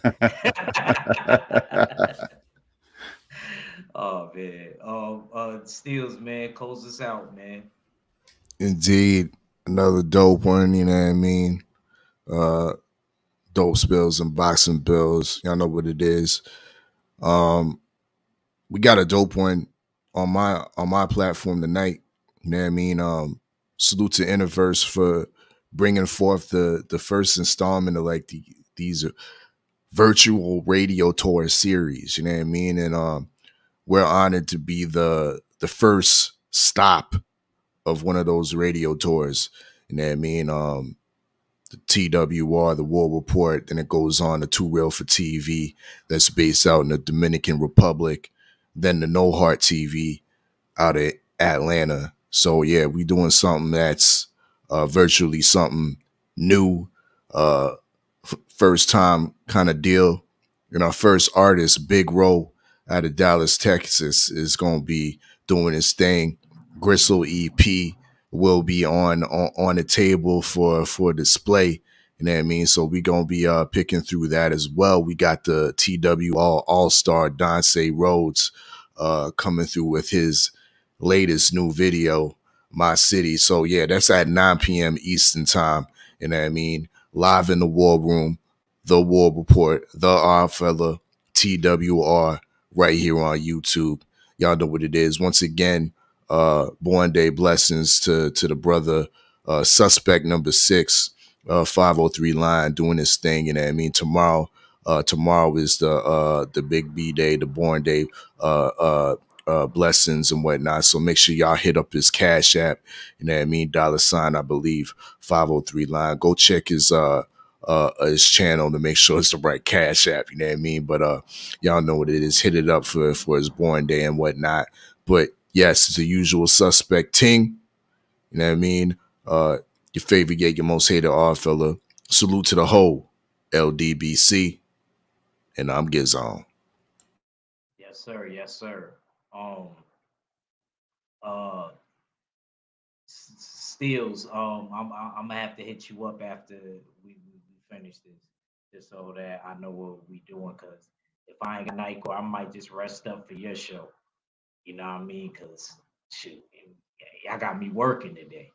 Oh man. Steels, man, close us out, man. Indeed, another dope one. You know what I mean? Uh, Dope spills and boxing bills. Y'all know what it is. We got a dope one on my platform tonight. You know what I mean? Salute to Interverse for bringing forth the first installment of like these virtual radio tour series. You know what I mean? And we're honored to be the first stop of one of those radio tours. You know what I mean? The TWR, the War Report, then it goes on to Too Real for TV, that's based out in the Dominican Republic, then the No Heart TV out of Atlanta. So yeah, we doing something that's virtually something new, first time kind of deal. And our first artist, Big Ro, out of Dallas, Texas, is gonna be doing his thing. Gristle EP will be on the table for display. You know what I mean? So we gonna be picking through that as well. We got the TWR All-Star Donce Rhodes coming through with his latest new video, My City. So yeah, that's at 9 p.m. Eastern time. You know what I mean? Live in the War Room, the War Report, the Odd Fella, TWR, right here on YouTube. Y'all know what it is. Once again, born day blessings to the brother, suspect number 6, 503 line, doing his thing. You know what I mean? Tomorrow is the big B day, the born day, blessings and whatnot. So make sure y'all hit up his Cash App. You know what I mean? $, I believe, 503 line. Go check his channel to make sure it's the right Cash App. You know what I mean? But y'all know what it is. Hit it up for his born day and whatnot. But yes, it's the usual suspect ting. You know what I mean? Your favorite, yet your most hated odd fella. Salute to the whole LDBC. And I'm Gizon. Yes, sir. Yes, sir. Um, uh, Steels. I'm gonna have to hit you up after we finish this, just so that I know what we doing. Cause if I ain't got Nike, I might just rest up for your show. You know what I mean? Cause shoot, y'all got me working today.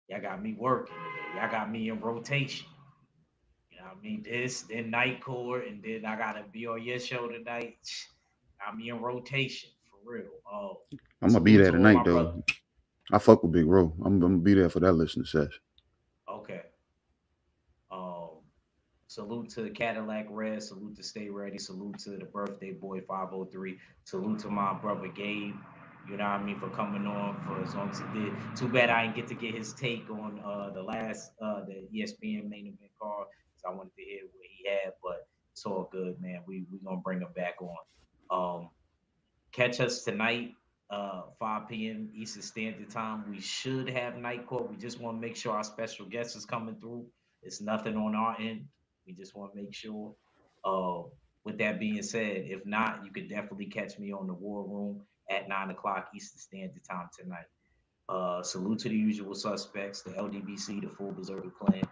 Y'all got me working today. Y'all got me in rotation. You know what I mean? This, then night court, and then I gotta be on your show tonight. Got me in rotation for real. Oh, I'm gonna be salute there to all tonight my though. brothers. I fuck with Big Ro. I'm gonna be there for that listening session. Okay. Um, salute to the Cadillac Red. Salute to Stay Ready. Salute to the Birthday Boy 503. Salute to my brother Gabe. You know what I mean, for coming on for as long as he did. Too bad I didn't get to get his take on the last the ESPN main event card because I wanted to hear what he had, but it's all good, man. We gonna bring him back on. Catch us tonight, 5 p.m. Eastern Standard Time. We should have night court. We just want to make sure our special guest is coming through. It's nothing on our end. We just want to make sure. Uh, with that being said, if not, you could definitely catch me on the War Room at 9 o'clock Eastern Standard Time tonight. Salute to the usual suspects, the LDBC, the Full Berserker Clan.